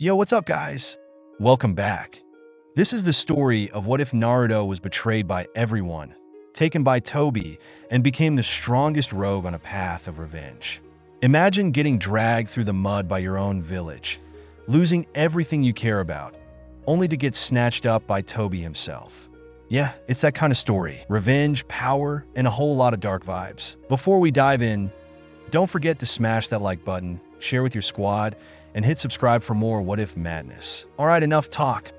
Yo, what's up, guys? Welcome back. This is the story of what if Naruto was betrayed by everyone, taken by Toby, and became the strongest rogue on a path of revenge. Imagine getting dragged through the mud by your own village, losing everything you care about, only to get snatched up by Toby himself. Yeah, it's that kind of story. Revenge, power, and a whole lot of dark vibes. Before we dive in, don't forget to smash that like button, share with your squad, and hit subscribe for more What If madness. Alright, enough talk.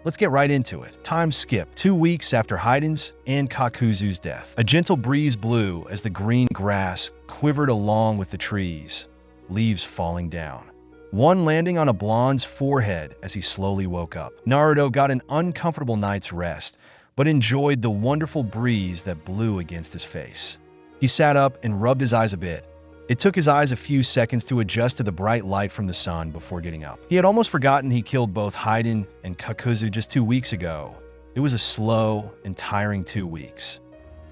Let's get right into it. Time skip. 2 weeks after Heiden's and Kakuzu's death. A gentle breeze blew as the green grass quivered along with the trees, leaves falling down. One landing on a blonde's forehead as he slowly woke up. Naruto got an uncomfortable night's rest, but enjoyed the wonderful breeze that blew against his face. He sat up and rubbed his eyes a bit. It took his eyes a few seconds to adjust to the bright light from the sun before getting up. He had almost forgotten he killed both Haiden and Kakuzu just 2 weeks ago. It was a slow and tiring 2 weeks.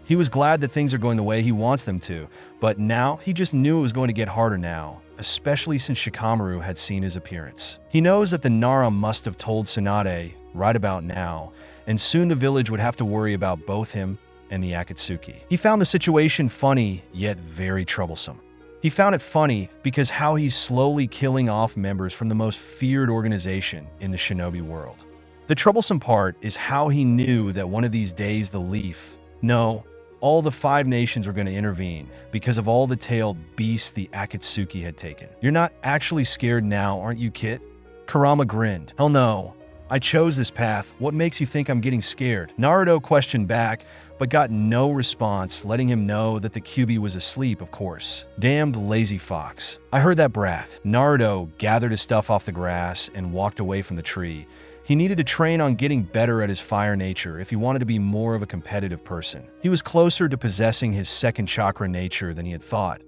He was glad that things are going the way he wants them to, but now he just knew it was going to get harder now, especially since Shikamaru had seen his appearance. He knows that the Nara must have told Tsunade right about now, and soon the village would have to worry about both him and the Akatsuki. He found the situation funny, yet very troublesome. He found it funny because how he's slowly killing off members from the most feared organization in the shinobi world. The troublesome part is how he knew that one of these days the Leaf, no, all the 5 nations were going to intervene because of all the tailed beasts the Akatsuki had taken. You're not actually scared now, aren't you, Kit? Kurama grinned. Hell no. I chose this path. What makes you think I'm getting scared? Naruto questioned back, but got no response, letting him know that the Kyuubi was asleep, of course. Damned lazy fox. I heard that brat. Naruto gathered his stuff off the grass and walked away from the tree. He needed to train on getting better at his fire nature if he wanted to be more of a competitive person. He was closer to possessing his second chakra nature than he had thought.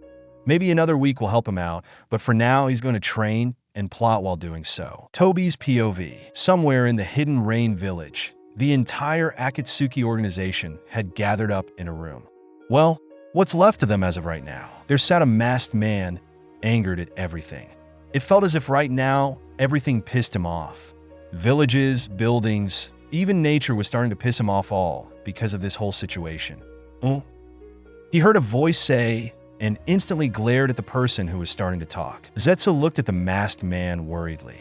Maybe another week will help him out, but for now he's going to train and plot while doing so. Toby's POV. Somewhere in the Hidden Rain village, the entire Akatsuki organization had gathered up in a room. Well, what's left of them as of right now? There sat a masked man, angered at everything. It felt as if right now, everything pissed him off. Villages, buildings, even nature was starting to piss him off all because of this whole situation. He heard a voice say, and instantly glared at the person who was starting to talk. Zetsu looked at the masked man worriedly.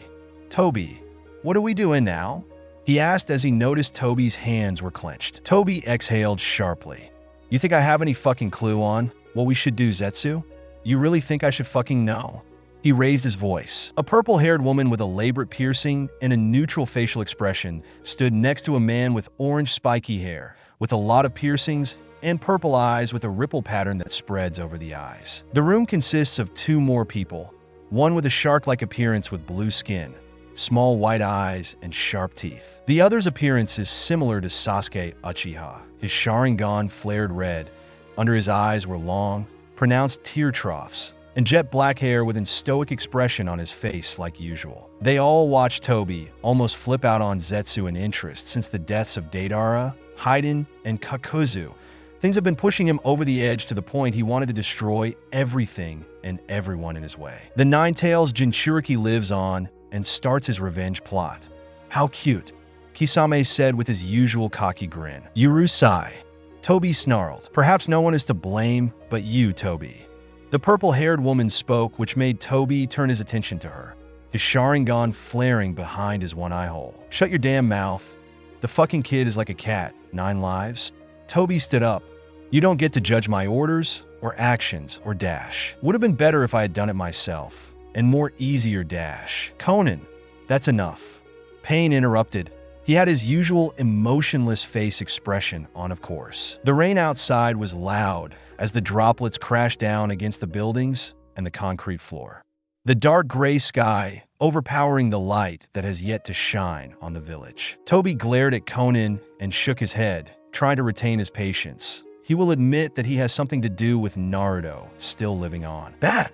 Toby, what are we doing now? He asked as he noticed Toby's hands were clenched. Toby exhaled sharply. You think I have any fucking clue on what we should do, Zetsu? You really think I should fucking know? He raised his voice. A purple-haired woman with elaborate piercing and a neutral facial expression stood next to a man with orange spiky hair, with a lot of piercings and purple eyes with a ripple pattern that spreads over the eyes. The room consists of 2 more people, one with a shark-like appearance with blue skin, small white eyes, and sharp teeth. The other's appearance is similar to Sasuke Uchiha. His Sharingan flared red, under his eyes were long, pronounced tear troughs, and jet black hair with a stoic expression on his face like usual. They all watched Toby almost flip out on Zetsu in interest since the deaths of Deidara, Haiden, and Kakuzu. Things have been pushing him over the edge to the point he wanted to destroy everything and everyone in his way. The Nine-Tails Jinchuriki lives on and starts his revenge plot. How cute, Kisame said with his usual cocky grin. Yuru sighed. Toby snarled. Perhaps no one is to blame but you, Toby. The purple-haired woman spoke, which made Toby turn his attention to her, his Sharingan flaring behind his one eye hole. Shut your damn mouth. The fucking kid is like a cat. 9 lives? Toby stood up. You don't get to judge my orders, or actions, or dash. Would have been better if I had done it myself. And more easier dash. Conan, that's enough. Pain interrupted. He had his usual emotionless face expression on, of course. The rain outside was loud as the droplets crashed down against the buildings and the concrete floor. The dark gray sky overpowering the light that has yet to shine on the village. Toby glared at Conan and shook his head, trying to retain his patience. He will admit that he has something to do with Naruto still living on. That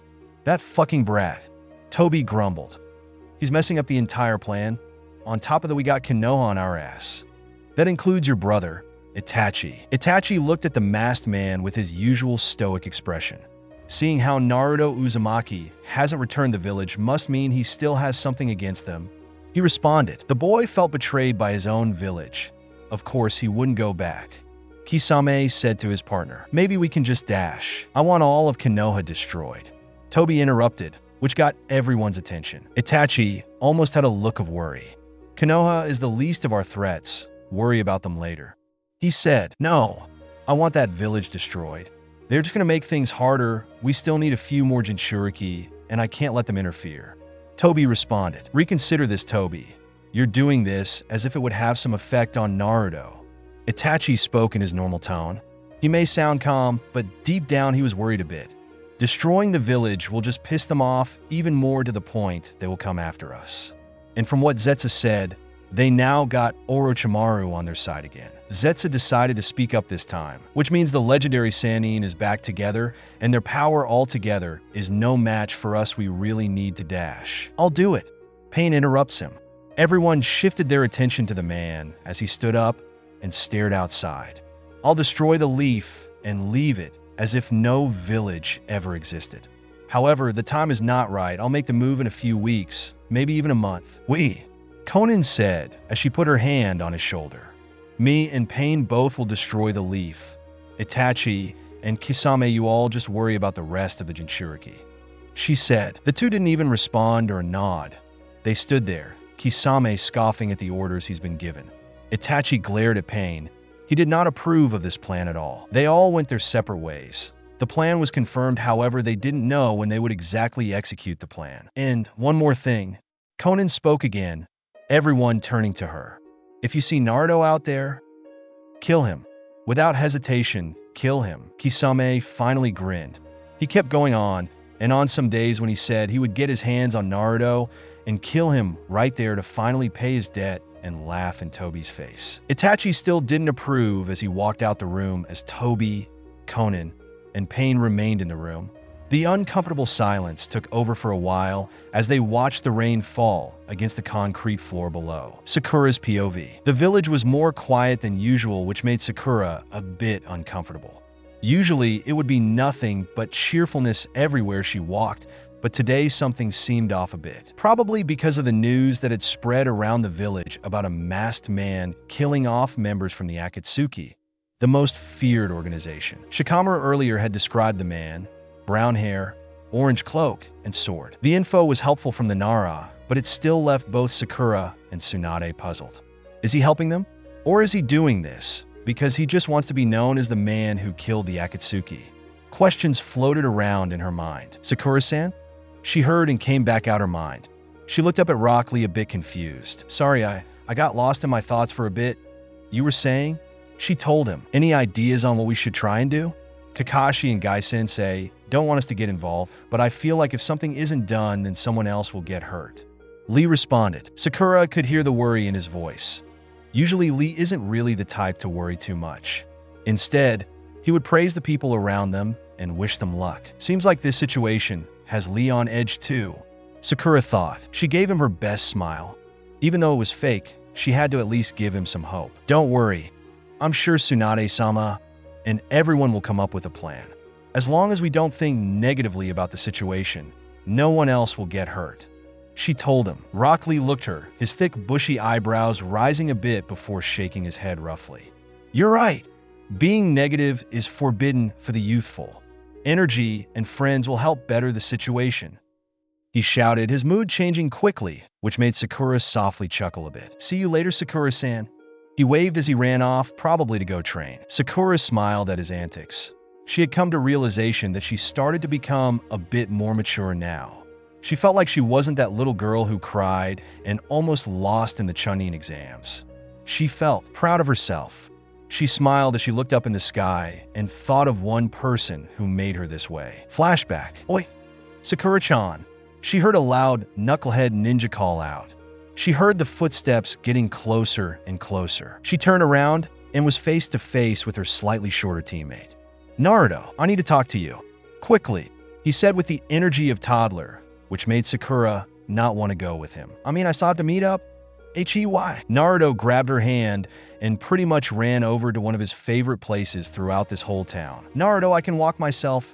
fucking brat. Toby grumbled. He's messing up the entire plan. On top of that, we got Konoha on our ass. That includes your brother, Itachi. Itachi looked at the masked man with his usual stoic expression. seeing how Naruto Uzumaki hasn't returned the village must mean he still has something against them. He responded. The boy felt betrayed by his own village. Of course, he wouldn't go back. Kisame said to his partner, maybe we can just dash. I want all of Konoha destroyed. Toby interrupted, which got everyone's attention. Itachi almost had a look of worry. Konoha is the least of our threats. Worry about them later. He said, no, I want that village destroyed. They're just going to make things harder. We still need a few more Jinchuriki, and I can't let them interfere. Toby responded, reconsider this, Toby. You're doing this as if it would have some effect on Naruto. Itachi spoke in his normal tone. He may sound calm, but deep down he was worried a bit. Destroying the village will just piss them off even more, to the point they will come after us. And from what Zetsu said, they now got Orochimaru on their side again. Zetsu decided to speak up this time, which means the legendary Sannin is back together, and their power altogether is no match for us. We really need to dash. I'll do it. Pain interrupts him. Everyone shifted their attention to the man as he stood up and stared outside. I'll destroy the leaf and leave it as if no village ever existed. However, the time is not right. I'll make the move in a few weeks, maybe even a month. Konan said as she put her hand on his shoulder. Me and Pain both will destroy the leaf. Itachi and Kisame, you all just worry about the rest of the Jinchuriki. She said. The two didn't even respond or nod. They stood there, Kisame scoffing at the orders he's been given. Itachi glared at Pain. He did not approve of this plan at all. They all went their separate ways. The plan was confirmed, however, they didn't know when they would exactly execute the plan. And one more thing. Konan spoke again, everyone turning to her. If you see Naruto out there, kill him. Without hesitation, kill him. Kisame finally grinned. He kept going on, and on some days when he said he would get his hands on Naruto and kill him right there to finally pay his debt and laugh in Toby's face. Itachi still didn't approve as he walked out the room as Toby, Konan, and Pain remained in the room. The uncomfortable silence took over for a while as they watched the rain fall against the concrete floor below. Sakura's POV. The village was more quiet than usual, which made Sakura a bit uncomfortable. Usually, it would be nothing but cheerfulness everywhere she walked, but today something seemed off a bit. Probably because of the news that had spread around the village about a masked man killing off members from the Akatsuki, the most feared organization. Shikamaru earlier had described the man, brown hair, orange cloak, and sword. The info was helpful from the Nara, but it still left both Sakura and Tsunade puzzled. Is he helping them? Or is he doing this because he just wants to be known as the man who killed the Akatsuki? Questions floated around in her mind. Sakura-san? She heard and came back out her mind. She looked up at Rock Lee a bit confused. Sorry, I got lost in my thoughts for a bit. You were saying? She told him. Any ideas on what we should try and do? Kakashi and Gai-sensei don't want us to get involved, but I feel like if something isn't done, then someone else will get hurt. Lee responded. Sakura could hear the worry in his voice. Usually, Lee isn't really the type to worry too much. Instead, he would praise the people around them and wish them luck. Seems like this situation has Lee on edge too, Sakura thought. She gave him her best smile. Even though it was fake, she had to at least give him some hope. Don't worry. I'm sure Tsunade-sama and everyone will come up with a plan. As long as we don't think negatively about the situation, no one else will get hurt. She told him. Rock Lee looked her, his thick bushy eyebrows rising a bit before shaking his head roughly. You're right. Being negative is forbidden for the youthful. Energy and friends will help better the situation. He shouted, his mood changing quickly, which made Sakura softly chuckle a bit. See you later, Sakura-san. He waved as he ran off, probably to go train. Sakura smiled at his antics. She had come to realization that she started to become a bit more mature now. She felt like she wasn't that little girl who cried and almost lost in the Chunin exams. She felt proud of herself. She smiled as she looked up in the sky and thought of one person who made her this way. Flashback. Oi, Sakura-chan. She heard a loud knucklehead ninja call out. She heard the footsteps getting closer and closer. She turned around and was face to face with her slightly shorter teammate. Naruto, I need to talk to you. Quickly, he said with the energy of toddler, which made Sakura not want to go with him. I still have to meet up? H-E-Y. Naruto grabbed her hand and pretty much ran over to one of his favorite places throughout this whole town. Naruto, I can walk myself.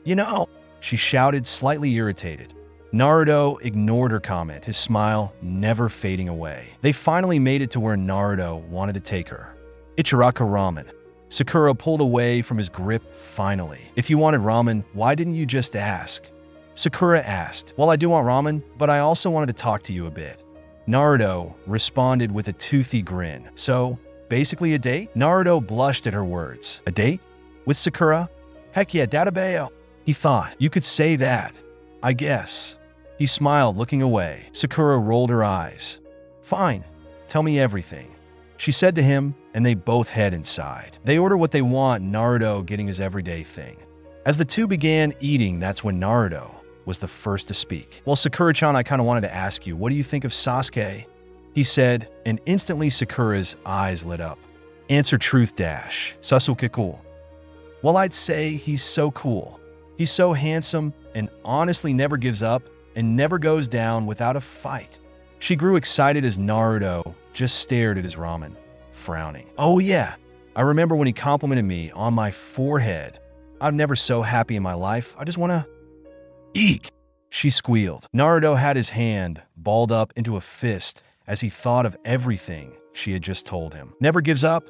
You know, she shouted, slightly irritated. Naruto ignored her comment, his smile never fading away. They finally made it to where Naruto wanted to take her. Ichiraku ramen. Sakura pulled away from his grip finally. If you wanted ramen, why didn't you just ask? Sakura asked. Well, I do want ramen, but I also wanted to talk to you a bit. Naruto responded with a toothy grin. So, basically a date? Naruto blushed at her words. A date? With Sakura? Heck yeah, Databeo. He thought, you could say that. I guess. He smiled, looking away. Sakura rolled her eyes. Fine, tell me everything, she said to him, and they both head inside. They order what they want, Naruto getting his everyday thing. As the two began eating, that's when Naruto was the first to speak. Well, Sakura-chan, I kind of wanted to ask you, what do you think of Sasuke? He said, and instantly Sakura's eyes lit up. Answer truth dash. Sasuke cool. Well, I'd say he's so cool. He's so handsome and honestly never gives up and never goes down without a fight. She grew excited as Naruto just stared at his ramen, frowning. Oh yeah, I remember when he complimented me on my forehead. I'm never so happy in my life. I just wanna... Eek! She squealed. Naruto had his hand balled up into a fist as he thought of everything she had just told him. Never gives up,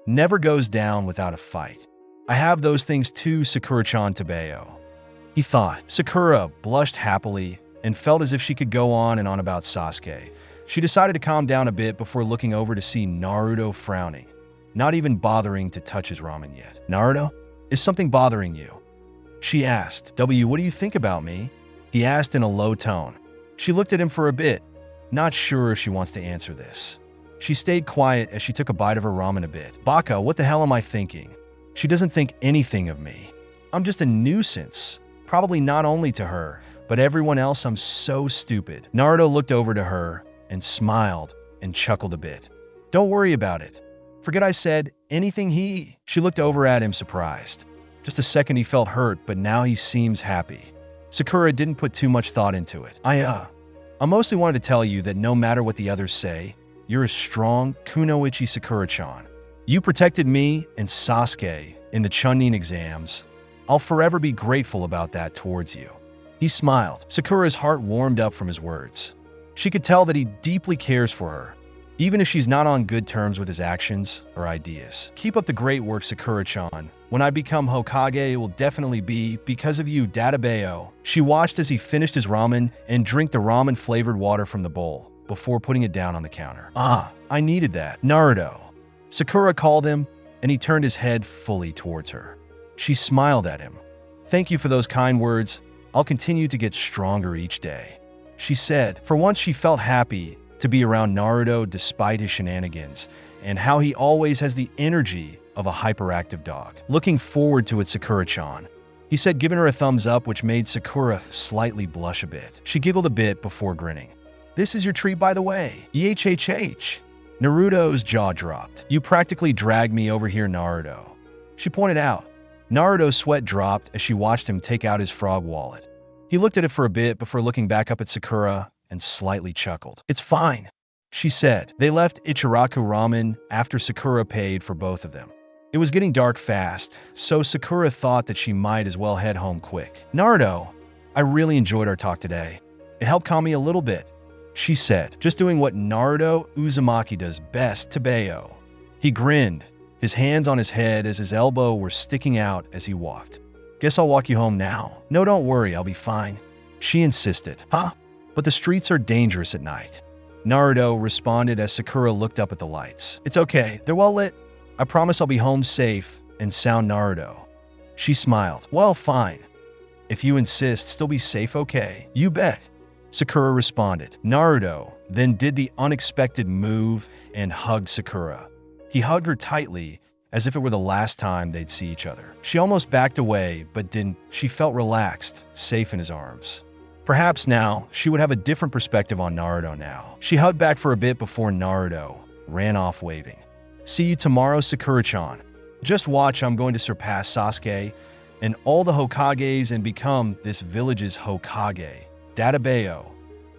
never goes down without a fight. I have those things too, Sakura-chan Tabeo. He thought. Sakura blushed happily and felt as if she could go on and on about Sasuke. She decided to calm down a bit before looking over to see Naruto frowning, not even bothering to touch his ramen yet. Naruto, is something bothering you? She asked. What do you think about me? He asked in a low tone. She looked at him for a bit, not sure if she wants to answer this. She stayed quiet as she took a bite of her ramen a bit. Baka, what the hell am I thinking? She doesn't think anything of me. I'm just a nuisance. Probably not only to her, but everyone else. I'm so stupid. Naruto looked over to her and smiled and chuckled a bit. Don't worry about it. Forget I said anything. She looked over at him surprised. Just a second he felt hurt, but now he seems happy. Sakura didn't put too much thought into it. I mostly wanted to tell you that no matter what the others say, you're a strong kunoichi, Sakura-chan. You protected me and Sasuke in the Chunin exams. I'll forever be grateful about that towards you. He smiled. Sakura's heart warmed up from his words. She could tell that he deeply cares for her, even if she's not on good terms with his actions or ideas. Keep up the great work, Sakura-chan. When I become Hokage, it will definitely be because of you, Databeo. She watched as he finished his ramen and drank the ramen-flavored water from the bowl before putting it down on the counter. I needed that. Naruto. Sakura called him, and he turned his head fully towards her. She smiled at him. Thank you for those kind words. I'll continue to get stronger each day, she said. For once, she felt happy to be around Naruto despite his shenanigans, and how he always has the energy of a hyperactive dog. Looking forward to it, Sakura-chan, he said, giving her a thumbs up, which made Sakura slightly blush a bit. She giggled a bit before grinning. This is your treat, by the way. EHHH. Naruto's jaw dropped. You practically dragged me over here, Naruto, she pointed out. Naruto's sweat dropped as she watched him take out his frog wallet. He looked at it for a bit before looking back up at Sakura and slightly chuckled. It's fine, she said. They left Ichiraku Ramen after Sakura paid for both of them. It was getting dark fast, so Sakura thought that she might as well head home quick. Naruto, I really enjoyed our talk today. It helped calm me a little bit, she said, just doing what Naruto Uzumaki does best, Tabeo. He grinned, his hands on his head as his elbow were sticking out as he walked. Guess I'll walk you home now. No, don't worry, I'll be fine, she insisted. Huh? But the streets are dangerous at night, Naruto responded as Sakura looked up at the lights. It's okay, they're well lit. I promise I'll be home safe and sound, Naruto. She smiled. Well, fine. If you insist, still be safe, okay? You bet, Sakura responded. Naruto then did the unexpected move and hugged Sakura. He hugged her tightly, as if it were the last time they'd see each other. She almost backed away, but didn't. She felt relaxed, safe in his arms. Perhaps now, she would have a different perspective on Naruto now. She hugged back for a bit before Naruto ran off waving. See you tomorrow, Sakura-chan. Just watch, I'm going to surpass Sasuke and all the Hokages and become this village's Hokage. Databeo,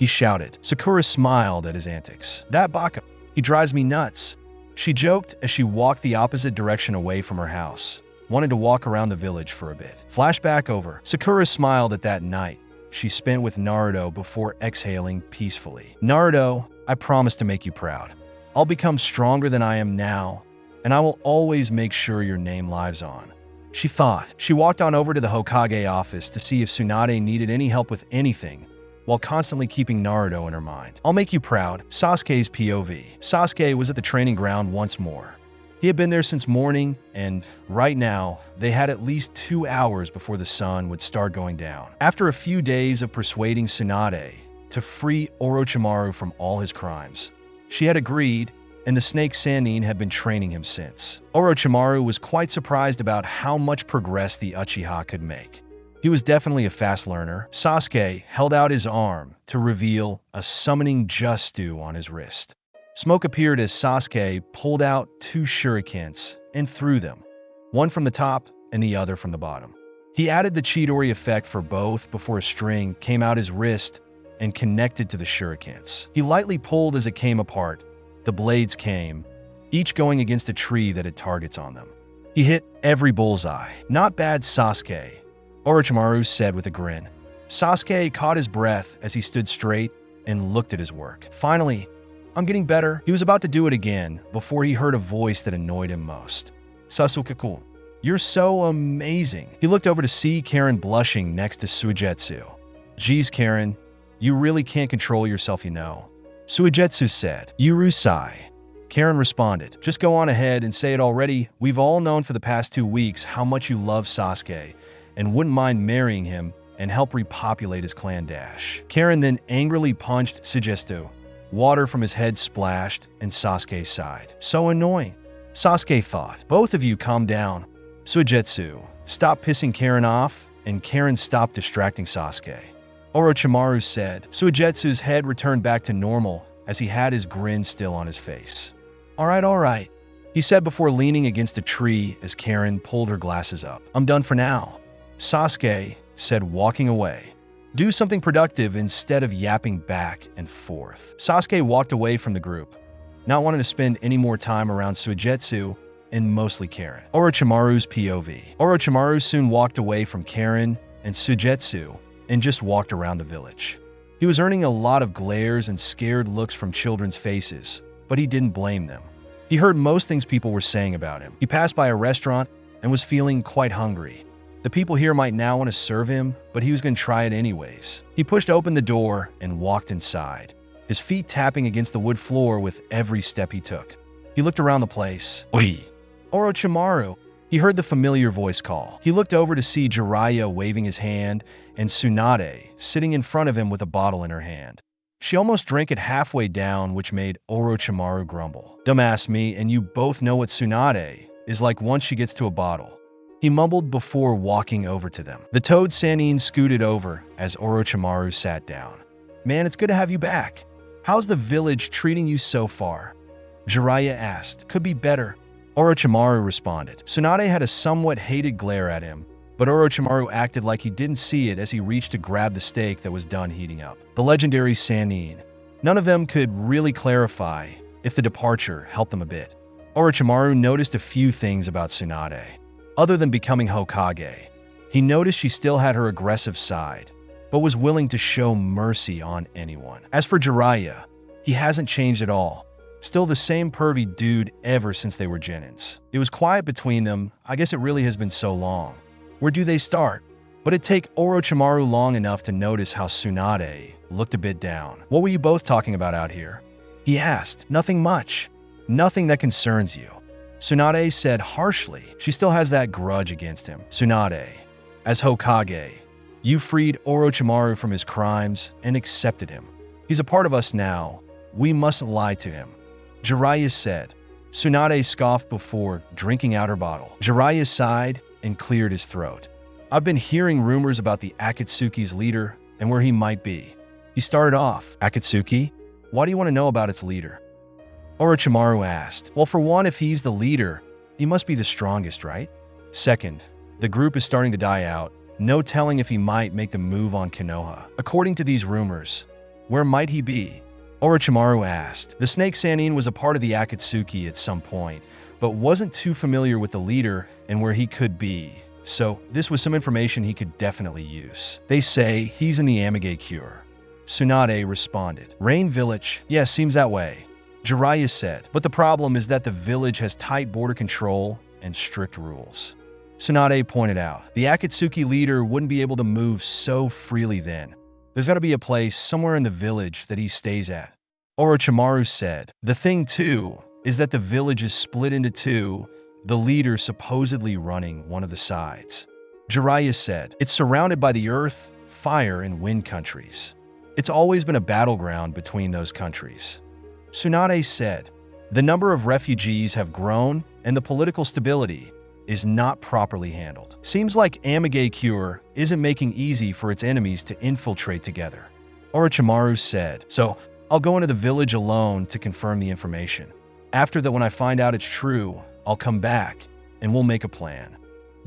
he shouted. Sakura smiled at his antics. That Baka, he drives me nuts, she joked as she walked the opposite direction away from her house. wanted to walk around the village for a bit. Flashback over. Sakura smiled at that night she spent with Naruto before exhaling peacefully. Naruto, I promise to make you proud. I'll become stronger than I am now, and I will always make sure your name lives on, she thought. She walked on over to the Hokage office to see if Tsunade needed any help with anything, while constantly keeping Naruto in her mind. I'll make you proud. Sasuke's POV. Sasuke was at the training ground once more. He had been there since morning, and right now, they had at least 2 hours before the sun would start going down. After a few days of persuading Tsunade to free Orochimaru from all his crimes, she had agreed, and the Snake Sannin had been training him since. Orochimaru was quite surprised about how much progress the Uchiha could make. He was definitely a fast learner. Sasuke held out his arm to reveal a summoning Justu on his wrist. Smoke appeared as Sasuke pulled out 2 shurikens and threw them, one from the top and the other from the bottom. He added the Chidori effect for both before a string came out his wrist and connected to the shurikens. He lightly pulled as it came apart. The blades came, each going against a tree that had targets on them. He hit every bullseye. Not bad, Sasuke, Orochimaru said with a grin. Sasuke caught his breath as he stood straight and looked at his work. Finally, I'm getting better. He was about to do it again before he heard a voice that annoyed him most. Sasuke-kun, you're so amazing. He looked over to see Karen blushing next to Suigetsu. Geez, Karen, you really can't control yourself, you know. Suigetsu said. Yurusai. Karen responded. Just go on ahead and say it already. We've all known for the past 2 weeks how much you love Sasuke and wouldn't mind marrying him and help repopulate his clan dash. Karen then angrily punched Suigetsu. Water from his head splashed, and Sasuke sighed. So annoying, Sasuke thought. Both of you calm down. Suigetsu, stop pissing Karen off, and Karen stopped distracting Sasuke. Orochimaru said. Suigetsu's head returned back to normal as he had his grin still on his face. All right, he said before leaning against a tree as Karen pulled her glasses up. I'm done for now, Sasuke said, walking away. Do something productive instead of yapping back and forth. Sasuke walked away from the group, not wanting to spend any more time around Suigetsu and mostly Karen. Orochimaru's POV. Orochimaru soon walked away from Karen and Suigetsu and just walked around the village. He was earning a lot of glares and scared looks from children's faces, but he didn't blame them. He heard most things people were saying about him. He passed by a restaurant and was feeling quite hungry. The people here might now want to serve him, but he was going to try it anyways. He pushed open the door and walked inside, his feet tapping against the wood floor with every step he took. He looked around the place. Oi! Orochimaru! He heard the familiar voice call. He looked over to see Jiraiya waving his hand and Tsunade sitting in front of him with a bottle in her hand. She almost drank it halfway down, which made Orochimaru grumble. Dumbass me, and you both know what Tsunade is like once she gets to a bottle, he mumbled before walking over to them. The Toad Sannin scooted over as Orochimaru sat down. Man, it's good to have you back. How's the village treating you so far? Jiraiya asked. Could be better, Orochimaru responded. Tsunade had a somewhat hated glare at him, but Orochimaru acted like he didn't see it as he reached to grab the steak that was done heating up. The legendary Sannin. None of them could really clarify if the departure helped them a bit. Orochimaru noticed a few things about Tsunade. Other than becoming Hokage, he noticed she still had her aggressive side, but was willing to show mercy on anyone. As for Jiraiya, he hasn't changed at all. Still the same pervy dude ever since they were Genins. It was quiet between them. I guess it really has been so long. Where do they start? But it'd take Orochimaru long enough to notice how Tsunade looked a bit down. What were you both talking about out here? He asked. Nothing much. Nothing that concerns you, Tsunade said harshly. She still has that grudge against him. Tsunade, as Hokage, you freed Orochimaru from his crimes and accepted him. He's a part of us now. We mustn't lie to him, Jiraiya said. Tsunade scoffed before drinking out her bottle. Jiraiya sighed and cleared his throat. I've been hearing rumors about the Akatsuki's leader and where he might be. He started off. Akatsuki? Why do you want to know about its leader? Orochimaru asked. Well, for one, if he's the leader, he must be the strongest, right? Second, the group is starting to die out. No telling if he might make the move on Konoha. According to these rumors, where might he be? Orochimaru asked. The snake Sannin was a part of the Akatsuki at some point, but wasn't too familiar with the leader and where he could be, so this was some information he could definitely use. They say he's in the Amage cure. Tsunade responded. Rain Village? Yes, seems that way. Jiraiya said, but the problem is that the village has tight border control and strict rules. Tsunade pointed out, the Akatsuki leader wouldn't be able to move so freely then. There's got to be a place somewhere in the village that he stays at. Orochimaru said, the thing too is that the village is split into two, the leader supposedly running one of the sides. Jiraiya said, it's surrounded by the earth, fire, and wind countries. It's always been a battleground between those countries. Tsunade said, the number of refugees have grown and the political stability is not properly handled. Seems like Amage Cure isn't making easy for its enemies to infiltrate together. Orochimaru said, so I'll go into the village alone to confirm the information. After that, when I find out it's true, I'll come back and we'll make a plan.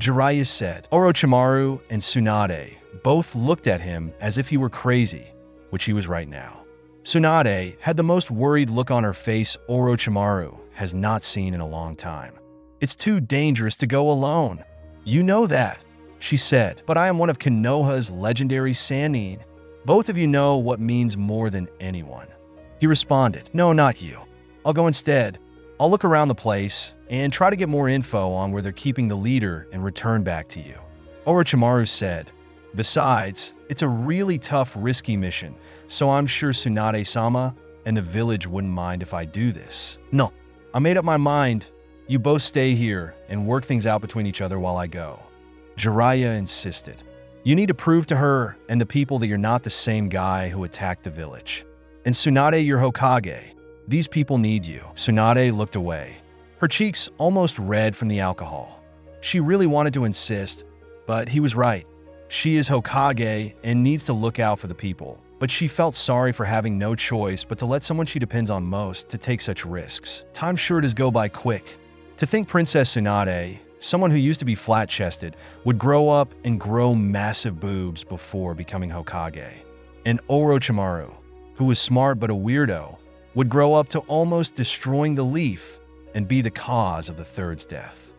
Jiraiya said. Orochimaru and Tsunade both looked at him as if he were crazy, which he was right now. Tsunade had the most worried look on her face Orochimaru has not seen in a long time. It's too dangerous to go alone. You know that, she said, but I am one of Konoha's legendary Sannin. Both of you know what means more than anyone. He responded, no, not you. I'll go instead. I'll look around the place and try to get more info on where they're keeping the leader and return back to you. Orochimaru said, besides, it's a really tough, risky mission, so I'm sure Tsunade-sama and the village wouldn't mind if I do this. No, I made up my mind. You both stay here and work things out between each other while I go. Jiraiya insisted. You need to prove to her and the people that you're not the same guy who attacked the village. And Tsunade, you're Hokage. These people need you. Tsunade looked away, her cheeks almost red from the alcohol. She really wanted to insist, but he was right. She is Hokage and needs to look out for the people. But she felt sorry for having no choice but to let someone she depends on most to take such risks. Time sure does go by quick. To think Princess Tsunade, someone who used to be flat-chested, would grow up and grow massive boobs before becoming Hokage. And Orochimaru, who was smart but a weirdo, would grow up to almost destroying the leaf and be the cause of the third's death.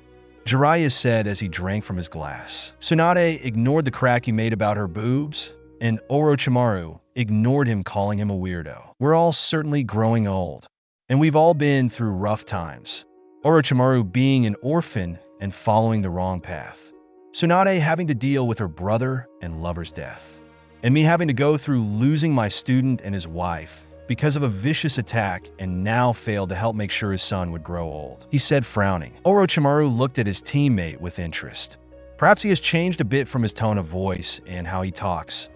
Jiraiya said as he drank from his glass. Tsunade ignored the crack he made about her boobs, and Orochimaru ignored him calling him a weirdo. We're all certainly growing old, and we've all been through rough times. Orochimaru being an orphan and following the wrong path. Tsunade having to deal with her brother and lover's death. And me having to go through losing my student and his wife because of a vicious attack and now failed to help make sure his son would grow old. He said, frowning. Orochimaru looked at his teammate with interest. Perhaps he has changed a bit from his tone of voice and how he talks.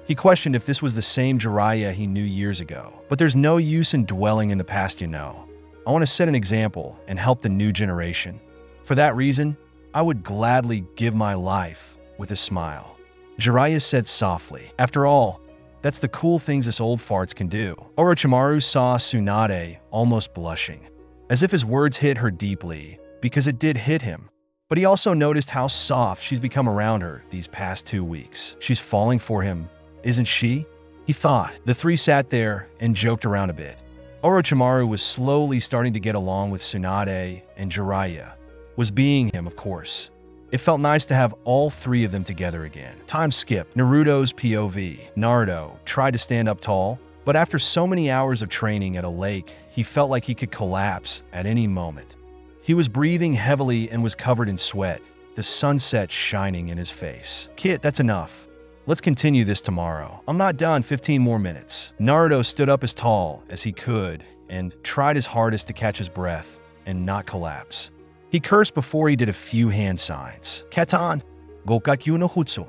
He questioned if this was the same Jiraiya he knew years ago. But there's no use in dwelling in the past, you know. I want to set an example and help the new generation. For that reason, I would gladly give my life with a smile. Jiraiya said softly. After all, that's the cool things us old farts can do. Orochimaru saw Tsunade almost blushing, as if his words hit her deeply, because it did hit him. But he also noticed how soft she's become around her these past 2 weeks. She's falling for him, isn't she? He thought. The three sat there and joked around a bit. Orochimaru was slowly starting to get along with Tsunade, and Jiraiya was being him, of course. It felt nice to have all three of them together again. Time skipped. Naruto's POV. Naruto tried to stand up tall, but after so many hours of training at a lake, he felt like he could collapse at any moment. He was breathing heavily and was covered in sweat, the sunset shining in his face. Kid, that's enough. Let's continue this tomorrow. I'm not done. 15 more minutes. Naruto stood up as tall as he could and tried his hardest to catch his breath and not collapse. He cursed before he did a few hand signs. Katan, Gokakyu no Jutsu.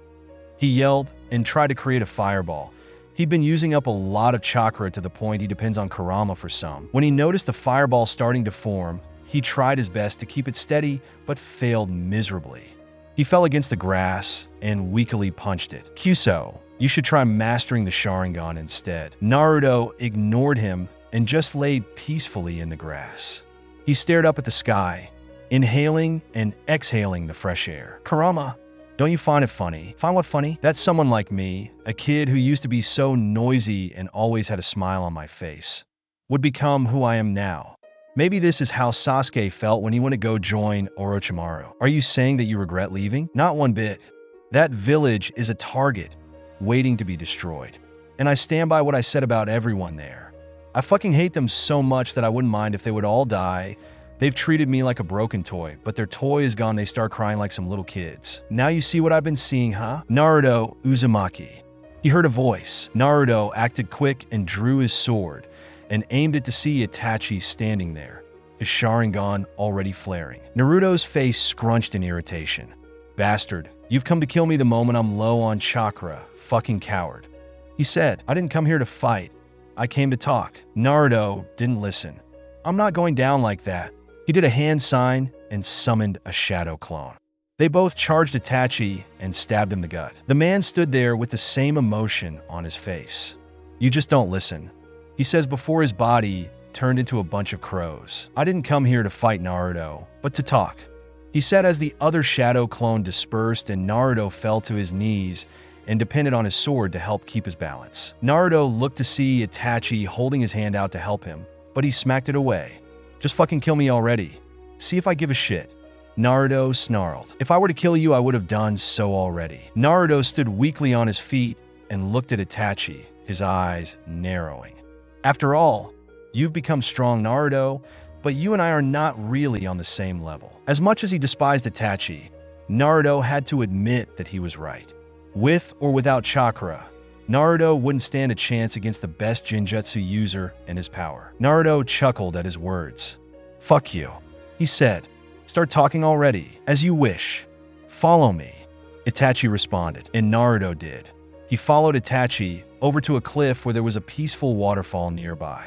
He yelled and tried to create a fireball. He'd been using up a lot of chakra to the point he depends on Kurama for some. When he noticed the fireball starting to form, he tried his best to keep it steady, but failed miserably. He fell against the grass and weakly punched it. Kyuso, you should try mastering the Sharingan instead. Naruto ignored him and just laid peacefully in the grass. He stared up at the sky, inhaling and exhaling the fresh air. Kurama, Don't you find it funny? Find what funny? That's someone like me, a kid who used to be so noisy and always had a smile on my face, would become who I am now. Maybe this is how Sasuke felt when he went to go join Orochimaru. Are you saying that you regret leaving? Not one bit. That village is a target, waiting to be destroyed. And I stand by what I said about everyone there. I fucking hate them so much that I wouldn't mind if they would all die. They've treated me like a broken toy, but their toy is gone. They start crying like some little kids. Now you see what I've been seeing, huh? Naruto Uzumaki. He heard a voice. Naruto acted quick and drew his sword and aimed it to see Itachi standing there, his Sharingan already flaring. Naruto's face scrunched in irritation. Bastard, you've come to kill me the moment I'm low on chakra, fucking coward. He said, I didn't come here to fight. I came to talk. Naruto didn't listen. I'm not going down like that. He did a hand sign and summoned a shadow clone. They both charged Itachi and stabbed him in the gut. The man stood there with the same emotion on his face. You just don't listen, he says before his body turned into a bunch of crows. I didn't come here to fight Naruto, but to talk, he said as the other shadow clone dispersed and Naruto fell to his knees and depended on his sword to help keep his balance. Naruto looked to see Itachi holding his hand out to help him, but he smacked it away. Just fucking kill me already. See if I give a shit. Naruto snarled. If I were to kill you, I would have done so already. Naruto stood weakly on his feet and looked at Itachi, his eyes narrowing. After all, you've become strong, Naruto, but you and I are not really on the same level. As much as he despised Itachi, Naruto had to admit that he was right. With or without chakra, Naruto wouldn't stand a chance against the best Jinjutsu user and his power. Naruto chuckled at his words. Fuck you, he said. Start talking already, as you wish. Follow me, Itachi responded, and Naruto did. He followed Itachi over to a cliff where there was a peaceful waterfall nearby.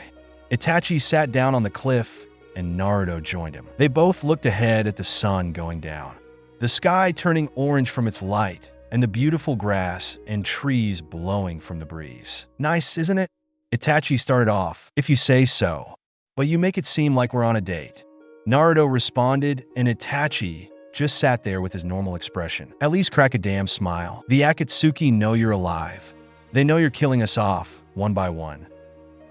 Itachi sat down on the cliff and Naruto joined him. They both looked ahead at the sun going down, the sky turning orange from its light, and the beautiful grass and trees blowing from the breeze. Nice, isn't it? Itachi started off, if you say so, but you make it seem like we're on a date. Naruto responded, and Itachi just sat there with his normal expression. At least crack a damn smile. The Akatsuki know you're alive. They know you're killing us off, one by one.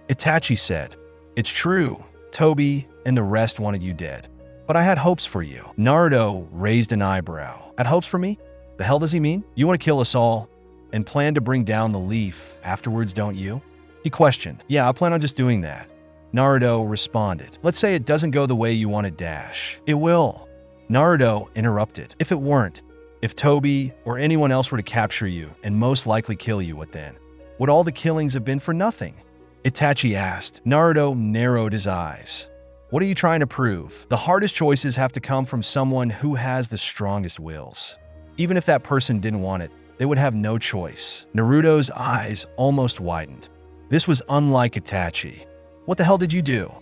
Itachi said, It's true, Toby and the rest wanted you dead, but I had hopes for you. Naruto raised an eyebrow. Had hopes for me? The hell does he mean? You want to kill us all and plan to bring down the leaf afterwards, don't you? He questioned. Yeah, I plan on just doing that. Naruto responded. Let's say it doesn't go the way you want it, Dash. It will. Naruto interrupted. If it weren't, if Toby or anyone else were to capture you and most likely kill you, what then? Would all the killings have been for nothing? Itachi asked. Naruto narrowed his eyes. What are you trying to prove? The hardest choices have to come from someone who has the strongest wills. Even if that person didn't want it, they would have no choice. Naruto's eyes almost widened. This was unlike Itachi. What the hell did you do?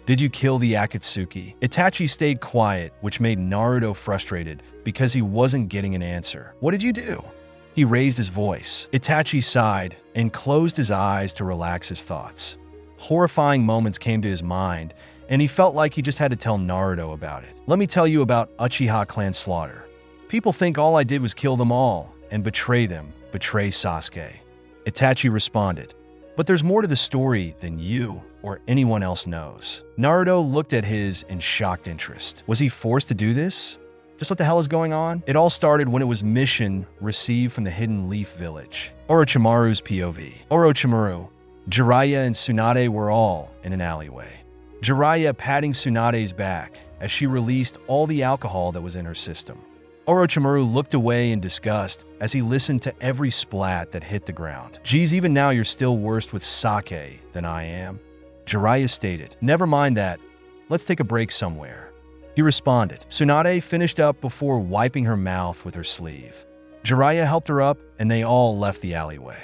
Did you kill the Akatsuki? Itachi stayed quiet, which made Naruto frustrated because he wasn't getting an answer. What did you do? He raised his voice. Itachi sighed and closed his eyes to relax his thoughts. Horrifying moments came to his mind, and he felt like he just had to tell Naruto about it. Let me tell you about Uchiha clan slaughter. People think all I did was kill them all and betray them, betray Sasuke. Itachi responded, but there's more to the story than you or anyone else knows. Naruto looked at his in shocked interest. Was he forced to do this? Just what the hell is going on? It all started when it was mission received from the Hidden Leaf Village. Orochimaru's POV. Orochimaru, Jiraiya and Tsunade were all in an alleyway. Jiraiya patting Tsunade's back as she released all the alcohol that was in her system. Orochimaru looked away in disgust as he listened to every splat that hit the ground. Geez, even now you're still worse with sake than I am, Jiraiya stated. Never mind that. Let's take a break somewhere. He responded. Tsunade finished up before wiping her mouth with her sleeve. Jiraiya helped her up and they all left the alleyway.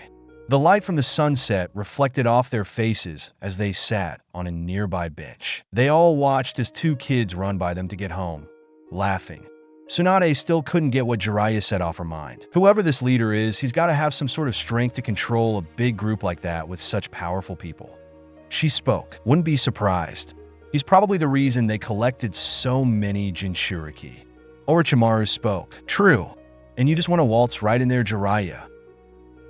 The light from the sunset reflected off their faces as they sat on a nearby bench. They all watched as two kids run by them to get home, laughing. Tsunade still couldn't get what Jiraiya said off her mind. Whoever this leader is, he's got to have some sort of strength to control a big group like that with such powerful people. She spoke. Wouldn't be surprised. He's probably the reason they collected so many Jinchuriki. Orochimaru spoke. True. And you just want to waltz right in there, Jiraiya?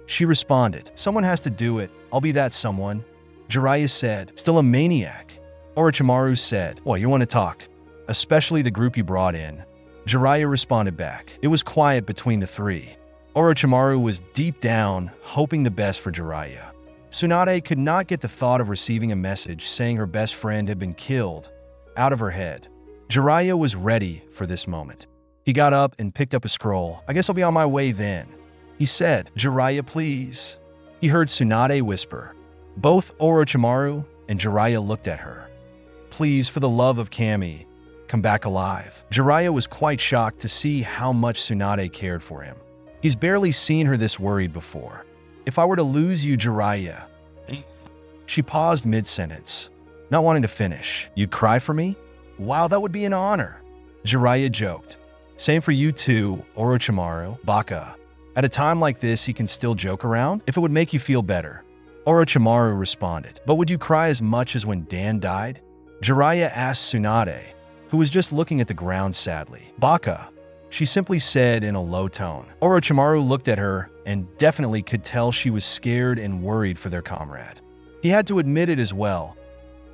She responded, someone has to do it. I'll be that someone. Jiraiya said, still a maniac. Orochimaru said, well, you want to talk? Especially the group you brought in. Jiraiya responded back. It was quiet between the three. Orochimaru was deep down, hoping the best for Jiraiya. Tsunade could not get the thought of receiving a message saying her best friend had been killed out of her head. Jiraiya was ready for this moment. He got up and picked up a scroll. I guess I'll be on my way then. He said, Jiraiya, please. He heard Tsunade whisper. Both Orochimaru and Jiraiya looked at her. Please, for the love of Kami, come back alive. Jiraiya was quite shocked to see how much Tsunade cared for him. He's barely seen her this worried before. If I were to lose you, Jiraiya. She paused mid-sentence, not wanting to finish. You'd cry for me? Wow, that would be an honor. Jiraiya joked. Same for you too, Orochimaru. Baka. At a time like this, he can still joke around if it would make you feel better. Orochimaru responded. But would you cry as much as when Dan died? Jiraiya asked Tsunade, who was just looking at the ground sadly. Baka. She simply said in a low tone. Orochimaru looked at her and definitely could tell she was scared and worried for their comrade. He had to admit it as well.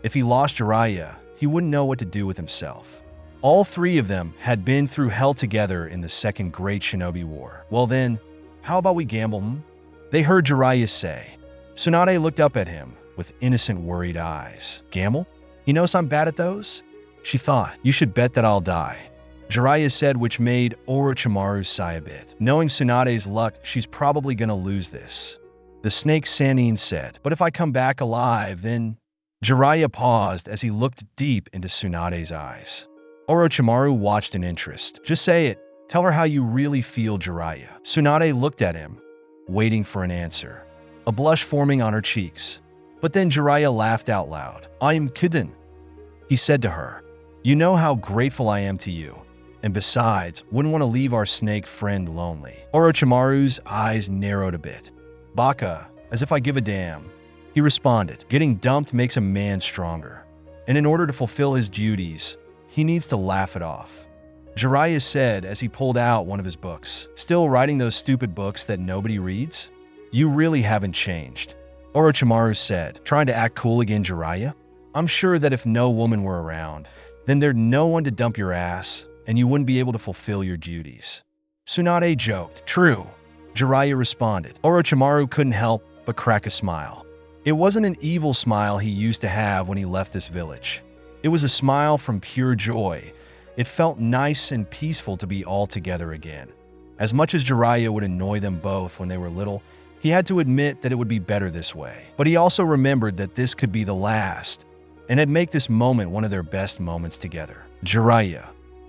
If he lost Jiraiya, he wouldn't know what to do with himself. All three of them had been through hell together in the Second Great Shinobi War. Well then, how about we gamble? They heard Jiraiya say. Tsunade looked up at him with innocent, worried eyes. Gamble? He knows I'm bad at those? She thought, you should bet that I'll die. Jiraiya said, which made Orochimaru sigh a bit. Knowing Tsunade's luck, she's probably gonna lose this. The snake Sannin said, but if I come back alive, then... Jiraiya paused as he looked deep into Tsunade's eyes. Orochimaru watched in interest. Just say it. Tell her how you really feel, Jiraiya. Tsunade looked at him, waiting for an answer. A blush forming on her cheeks. But then Jiraiya laughed out loud. I am kidding. He said to her, you know how grateful I am to you. And besides, wouldn't want to leave our snake friend lonely. Orochimaru's eyes narrowed a bit. Baka, as if I give a damn. He responded, getting dumped makes a man stronger. And in order to fulfill his duties, he needs to laugh it off. Jiraiya said as he pulled out one of his books. Still writing those stupid books that nobody reads? You really haven't changed. Orochimaru said, trying to act cool again, Jiraiya? I'm sure that if no woman were around, then there'd no one to dump your ass, and you wouldn't be able to fulfill your duties. Tsunade joked. True. Jiraiya responded. Orochimaru couldn't help but crack a smile. It wasn't an evil smile he used to have when he left this village. It was a smile from pure joy. It felt nice and peaceful to be all together again. As much as Jiraiya would annoy them both when they were little, he had to admit that it would be better this way. But he also remembered that this could be the last, and had make this moment one of their best moments together. Jiraiya.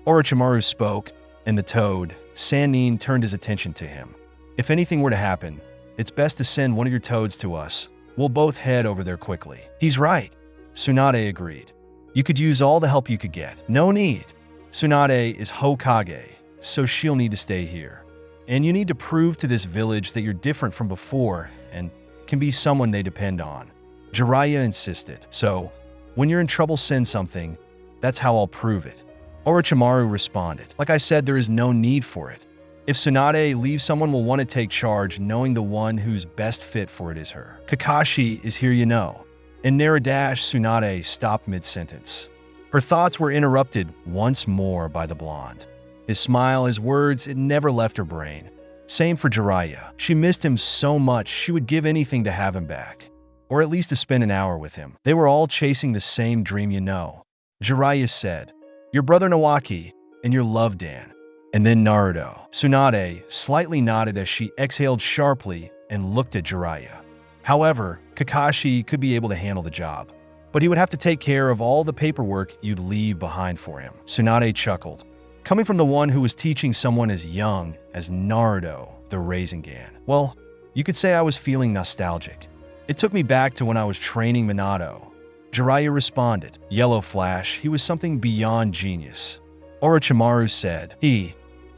Orochimaru spoke, and the toad, Sannin, turned his attention to him. If anything were to happen, it's best to send one of your toads to us. We'll both head over there quickly. He's right. Tsunade agreed. You could use all the help you could get. No need. Tsunade is Hokage, so she'll need to stay here. And you need to prove to this village that you're different from before and can be someone they depend on. Jiraiya insisted. So, when you're in trouble, send something. That's how I'll prove it. Orochimaru responded. Like I said, there is no need for it. If Tsunade leaves, someone will want to take charge, knowing the one who's best fit for it is her. Kakashi is here, you know. In Naradash, Tsunade stopped mid-sentence. Her thoughts were interrupted once more by the blonde. His smile, his words, it never left her brain. Same for Jiraiya. She missed him so much, she would give anything to have him back. Or at least to spend an hour with him. They were all chasing the same dream, you know. Jiraiya said, your brother Nawaki, and your love Dan. And then Naruto. Tsunade slightly nodded as she exhaled sharply and looked at Jiraiya. However, Kakashi could be able to handle the job. But he would have to take care of all the paperwork you'd leave behind for him. Tsunade chuckled. Coming from the one who was teaching someone as young as Naruto the Rasengan. Well, you could say I was feeling nostalgic. It took me back to when I was training Minato. Jiraiya responded. Yellow Flash, he was something beyond genius. Orochimaru said,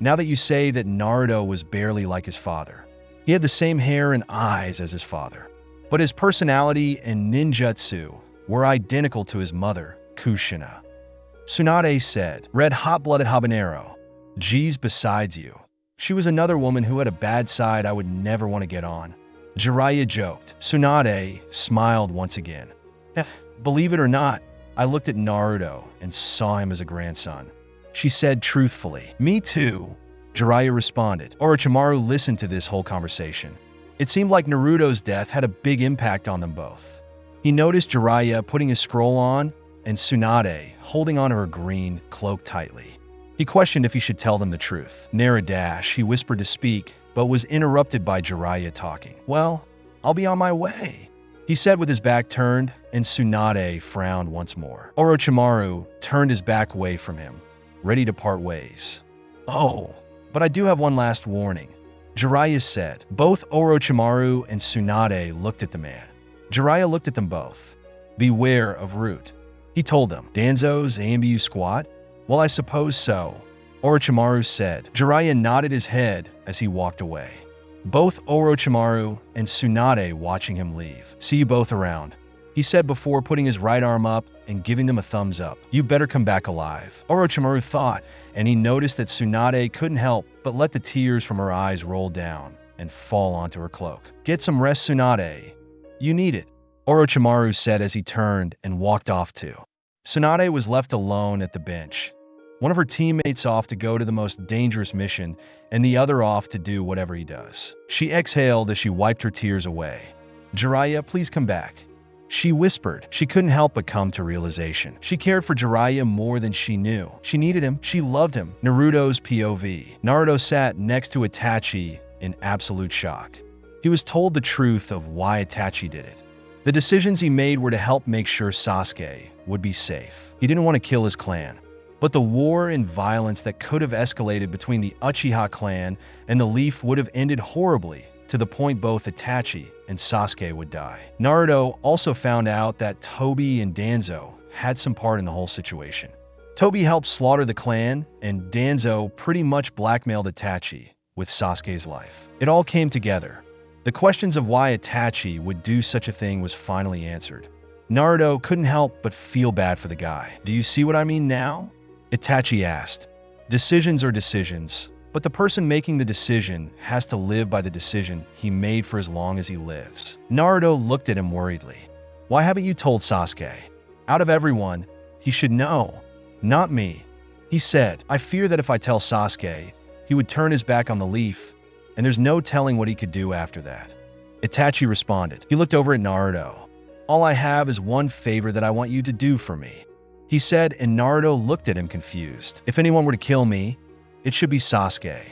now that you say that Naruto was barely like his father. He had the same hair and eyes as his father. But his personality and ninjutsu were identical to his mother, Kushina. Tsunade said, red hot-blooded habanero. G's besides you. She was another woman who had a bad side I would never want to get on. Jiraiya joked. Tsunade smiled once again. Believe it or not, I looked at Naruto and saw him as a grandson. She said truthfully. Me too, Jiraiya responded. Orochimaru listened to this whole conversation. It seemed like Naruto's death had a big impact on them both. He noticed Jiraiya putting his scroll on and Tsunade holding on to her green cloak tightly. He questioned if he should tell them the truth. Naradash, he whispered to speak, but was interrupted by Jiraiya talking. Well, I'll be on my way, he said with his back turned, and Tsunade frowned once more. Orochimaru turned his back away from him, ready to part ways. Oh, but I do have one last warning, Jiraiya said. Both Orochimaru and Tsunade looked at the man. Jiraiya looked at them both. Beware of Root, he told them. Danzo's AMBU squad? Well, I suppose so, Orochimaru said. Jiraiya nodded his head as he walked away. Both Orochimaru and Tsunade watching him leave. See you both around, he said before putting his right arm up and giving them a thumbs up. You better come back alive, Orochimaru thought, and he noticed that Tsunade couldn't help but let the tears from her eyes roll down and fall onto her cloak. Get some rest, Tsunade. You need it, Orochimaru said as he turned and walked off too. Tsunade was left alone at the bench. One of her teammates off to go to the most dangerous mission, and the other off to do whatever he does. She exhaled as she wiped her tears away. Jiraiya, please come back, she whispered. She couldn't help but come to realization. She cared for Jiraiya more than she knew. She needed him. She loved him. Naruto's POV. Naruto sat next to Itachi in absolute shock. He was told the truth of why Itachi did it. The decisions he made were to help make sure Sasuke would be safe. He didn't want to kill his clan. But the war and violence that could have escalated between the Uchiha clan and the Leaf would have ended horribly, to the point both Itachi and Sasuke would die. Naruto also found out that Tobi and Danzo had some part in the whole situation. Tobi helped slaughter the clan, and Danzo pretty much blackmailed Itachi with Sasuke's life. It all came together. The questions of why Itachi would do such a thing was finally answered. Naruto couldn't help but feel bad for the guy. Do you see what I mean now? Itachi asked. Decisions are decisions, but the person making the decision has to live by the decision he made for as long as he lives. Naruto looked at him worriedly. Why haven't you told Sasuke? Out of everyone, he should know. Not me, he said. I fear that if I tell Sasuke, he would turn his back on the Leaf, and there's no telling what he could do after that. Itachi responded. He looked over at Naruto. All I have is one favor that I want you to do for me, he said, and Naruto looked at him confused. If anyone were to kill me, it should be Sasuke.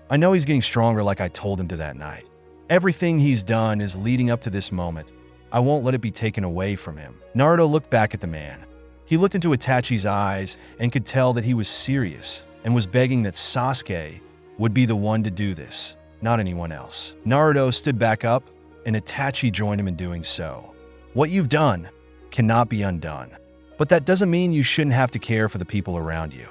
I know he's getting stronger like I told him to that night. Everything he's done is leading up to this moment. I won't let it be taken away from him. Naruto looked back at the man. He looked into Itachi's eyes and could tell that he was serious and was begging that Sasuke would be the one to do this, not anyone else. Naruto stood back up, and Itachi joined him in doing so. What you've done cannot be undone. But that doesn't mean you shouldn't have to care for the people around you,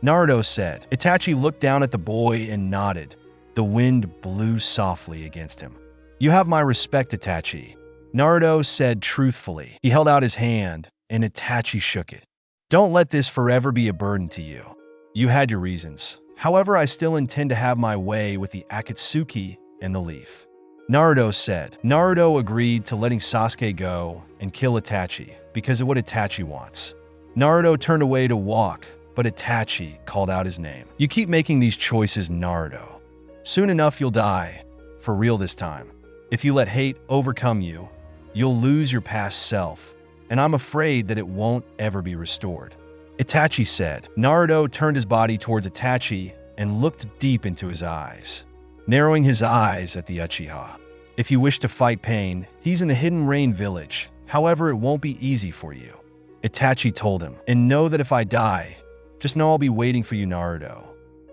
Naruto said. Itachi looked down at the boy and nodded. The wind blew softly against him. You have my respect, Itachi, Naruto said truthfully. He held out his hand, and Itachi shook it. Don't let this forever be a burden to you. You had your reasons. However, I still intend to have my way with the Akatsuki and the Leaf, Naruto said. Naruto agreed to letting Sasuke go and kill Itachi because of what Itachi wants. Naruto turned away to walk, but Itachi called out his name. You keep making these choices, Naruto. Soon enough you'll die, for real this time. If you let hate overcome you, you'll lose your past self, and I'm afraid that it won't ever be restored, Itachi said. Naruto turned his body towards Itachi and looked deep into his eyes, narrowing his eyes at the Uchiha. If you wish to fight pain, he's in the Hidden Rain village. However, it won't be easy for you, Itachi told him. And know that if I die, just know I'll be waiting for you, Naruto,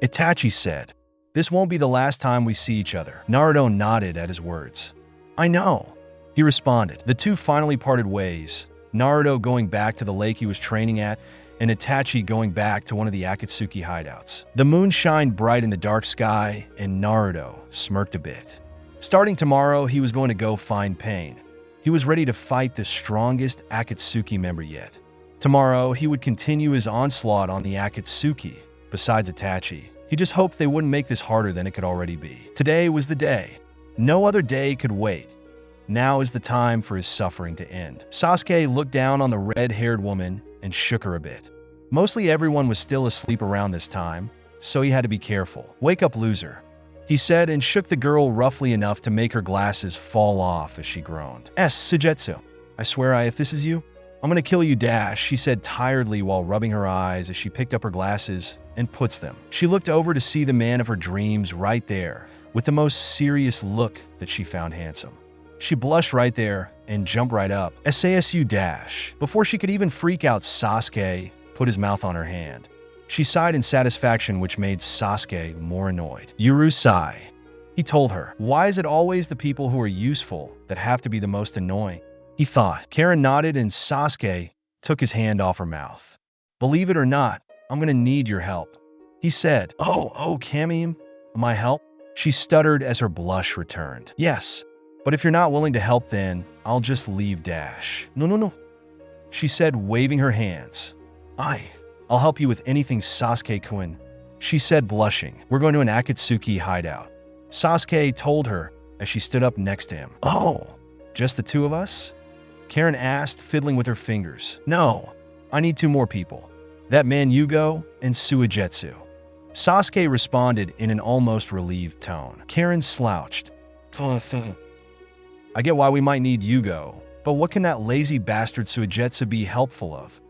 Itachi said. This won't be the last time we see each other. Naruto nodded at his words. I know, he responded. The two finally parted ways, Naruto going back to the lake he was training at, and Itachi going back to one of the Akatsuki hideouts. The moon shined bright in the dark sky, and Naruto smirked a bit. Starting tomorrow, he was going to go find Pain. He was ready to fight the strongest Akatsuki member yet. Tomorrow, he would continue his onslaught on the Akatsuki. Besides Itachi, He just hoped they wouldn't make this harder than it could already be. Today was the day. No other day could wait. Now is the time for his suffering to end. Sasuke looked down on the red-haired woman and shook her a bit. Mostly everyone was still asleep around this time, so he had to be careful. "Wake up, loser," he said, and shook the girl roughly enough to make her glasses fall off as she groaned. Sujetsu, I swear if this is you, I'm gonna kill you, she said tiredly while rubbing her eyes as she picked up her glasses and puts them. She looked over to see the man of her dreams right there, with the most serious look that she found handsome. She blushed right there and jumped right up. "Sasu Before she could even freak out, Sasuke put his mouth on her hand. She sighed in satisfaction, which made Sasuke more annoyed. "Yurusai," he told her. "Why is it always the people who are useful that have to be the most annoying?" He thought. Karen nodded and Sasuke took his hand off her mouth. "Believe it or not, I'm gonna need your help," he said. Oh, Kami, my help?" She stuttered as her blush returned. "Yes, but if you're not willing to help, then I'll just leave No, she said, waving her hands. I'll help you with anything, Sasuke-kun," she said, blushing. "We're going to an Akatsuki hideout," Sasuke told her as she stood up next to him. "Oh, just the two of us?" Karen asked, fiddling with her fingers. "No, I need 2 more people. That man Yugo and Suigetsu." Sasuke responded in an almost relieved tone. Karen slouched. "I get why we might need Yugo, but what can that lazy bastard Suigetsu be helpful of?"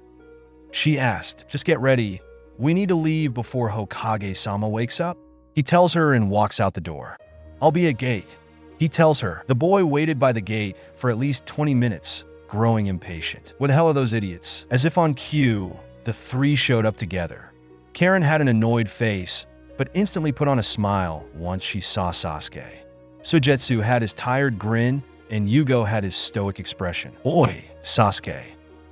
she asked. "Just get ready. We need to leave before Hokage-sama wakes up," he tells her and walks out the door. "I'll be at gate," he tells her. The boy waited by the gate for at least 20 minutes, growing impatient. "Where the hell are those idiots?" As if on cue, the 3 showed up together. Karen had an annoyed face, but instantly put on a smile once she saw Sasuke. Suigetsu had his tired grin, and Yugo had his stoic expression. "Oi, Sasuke.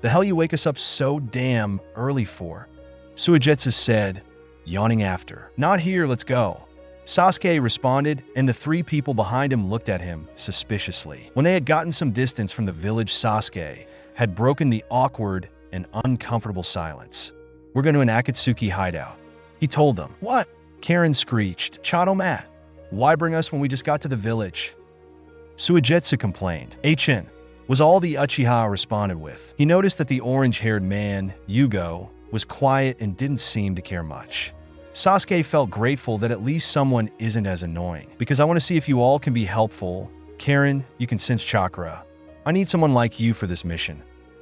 The hell you wake us up so damn early for?" Suigetsu said, yawning after. "Not here, let's go." Sasuke responded, and the 3 people behind him looked at him suspiciously. When they had gotten some distance from the village, Sasuke had broken the awkward and uncomfortable silence. "We're going to an Akatsuki hideout," he told them. "What?" Karen screeched. "Chadomat, why bring us when we just got to the village?" Suigetsu complained. "Hn," was all the Uchiha responded with. He noticed that the orange-haired man, Yugo, was quiet and didn't seem to care much. Sasuke felt grateful that at least someone isn't as annoying. "Because I want to see if you all can be helpful. Karen, you can sense chakra. I need someone like you for this mission,"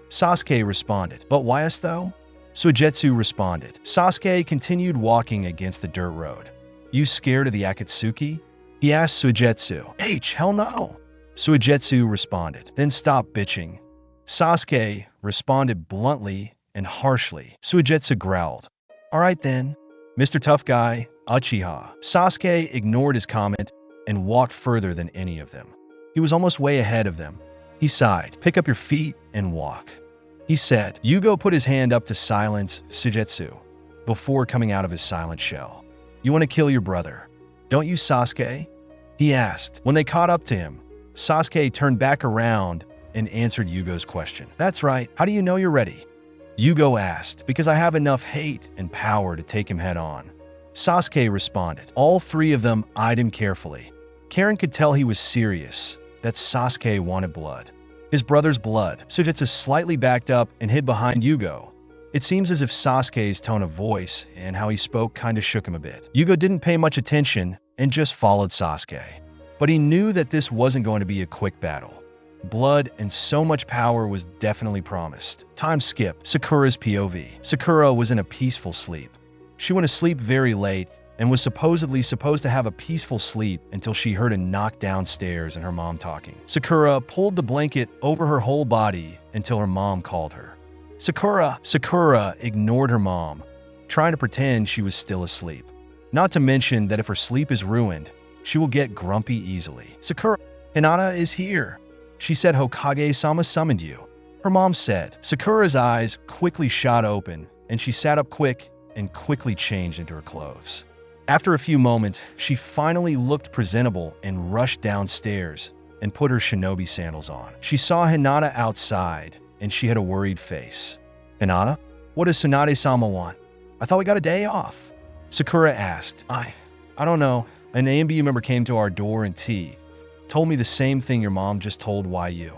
Sasuke responded. "But why us though?" Suigetsu responded. Sasuke continued walking against the dirt road. "You scared of the Akatsuki?" he asked Suigetsu. Hell no," Suigetsu responded. "Then stop bitching," Sasuke responded bluntly and harshly. Suigetsu growled. "All right then, Mr. Tough Guy, Uchiha." Sasuke ignored his comment and walked further than any of them. He was almost way ahead of them. He sighed. "Pick up your feet and walk," he said. Yugo put his hand up to silence Suigetsu before coming out of his silent shell. "You want to kill your brother, don't you, Sasuke?" he asked. When they caught up to him, Sasuke turned back around and answered Yugo's question. "That's right. How do you know you're ready?" Yugo asked. "Because I have enough hate and power to take him head on," Sasuke responded. All 3 of them eyed him carefully. Karen could tell he was serious, that Sasuke wanted blood. His brother's blood. Suigetsu slightly backed up and hid behind Yugo. It seems as if Sasuke's tone of voice and how he spoke kinda shook him a bit. Yugo didn't pay much attention and just followed Sasuke. But he knew that this wasn't going to be a quick battle. Blood and so much power was definitely promised. Time skipped. Sakura's POV. Sakura was in a peaceful sleep. She went to sleep very late and was supposedly supposed to have a peaceful sleep until she heard a knock downstairs and her mom talking. Sakura pulled the blanket over her whole body until her mom called her. Sakura ignored her mom, trying to pretend she was still asleep. Not to mention that if her sleep is ruined, she will get grumpy easily. "Sakura, Hinata is here. She said Hokage-sama summoned you," her mom said. Sakura's eyes quickly shot open, and she sat up quick and quickly changed into her clothes. After a few moments, she finally looked presentable and rushed downstairs and put her shinobi sandals on. She saw Hinata outside, and she had a worried face. "Hinata, what does Tsunade-sama want? I thought we got a day off." Sakura asked. I don't know. An AMBU member came to our door and told me the same thing your mom just told YU.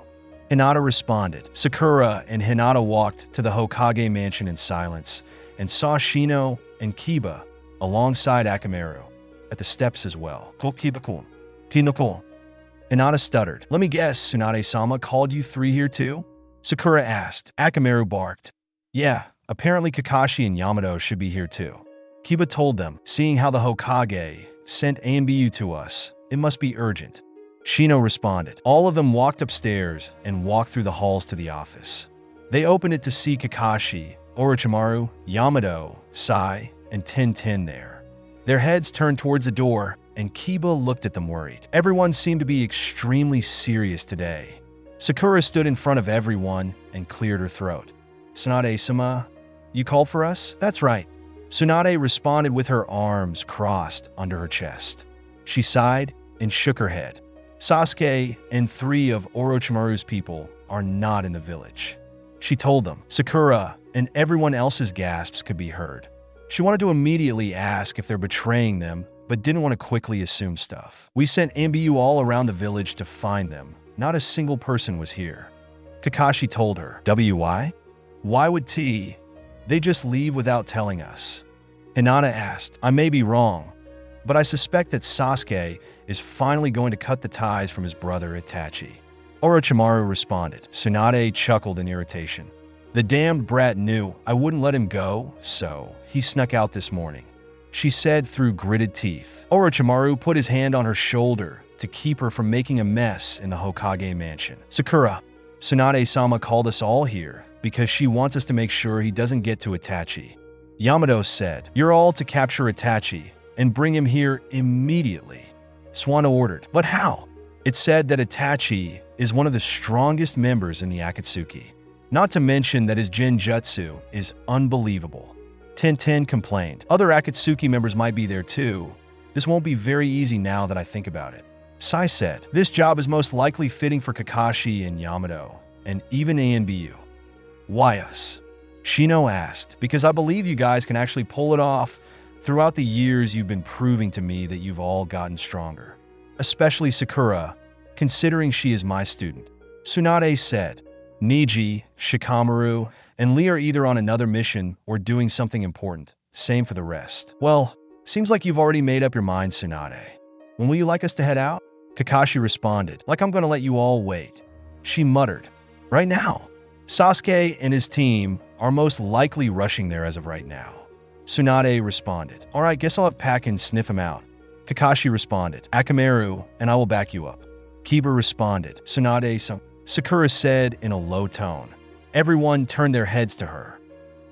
Hinata responded. Sakura and Hinata walked to the Hokage mansion in silence and saw Shino and Kiba alongside Akamaru at the steps as well. Kiba-kun. Pinako. Hinata stuttered. Let me guess, Tsunade-sama called you three here too? Sakura asked. Akamaru barked. Yeah, apparently Kakashi and Yamato should be here too. Kiba told them, seeing how the Hokage sent AMBU to us, it must be urgent. Shino responded. All of them walked upstairs and walked through the halls to the office. They opened it to see Kakashi, Orochimaru, Yamato, Sai, and Tintin there. Their heads turned towards the door, and Kiba looked at them worried. Everyone seemed to be extremely serious today. Sakura stood in front of everyone and cleared her throat. Tsunade-sama, you called for us? That's right. Tsunade responded with her arms crossed under her chest. She sighed and shook her head. Sasuke and three of Orochimaru's people are not in the village. She told them. Sakura and everyone else's gasps could be heard. She wanted to immediately ask if they're betraying them, but didn't want to quickly assume stuff. We sent AMBU all around the village to find them. Not a single person was here. Kakashi told her. Why? Why would they just leave without telling us? Hinata asked. I may be wrong, but I suspect that Sasuke is finally going to cut the ties from his brother Itachi. Orochimaru responded. Tsunade chuckled in irritation. The damned brat knew I wouldn't let him go, so he snuck out this morning, she said through gritted teeth. Orochimaru put his hand on her shoulder to keep her from making a mess in the Hokage mansion. Sakura, Tsunade-sama called us all here because she wants us to make sure he doesn't get to Itachi. Yamato said, you're all to capture Itachi and bring him here immediately. Swana ordered. But how? It said that Itachi is one of the strongest members in the Akatsuki. Not to mention that his Genjutsu is unbelievable. Tintin complained. Other Akatsuki members might be there too. This won't be very easy now that I think about it. Sai said, this job is most likely fitting for Kakashi and Yamato, and even ANBU. Why us? Shino asked. Because I believe you guys can actually pull it off. Throughout the years, you've been proving to me that you've all gotten stronger. Especially Sakura, considering she is my student. Tsunade said. Niji, Shikamaru, and Lee are either on another mission or doing something important. Same for the rest. Well, seems like you've already made up your mind, Tsunade. When will you like us to head out? Kakashi responded. Like I'm gonna let you all wait. She muttered. Right now. Sasuke and his team are most likely rushing there as of right now. Tsunade responded. Alright, guess I'll have Pakin sniff him out. Kakashi responded. Akamaru, and I will back you up. Kiba responded. Tsunade-sama. Sakura said in a low tone. Everyone turned their heads to her.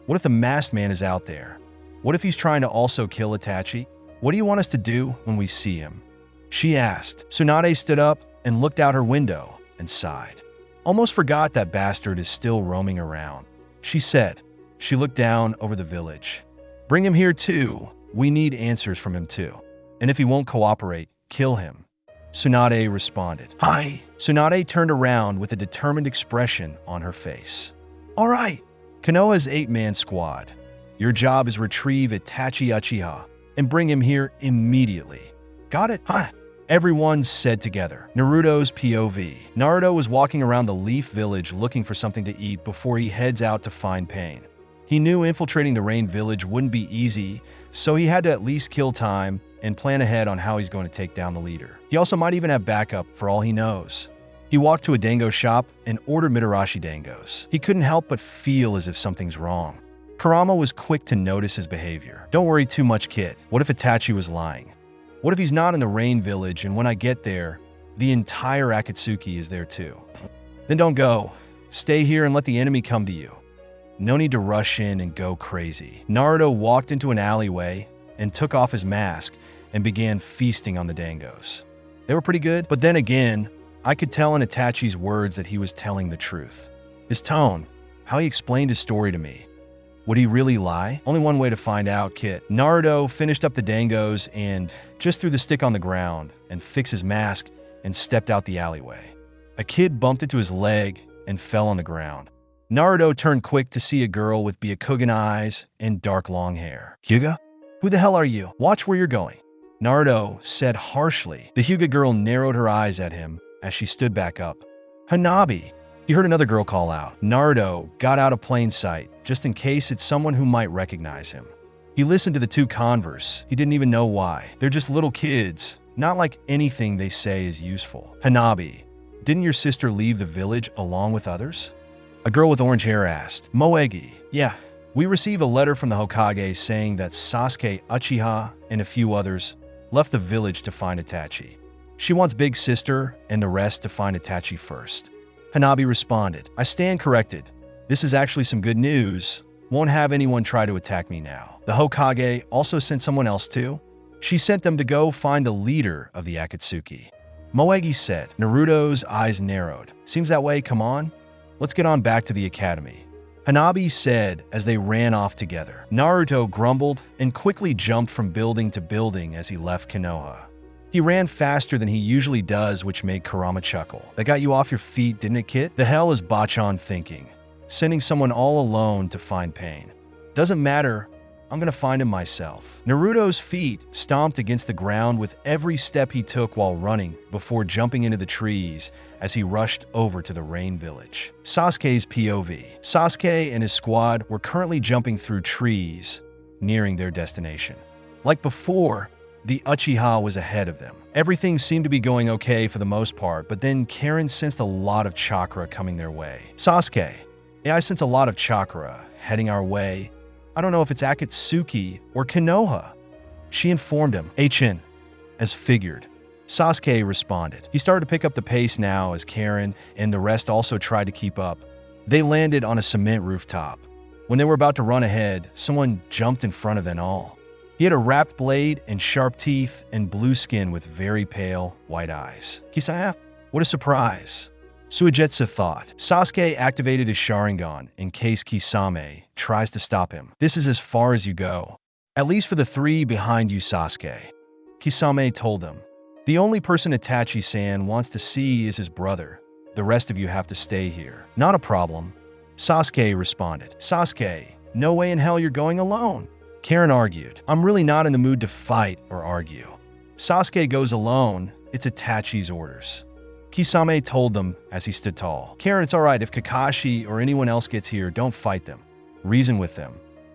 What if the masked man is out there? What if he's trying to also kill Itachi? What do you want us to do when we see him? She asked. Tsunade stood up and looked out her window and sighed. Almost forgot that bastard is still roaming around. She said. She looked down over the village. Bring him here too. We need answers from him too. And if he won't cooperate, kill him. Tsunade responded. Hi. Tsunade turned around with a determined expression on her face. All right. Konoha's 8-man squad. Your job is retrieve Itachi Uchiha and bring him here immediately. Got it? Huh. Everyone said together. Naruto's POV. Naruto was walking around the Leaf Village looking for something to eat before he heads out to find Pain. He knew infiltrating the Rain Village wouldn't be easy, so he had to at least kill time and plan ahead on how he's going to take down the leader. He also might even have backup for all he knows. He walked to a dango shop and ordered Mitarashi dangos. He couldn't help but feel as if something's wrong. Kurama was quick to notice his behavior. Don't worry too much, kid. What if Itachi was lying? What if he's not in the Rain Village and when I get there, the entire Akatsuki is there too? Then don't go. Stay here and let the enemy come to you. No need to rush in and go crazy. Naruto walked into an alleyway and took off his mask and began feasting on the dangos. They were pretty good, but then again, I could tell in Itachi's words that he was telling the truth. His tone, how he explained his story to me. Would he really lie? Only one way to find out, kid. Naruto finished up the dangos and just threw the stick on the ground and fixed his mask and stepped out the alleyway. A kid bumped into his leg and fell on the ground. Naruto turned quick to see a girl with Byakugan eyes and dark long hair. Hyuga? Who the hell are you? Watch where you're going, Naruto said harshly. The Hyuga girl narrowed her eyes at him as she stood back up. Hanabi, he heard another girl call out. Naruto got out of plain sight, just in case it's someone who might recognize him. He listened to the two converse. He didn't even know why. They're just little kids, not like anything they say is useful. Hanabi, didn't your sister leave the village along with others? A girl with orange hair asked. Moegi, yeah. We received a letter from the Hokage saying that Sasuke, Uchiha, and a few others left the village to find Itachi. She wants Big Sister and the rest to find Itachi first. Hanabi responded, I stand corrected. This is actually some good news. Won't have anyone try to attack me now. The Hokage also sent someone else too. She sent them to go find the leader of the Akatsuki. Moegi said. Naruto's eyes narrowed. Seems that way, come on. Let's get on back to the academy. Hanabi said as they ran off together. Naruto grumbled and quickly jumped from building to building as he left Konoha. He ran faster than he usually does, which made Kurama chuckle. That got you off your feet, didn't it, kid? The hell is Bachan thinking? Sending someone all alone to find pain. Doesn't matter, I'm gonna find him myself. Naruto's feet stomped against the ground with every step he took while running before jumping into the trees as he rushed over to the Rain Village. Sasuke's POV. Sasuke and his squad were currently jumping through trees, nearing their destination. Like before, the Uchiha was ahead of them. Everything seemed to be going okay for the most part, but then Karen sensed a lot of chakra coming their way. Sasuke, yeah, I sense a lot of chakra heading our way. I don't know if it's Akatsuki or Konoha. She informed him, HN, as figured. Sasuke responded. He started to pick up the pace now as Karen and the rest also tried to keep up. They landed on a cement rooftop. When they were about to run ahead, someone jumped in front of them all. He had a wrapped blade and sharp teeth and blue skin with very pale, white eyes. Kisaya, what a surprise. Suigetsu thought. Sasuke activated his Sharingan in case Kisame tries to stop him. This is as far as you go. At least for the three behind you, Sasuke. Kisame told them. The only person Itachi-san wants to see is his brother. The rest of you have to stay here. Not a problem. Sasuke responded. Sasuke, no way in hell you're going alone. Karen argued. I'm really not in the mood to fight or argue. Sasuke goes alone. It's Itachi's orders. Kisame told them as he stood tall. Karen, it's alright if Kakashi or anyone else gets here, don't fight them. Reason with them.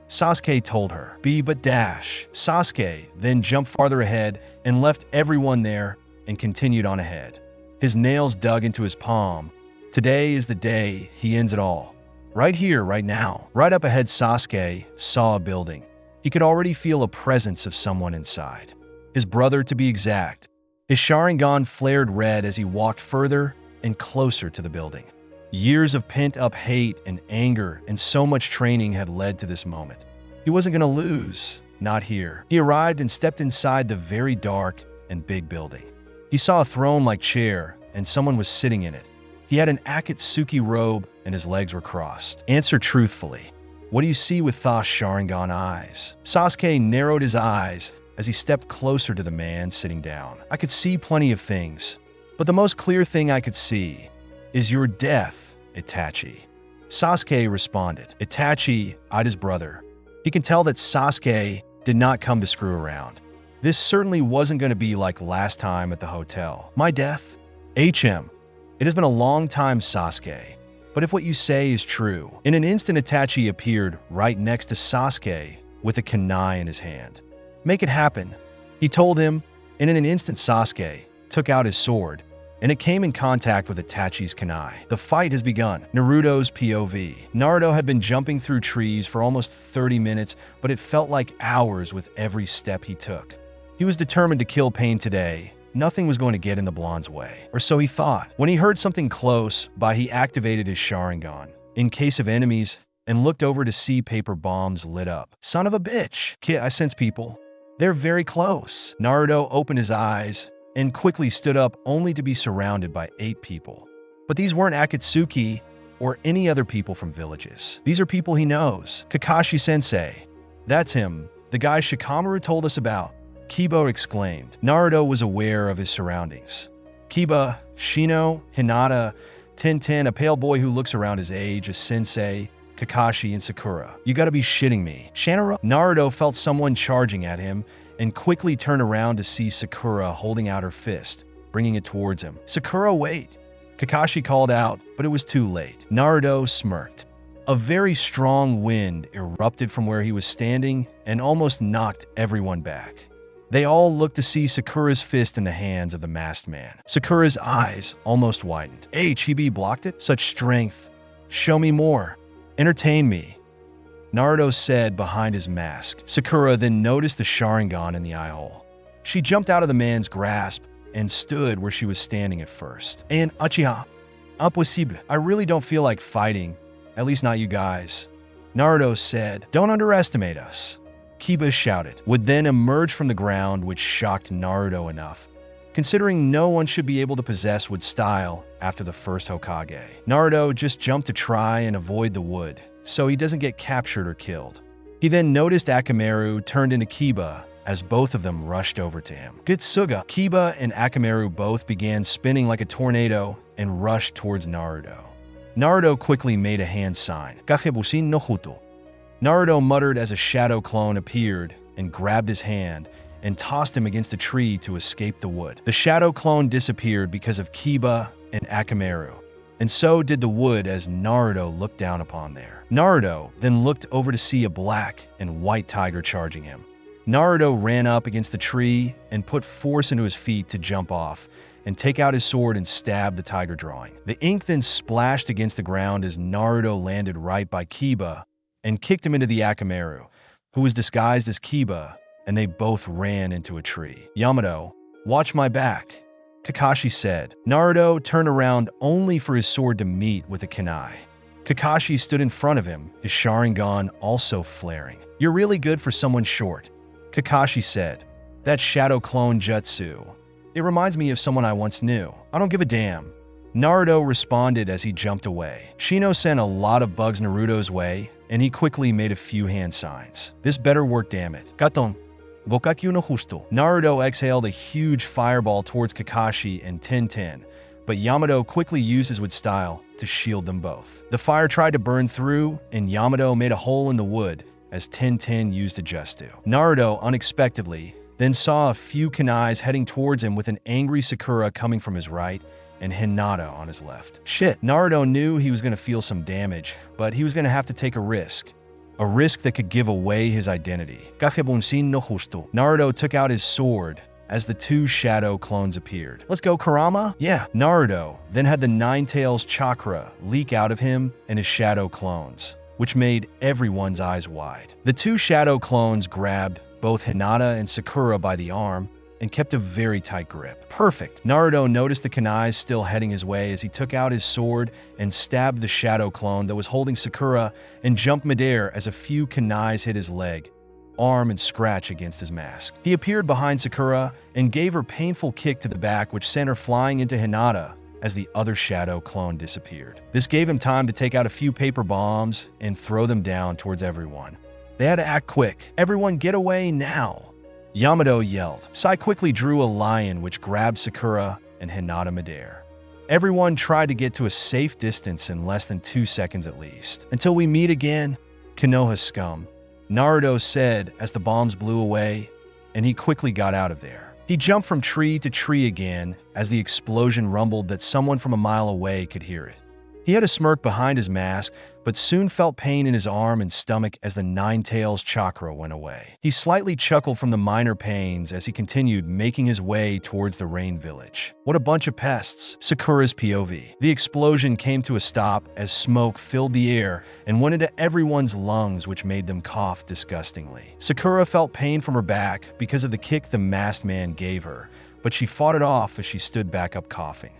Sasuke told her. But dash. Sasuke then jumped farther ahead and left everyone there and continued on ahead. His nails dug into his palm. Today is the day he ends it all. Right here, right now. Right up ahead, Sasuke saw a building. He could already feel a presence of someone inside. His brother, to be exact. His Sharingan flared red as he walked further and closer to the building. Years of pent-up hate and anger and so much training had led to this moment. He wasn't going to lose, not here. He arrived and stepped inside the very dark and big building. He saw a throne-like chair and someone was sitting in it. He had an Akatsuki robe and his legs were crossed. Answer truthfully. What do you see with Tha's Sharingan eyes? Sasuke narrowed his eyes as he stepped closer to the man sitting down. I could see plenty of things, but the most clear thing I could see is your death, Itachi. Sasuke responded. Itachi eyed his brother. He can tell that Sasuke did not come to screw around. This certainly wasn't going to be like last time at the hotel. My death? HM. It has been a long time, Sasuke. But if what you say is true, in an instant Itachi appeared right next to Sasuke with a kunai in his hand. Make it happen, he told him, and in an instant Sasuke took out his sword, and it came in contact with Itachi's kunai. The fight has begun. Naruto's POV. Naruto had been jumping through trees for almost 30 minutes, but it felt like hours with every step he took. He was determined to kill Pain today. Nothing was going to get in the blonde's way, or so he thought. When he heard something close by, he activated his Sharingan in case of enemies and looked over to see paper bombs lit up. Son of a bitch. Kid, I sense people. They're very close. Naruto opened his eyes and quickly stood up only to be surrounded by 8 people. But these weren't Akatsuki or any other people from villages. These are people he knows. Kakashi-sensei. That's him, the guy Shikamaru told us about. Kiba exclaimed. Naruto was aware of his surroundings. Kiba, Shino, Hinata, Tintin, a pale boy who looks around his age, a sensei, Kakashi and Sakura. You gotta be shitting me. Shanaro? Naruto felt someone charging at him and quickly turned around to see Sakura holding out her fist, bringing it towards him. Sakura, wait! Kakashi called out, but it was too late. Naruto smirked. A very strong wind erupted from where he was standing and almost knocked everyone back. They all looked to see Sakura's fist in the hands of the masked man. Sakura's eyes almost widened. He blocked it? Such strength. Show me more. Entertain me, Naruto said behind his mask. Sakura then noticed the Sharingan in the eye hole. She jumped out of the man's grasp and stood where she was standing at first. And Uchiha, impossible. I really don't feel like fighting. At least not you guys. Naruto said, don't underestimate us. Kiba shouted, would then emerge from the ground, which shocked Naruto enough, considering no one should be able to possess wood style after the first Hokage. Naruto just jumped to try and avoid the wood, so he doesn't get captured or killed. He then noticed Akamaru turned into Kiba as both of them rushed over to him. Gitsuga, Kiba and Akamaru both began spinning like a tornado and rushed towards Naruto. Naruto quickly made a hand sign. Kakebushin no Huto. Naruto muttered as a shadow clone appeared and grabbed his hand and tossed him against a tree to escape the wood. The shadow clone disappeared because of Kiba and Akamaru, and so did the wood as Naruto looked down upon there. Naruto then looked over to see a black and white tiger charging him. Naruto ran up against the tree and put force into his feet to jump off and take out his sword and stab the tiger drawing. The ink then splashed against the ground as Naruto landed right by Kiba and kicked him into the Akamaru, who was disguised as Kiba, and they both ran into a tree. Yamato, watch my back, Kakashi said. Naruto turned around only for his sword to meet with a kunai. Kakashi stood in front of him, his Sharingan also flaring. You're really good for someone short, Kakashi said. That shadow clone jutsu. It reminds me of someone I once knew. I don't give a damn. Naruto responded as he jumped away. Shino sent a lot of bugs Naruto's way, and he quickly made a few hand signs. This better work, damn it. Gaton. Gokakyu no Justo. Naruto exhaled a huge fireball towards Kakashi and Tenten, but Yamato quickly used his wood style to shield them both. The fire tried to burn through, and Yamato made a hole in the wood as Tenten used a jutsu. Naruto, unexpectedly, then saw a few kunais heading towards him with an angry Sakura coming from his right and Hinata on his left. Shit, Naruto knew he was going to feel some damage, but he was going to have to take a risk. A risk that could give away his identity. Kakebunsin no Justo. Naruto took out his sword as the two shadow clones appeared. Let's go, Kurama? Yeah. Naruto then had the Nine Tails chakra leak out of him and his shadow clones, which made everyone's eyes wide. The two shadow clones grabbed both Hinata and Sakura by the arm and kept a very tight grip. Perfect. Naruto noticed the kunais still heading his way as he took out his sword and stabbed the shadow clone that was holding Sakura and jumped midair as a few kunais hit his leg, arm, and scratch against his mask. He appeared behind Sakura and gave her painful kick to the back, which sent her flying into Hinata as the other shadow clone disappeared. This gave him time to take out a few paper bombs and throw them down towards everyone. They had to act quick. Everyone get away now, Yamato yelled. Sai quickly drew a lion which grabbed Sakura and Hinata midair. Everyone tried to get to a safe distance in less than 2 seconds at least. Until we meet again, Konoha scum, Naruto said as the bombs blew away, and he quickly got out of there. He jumped from tree to tree again as the explosion rumbled that someone from a mile away could hear it. He had a smirk behind his mask, but soon felt pain in his arm and stomach as the Nine Tails chakra went away. He slightly chuckled from the minor pains as he continued making his way towards the rain village. What a bunch of pests. Sakura's POV. The explosion came to a stop as smoke filled the air and went into everyone's lungs, which made them cough disgustingly. Sakura felt pain from her back because of the kick the masked man gave her, but she fought it off as she stood back up coughing.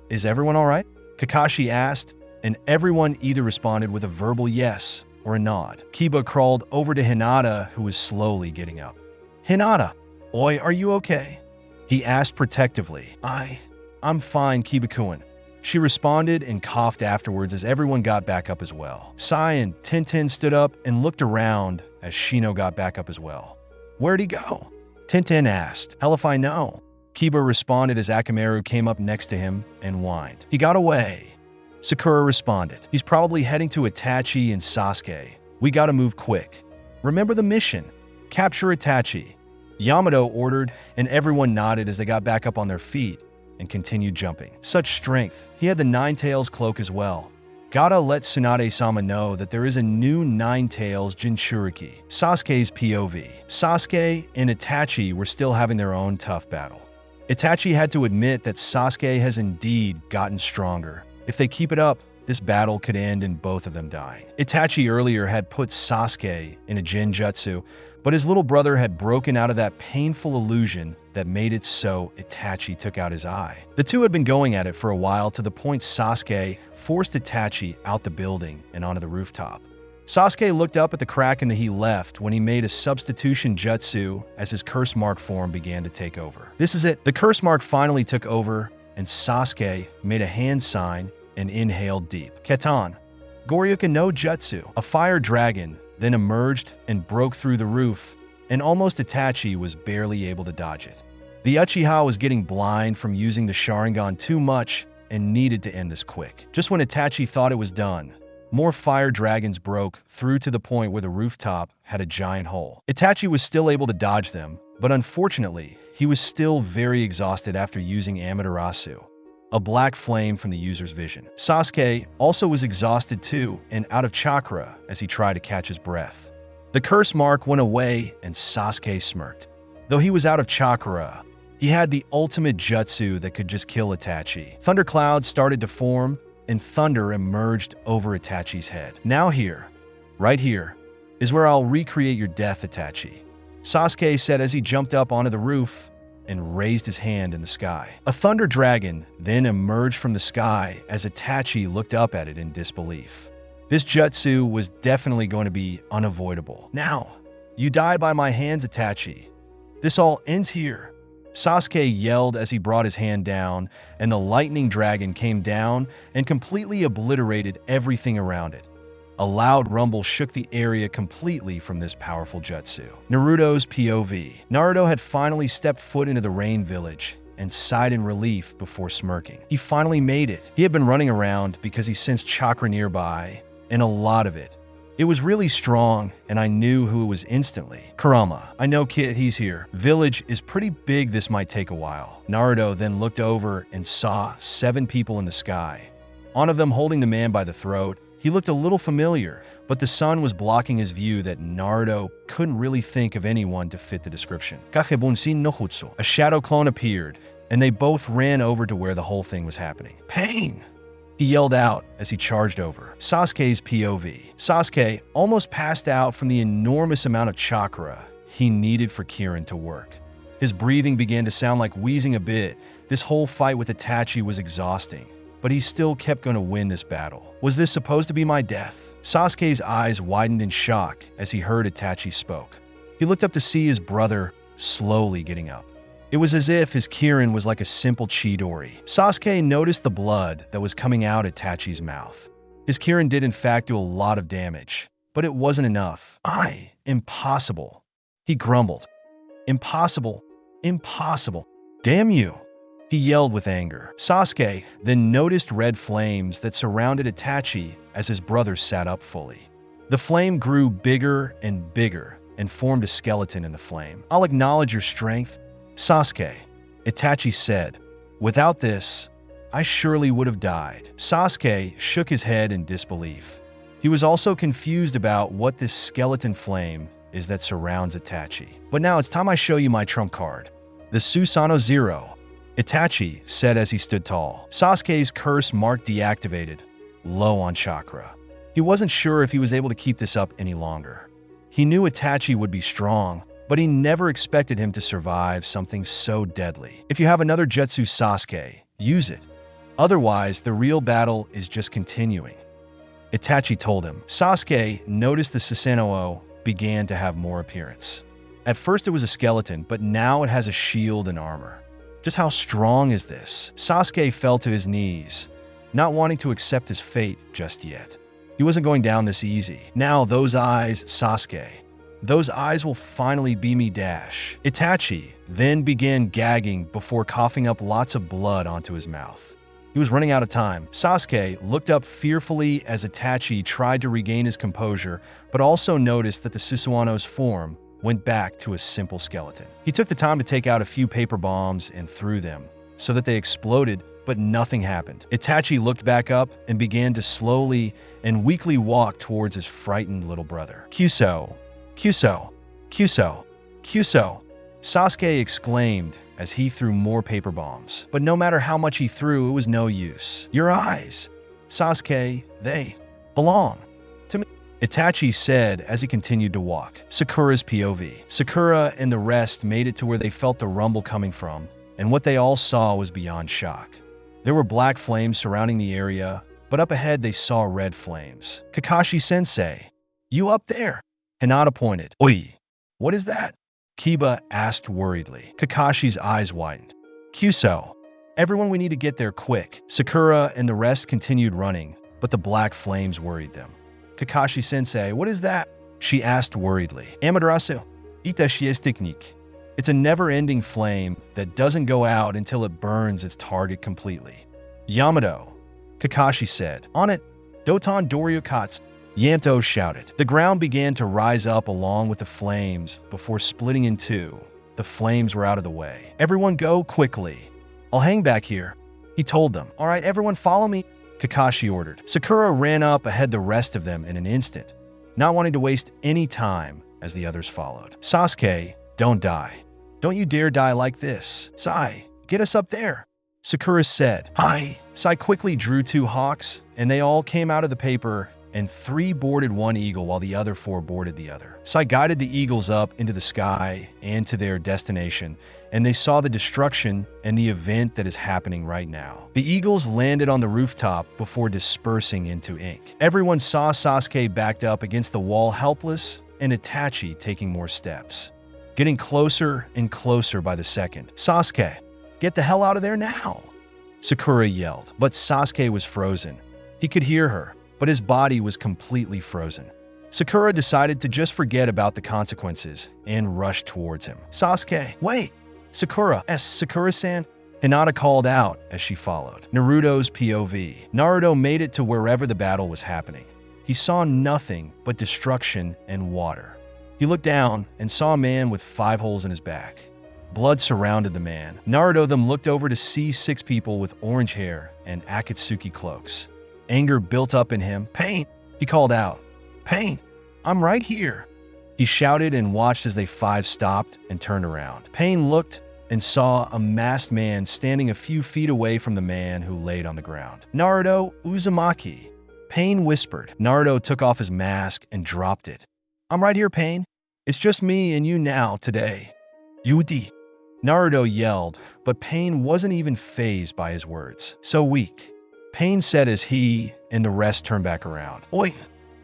Is everyone all right? Kakashi asked, and everyone either responded with a verbal yes or a nod. Kiba crawled over to Hinata, who was slowly getting up. Hinata, oi, are you okay? He asked protectively. I'm fine, Kiba-kun. She responded and coughed afterwards as everyone got back up as well. Sai and Tenten stood up and looked around as Shino got back up as well. Where'd he go? Tenten asked. Hell if I know. Kiba responded as Akamaru came up next to him and whined. He got away. Sakura responded. He's probably heading to Itachi and Sasuke. We gotta move quick. Remember the mission. Capture Itachi. Yamato ordered, and everyone nodded as they got back up on their feet and continued jumping. Such strength. He had the Nine Tails cloak as well. Gotta let Tsunade-sama know that there is a new Nine Tails Jinchuriki. Sasuke's POV. Sasuke and Itachi were still having their own tough battle. Itachi had to admit that Sasuke has indeed gotten stronger. If they keep it up, this battle could end in both of them dying. Itachi earlier had put Sasuke in a Jinjutsu, but his little brother had broken out of that painful illusion that made it so Itachi took out his eye. The two had been going at it for a while to the point Sasuke forced Itachi out the building and onto the rooftop. Sasuke looked up at the crack in the he left when he made a substitution jutsu as his curse mark form began to take over. This is it. The curse mark finally took over and Sasuke made a hand sign and inhaled deep. Ketan, Goryuken no Jutsu, a fire dragon, then emerged and broke through the roof, and almost Itachi was barely able to dodge it. The Uchiha was getting blind from using the Sharingan too much and needed to end this quick. Just when Itachi thought it was done, more fire dragons broke through to the point where the rooftop had a giant hole. Itachi was still able to dodge them, but unfortunately, he was still very exhausted after using Amaterasu, a black flame from the user's vision. Sasuke also was exhausted too and out of chakra as he tried to catch his breath. The curse mark went away and Sasuke smirked. Though he was out of chakra, he had the ultimate jutsu that could just kill Itachi. Thunderclouds started to form and thunder emerged over Itachi's head. Now here, right here, is where I'll recreate your death, Itachi, Sasuke said as he jumped up onto the roof and raised his hand in the sky. A thunder dragon then emerged from the sky as Itachi looked up at it in disbelief. This jutsu was definitely going to be unavoidable. Now, you die by my hands, Itachi. This all ends here. Sasuke yelled as he brought his hand down, and the lightning dragon came down and completely obliterated everything around it. A loud rumble shook the area completely from this powerful jutsu. Naruto's POV. Naruto had finally stepped foot into the Rain Village and sighed in relief before smirking. He finally made it. He had been running around because he sensed chakra nearby, and a lot of it. It was really strong, and I knew who it was instantly. Kurama. I know, kid, he's here. Village is pretty big, this might take a while. Naruto then looked over and saw 7 people in the sky. One of them holding the man by the throat. He looked a little familiar, but the sun was blocking his view that Naruto couldn't really think of anyone to fit the description. Kakebunsin no Jutsu. A shadow clone appeared, and they both ran over to where the whole thing was happening. Pain! He yelled out as he charged over. Sasuke's POV. Sasuke almost passed out from the enormous amount of chakra he needed for Kirin to work. His breathing began to sound like wheezing a bit. This whole fight with Itachi was exhausting, but he still kept going to win this battle. Was this supposed to be my death? Sasuke's eyes widened in shock as he heard Itachi spoke. He looked up to see his brother slowly getting up. It was as if his Kirin was like a simple Chidori. Sasuke noticed the blood that was coming out Itachi's mouth. His Kirin did in fact do a lot of damage, but it wasn't enough. Impossible. He grumbled. Impossible. Impossible. Damn you. He yelled with anger. Sasuke then noticed red flames that surrounded Itachi as his brother sat up fully. The flame grew bigger and formed a skeleton in the flame. I'll acknowledge your strength, Sasuke, Itachi said. Without this, I surely would have died. Sasuke shook his head in disbelief. He was also confused about what this skeleton flame is that surrounds Itachi. But now it's time I show you my trump card. The Susanoo Zero, Itachi said as he stood tall. Sasuke's curse mark deactivated, low on chakra. He wasn't sure if he was able to keep this up any longer. He knew Itachi would be strong, but he never expected him to survive something so deadly. If you have another Jutsu Sasuke, use it. Otherwise, the real battle is just continuing, Itachi told him. Sasuke noticed the Susanoo began to have more appearance. At first it was a skeleton, but now it has a shield and armor. Just how strong is this? Sasuke fell to his knees, not wanting to accept his fate just yet. He wasn't going down this easy. Now those eyes, Sasuke. Those eyes will finally be me dash. Itachi then began gagging before coughing up lots of blood onto his mouth. He was running out of time. Sasuke looked up fearfully as Itachi tried to regain his composure, but also noticed that the Susanoo's form went back to a simple skeleton. He took the time to take out a few paper bombs and threw them, so that they exploded, but nothing happened. Itachi looked back up and began to slowly and weakly walk towards his frightened little brother. Kyuso, Kyuso, Kyuso, Kyuso, Sasuke exclaimed as he threw more paper bombs. But no matter how much he threw, it was no use. Your eyes, Sasuke, they belong to me, Itachi said as he continued to walk. Sakura's POV. Sakura and the rest made it to where they felt the rumble coming from, and what they all saw was beyond shock. There were black flames surrounding the area, but up ahead they saw red flames. Kakashi-sensei, you up there? Hinata pointed. Oi, what is that? Kiba asked worriedly. Kakashi's eyes widened. Kyuso, everyone, we need to get there quick. Sakura and the rest continued running, but the black flames worried them. Kakashi-sensei, what is that? She asked worriedly. Amaterasu, Itachi's technique. It's a never-ending flame that doesn't go out until it burns its target completely. Yamato, Kakashi said. On it, Doton Doryukatsu, Yanto shouted. The ground began to rise up along with the flames before splitting in two. The flames were out of the way. Everyone go quickly. I'll hang back here, he told them. All right, everyone follow me, Kakashi ordered. Sakura ran up ahead the rest of them in an instant, not wanting to waste any time as the others followed. Sasuke, don't die. Don't you dare die like this. Sai, get us up there, Sakura said. Hi. Sai quickly drew two hawks, and they all came out of the paper, and 3 boarded one eagle while the other 4 boarded the other. Sai guided the eagles up into the sky and to their destination, and they saw the destruction and the event that is happening right now. The eagles landed on the rooftop before dispersing into ink. Everyone saw Sasuke backed up against the wall helpless, and Itachi taking more steps, getting closer and closer by the second. Sasuke, get the hell out of there now, Sakura yelled. But Sasuke was frozen. He could hear her, but his body was completely frozen. Sakura decided to just forget about the consequences and rushed towards him. Sasuke, wait! Sakura-san, Hinata called out as she followed. Naruto's POV. Naruto made it to wherever the battle was happening. He saw nothing but destruction and water. He looked down and saw a man with 5 holes in his back. Blood surrounded the man. Naruto then looked over to see 6 people with orange hair and Akatsuki cloaks. Anger built up in him. Pain, he called out. Pain, I'm right here. He shouted and watched as they 5 stopped and turned around. Pain looked and saw a masked man standing a few feet away from the man who laid on the ground. Naruto Uzumaki, Pain whispered. Naruto took off his mask and dropped it. I'm right here, Pain. It's just me and you now, today. Yudi, Naruto yelled, but Pain wasn't even fazed by his words. So weak, Pain said as he and the rest turned back around. Oi,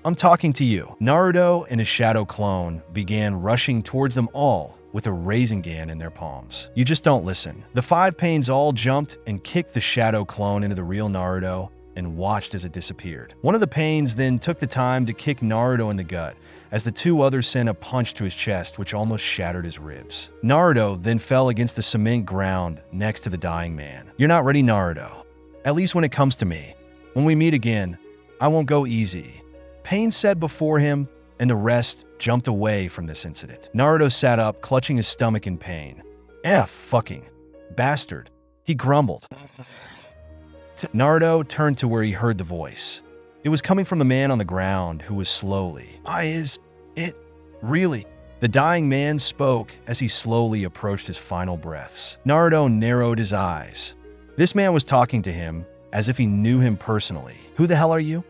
I'm talking to you. Naruto and his shadow clone began rushing towards them all with a Rasengan in their palms. You just don't listen. The 5 Pains all jumped and kicked the shadow clone into the real Naruto and watched as it disappeared. One of the Pains then took the time to kick Naruto in the gut as the 2 others sent a punch to his chest which almost shattered his ribs. Naruto then fell against the cement ground next to the dying man. You're not ready, Naruto. At least when it comes to me. When we meet again, I won't go easy, Pain said before him, and the rest jumped away from this incident. Naruto sat up, clutching his stomach in pain. Fucking bastard, he grumbled. Naruto turned to where he heard the voice. It was coming from the man on the ground who was slowly. Is it really? The dying man spoke as he slowly approached his final breaths. Naruto narrowed his eyes. This man was talking to him as if he knew him personally. Who the hell are you?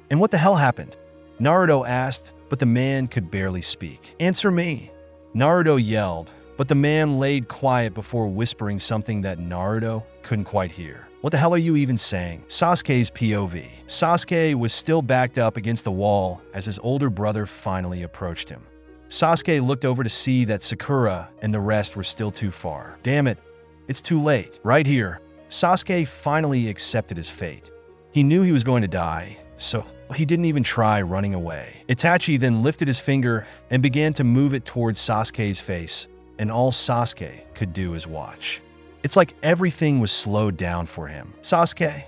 And what the hell happened? Naruto asked, but the man could barely speak. Answer me, Naruto yelled, but the man laid quiet before whispering something that Naruto couldn't quite hear. What the hell are you even saying? Sasuke's POV. Sasuke was still backed up against the wall as his older brother finally approached him. Sasuke looked over to see that Sakura and the rest were still too far. Damn it, it's too late. Right here, Sasuke finally accepted his fate. He knew he was going to die, so he didn't even try running away. Itachi then lifted his finger and began to move it towards Sasuke's face, and all Sasuke could do is watch. It's like everything was slowed down for him. Sasuke,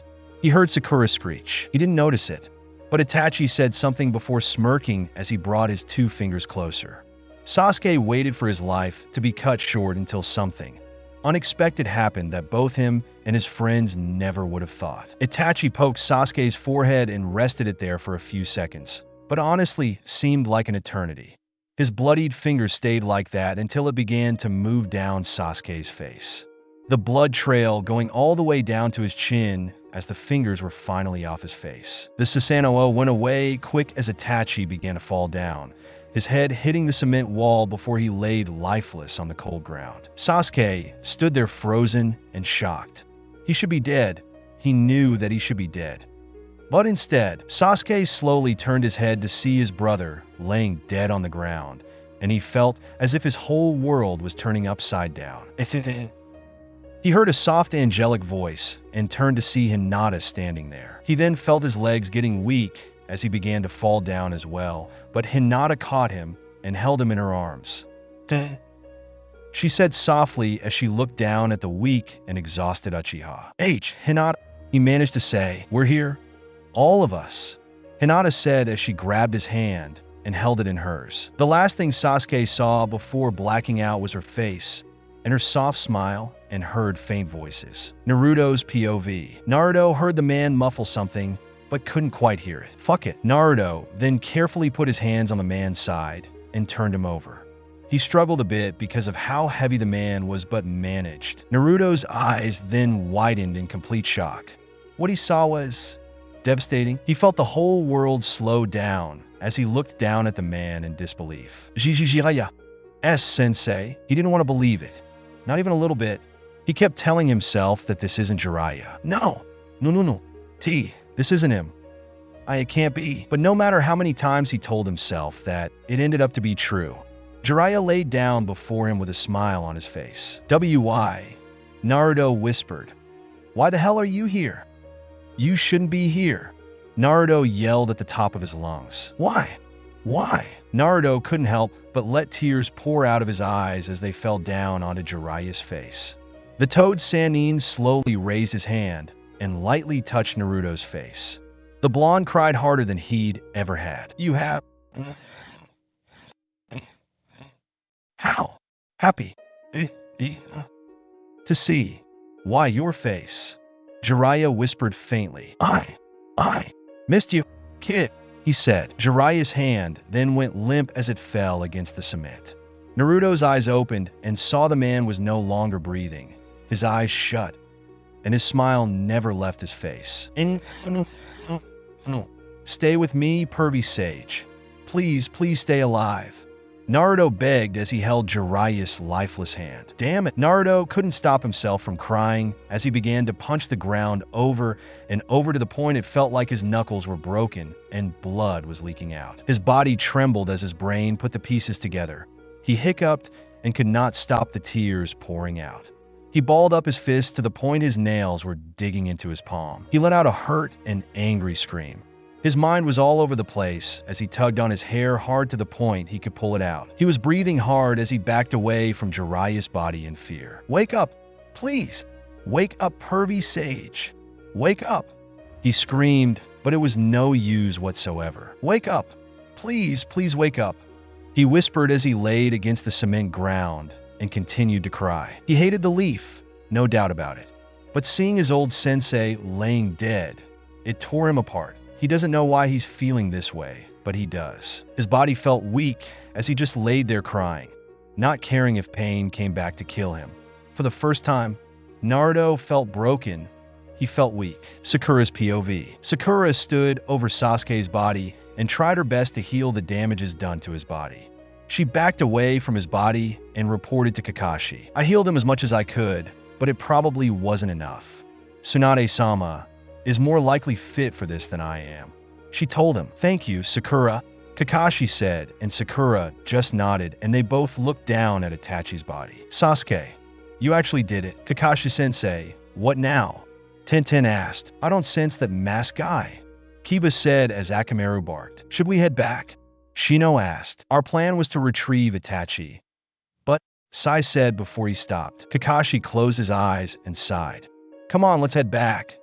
He heard Sakura screech. He didn't notice it, but Itachi said something before smirking as he brought his 2 fingers closer. Sasuke waited for his life to be cut short until something unexpected happened that both him and his friends never would have thought. Itachi poked Sasuke's forehead and rested it there for a few seconds, but honestly seemed like an eternity. His bloodied fingers stayed like that until it began to move down Sasuke's face. The blood trail going all the way down to his chin as the fingers were finally off his face. The Susanoo went away quick as Itachi began to fall down, his head hitting the cement wall before he laid lifeless on the cold ground. Sasuke stood there frozen and shocked. He should be dead. He knew that he should be dead. But instead, Sasuke slowly turned his head to see his brother laying dead on the ground, and he felt as if his whole world was turning upside down. He heard a soft angelic voice and turned to see Hinata standing there. He then felt his legs getting weak as he began to fall down as well, but Hinata caught him and held him in her arms. She said softly as she looked down at the weak and exhausted Uchiha. Hinata, he managed to say, "We're here. All of us," Hinata said as she grabbed his hand and held it in hers. The last thing Sasuke saw before blacking out was her face and her soft smile, and heard faint voices. Naruto's POV. Naruto heard the man muffle something, but couldn't quite hear it. "Fuck it." Naruto then carefully put his hands on the man's side and turned him over. He struggled a bit because of how heavy the man was, but managed. Naruto's eyes then widened in complete shock. What he saw was devastating. He felt the whole world slow down as he looked down at the man in disbelief. Jiraiya, sensei. He didn't want to believe it. Not even a little bit. He kept telling himself that this isn't Jiraiya. No. This isn't him. It can't be. But no matter how many times he told himself that, it ended up to be true. Jiraiya laid down before him with a smile on his face. "Why?" Naruto whispered. "Why the hell are you here? You shouldn't be here." Naruto yelled at the top of his lungs. "Why? Why?" Naruto couldn't help but let tears pour out of his eyes as they fell down onto Jiraiya's face. The Toad Sannin slowly raised his hand and lightly touched Naruto's face. The blonde cried harder than he'd ever had. "You have... How? Happy... to see. Why your face?" Jiraiya whispered faintly. I missed you, kid," he said. Jiraiya's hand then went limp as it fell against the cement. Naruto's eyes opened and saw the man was no longer breathing. His eyes shut, and his smile never left his face. "Stay with me, pervy sage. Please stay alive," Naruto begged as he held Jiraiya's lifeless hand. Damn it, Naruto couldn't stop himself from crying as he began to punch the ground over and over to the point it felt like his knuckles were broken and blood was leaking out. His body trembled as his brain put the pieces together. He hiccuped and could not stop the tears pouring out. He balled up his fist to the point his nails were digging into his palm. He let out a hurt and angry scream. His mind was all over the place as he tugged on his hair hard to the point he could pull it out. He was breathing hard as he backed away from Jiraiya's body in fear. "Wake up, please. Wake up, pervy sage. Wake up," he screamed, but it was no use whatsoever. "Wake up. Please wake up," he whispered as he laid against the cement ground and continued to cry. He hated the leaf, no doubt about it. But seeing his old sensei laying dead, it tore him apart. He doesn't know why he's feeling this way, but he does. His body felt weak as he just laid there crying, not caring if pain came back to kill him. For the first time, Naruto felt broken. He felt weak. Sakura's POV. Sakura stood over Sasuke's body and tried her best to heal the damages done to his body. She backed away from his body and reported to Kakashi. "I healed him as much as I could, but it probably wasn't enough. Tsunade-sama is more likely fit for this than I am," she told him. "Thank you, Sakura," Kakashi said, and Sakura just nodded, and they both looked down at Itachi's body. "Sasuke, you actually did it." "Kakashi-sensei, what now?" Tenten asked. "I don't sense that masked guy," Kiba said as Akamaru barked. "Should we head back?" Shino asked. "Our plan was to retrieve Itachi, but," Sai said before he stopped. Kakashi closed his eyes and sighed. "Come on, let's head back."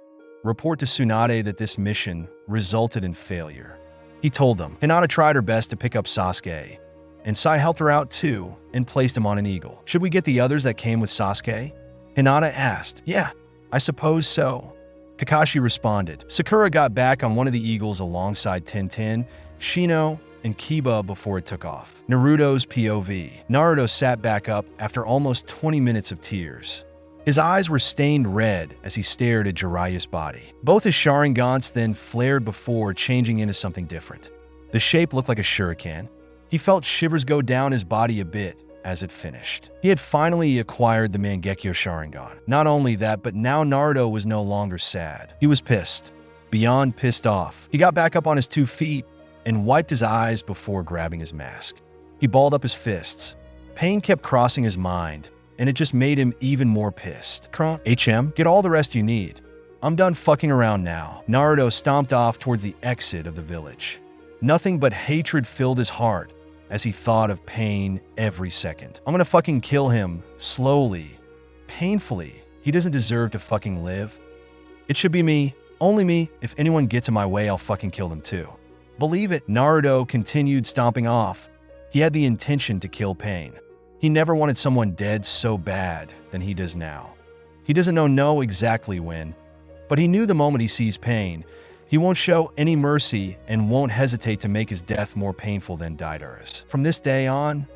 report to Tsunade that this mission resulted in failure. He told them. Hinata tried her best to pick up Sasuke, and Sai helped her out too and placed him on an eagle. Should we get the others that came with Sasuke? Hinata asked. Yeah, I suppose so. Kakashi responded. Sakura got back on one of the eagles alongside Tintin, Shino, and Kiba before it took off. Naruto's POV. Naruto sat back up after almost 20 minutes of tears. His eyes were stained red as he stared at Jiraiya's body. Both his Sharingans then flared before changing into something different. The shape looked like a shuriken. He felt shivers go down his body a bit as it finished. He had finally acquired the Mangekyo Sharingan. Not only that, but now Naruto was no longer sad. He was pissed. Beyond pissed off. He got back up on his 2 feet and wiped his eyes before grabbing his mask. He balled up his fists. Pain kept crossing his mind, and it just made him even more pissed. HM, get all the rest you need. I'm done fucking around now. Naruto stomped off towards the exit of the village. Nothing but hatred filled his heart as he thought of Pain every second. I'm gonna fucking kill him, slowly, painfully. He doesn't deserve to fucking live. It should be me, only me. If anyone gets in my way, I'll fucking kill them too. Believe it. Naruto continued stomping off. He had the intention to kill Pain. He never wanted someone dead so bad than he does now. He doesn't know exactly when, but he knew the moment he sees Pain, he won't show any mercy and won't hesitate to make his death more painful than Daida's. From this day on,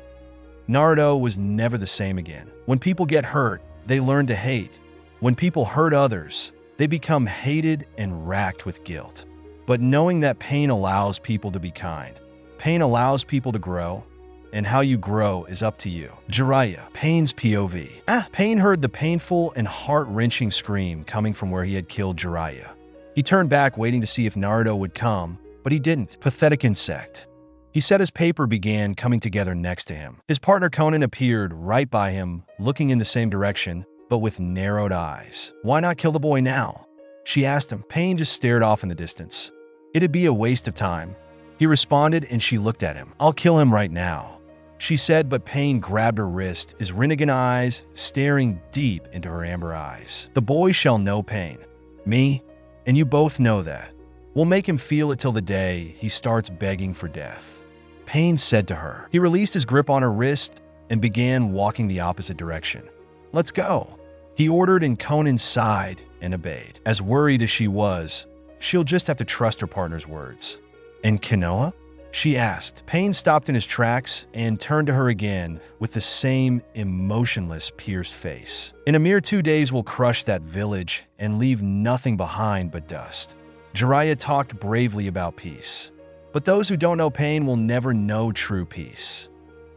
Naruto was never the same again. When people get hurt, they learn to hate. When people hurt others, they become hated and racked with guilt. But knowing that pain allows people to be kind, pain allows people to grow, and how you grow is up to you. Jiraiya, Pain's POV. Pain heard the painful and heart-wrenching scream coming from where he had killed Jiraiya. He turned back waiting to see if Naruto would come, but he didn't. Pathetic insect. He said his paper began coming together next to him. His partner Conan appeared right by him, looking in the same direction, but with narrowed eyes. Why not kill the boy now? She asked him. Pain just stared off in the distance. It'd be a waste of time. He responded and she looked at him. I'll kill him right now, she said, but Pain grabbed her wrist, his Rinnegan eyes staring deep into her amber eyes. The boy shall know pain. Me, and you both know that. We'll make him feel it till the day he starts begging for death. Pain said to her. He released his grip on her wrist and began walking the opposite direction. Let's go, he ordered, and Conan sighed and obeyed. As worried as she was, she'll just have to trust her partner's words. And Konoha? She asked. Pain stopped in his tracks and turned to her again with the same emotionless, pierced face. In a mere 2 days, we'll crush that village and leave nothing behind but dust. Jiraiya talked bravely about peace. But those who don't know pain will never know true peace,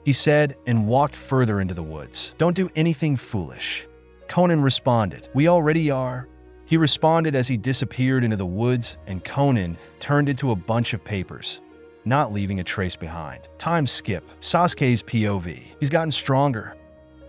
he said, and walked further into the woods. Don't do anything foolish, Conan responded. We already are, he responded as he disappeared into the woods, and Conan turned into a bunch of papers, not leaving a trace behind. Time skip. Sasuke's POV. He's gotten stronger.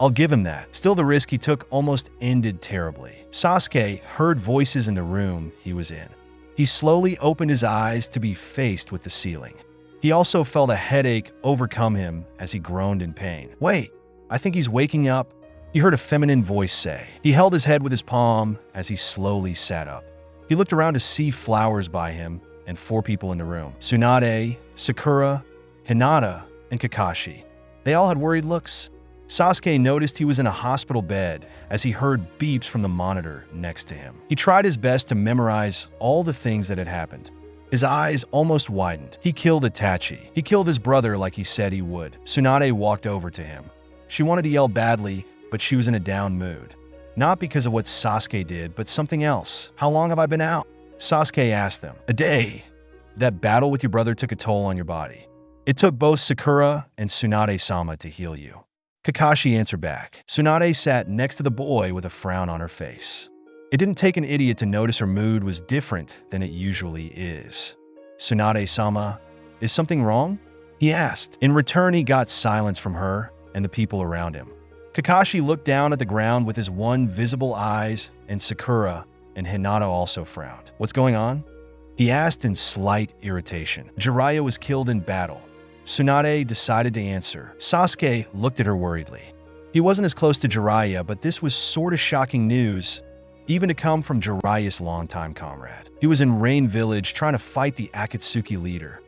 I'll give him that. Still, the risk he took almost ended terribly. Sasuke heard voices in the room he was in. He slowly opened his eyes to be faced with the ceiling. He also felt a headache overcome him as he groaned in pain. Wait, I think he's waking up, he heard a feminine voice say. He held his head with his palm as he slowly sat up. He looked around to see flowers by him and 4 people in the room. Tsunade, Sakura, Hinata, and Kakashi. They all had worried looks. Sasuke noticed he was in a hospital bed as he heard beeps from the monitor next to him. He tried his best to memorize all the things that had happened. His eyes almost widened. He killed Itachi. He killed his brother like he said he would. Tsunade walked over to him. She wanted to yell badly, but she was in a down mood. Not because of what Sasuke did, but something else. How long have I been out? Sasuke asked them. A day. That battle with your brother took a toll on your body. It took both Sakura and Tsunade-sama to heal you. Kakashi answered back. Tsunade sat next to the boy with a frown on her face. It didn't take an idiot to notice her mood was different than it usually is. Tsunade-sama, is something wrong? He asked. In return, he got silence from her and the people around him. Kakashi looked down at the ground with his one visible eyes, and Sakura and Hinata also frowned. What's going on? He asked in slight irritation. Jiraiya was killed in battle. Tsunade decided to answer. Sasuke looked at her worriedly. He wasn't as close to Jiraiya, but this was sort of shocking news, even to come from Jiraiya's longtime comrade. He was in Rain Village trying to fight the Akatsuki leader.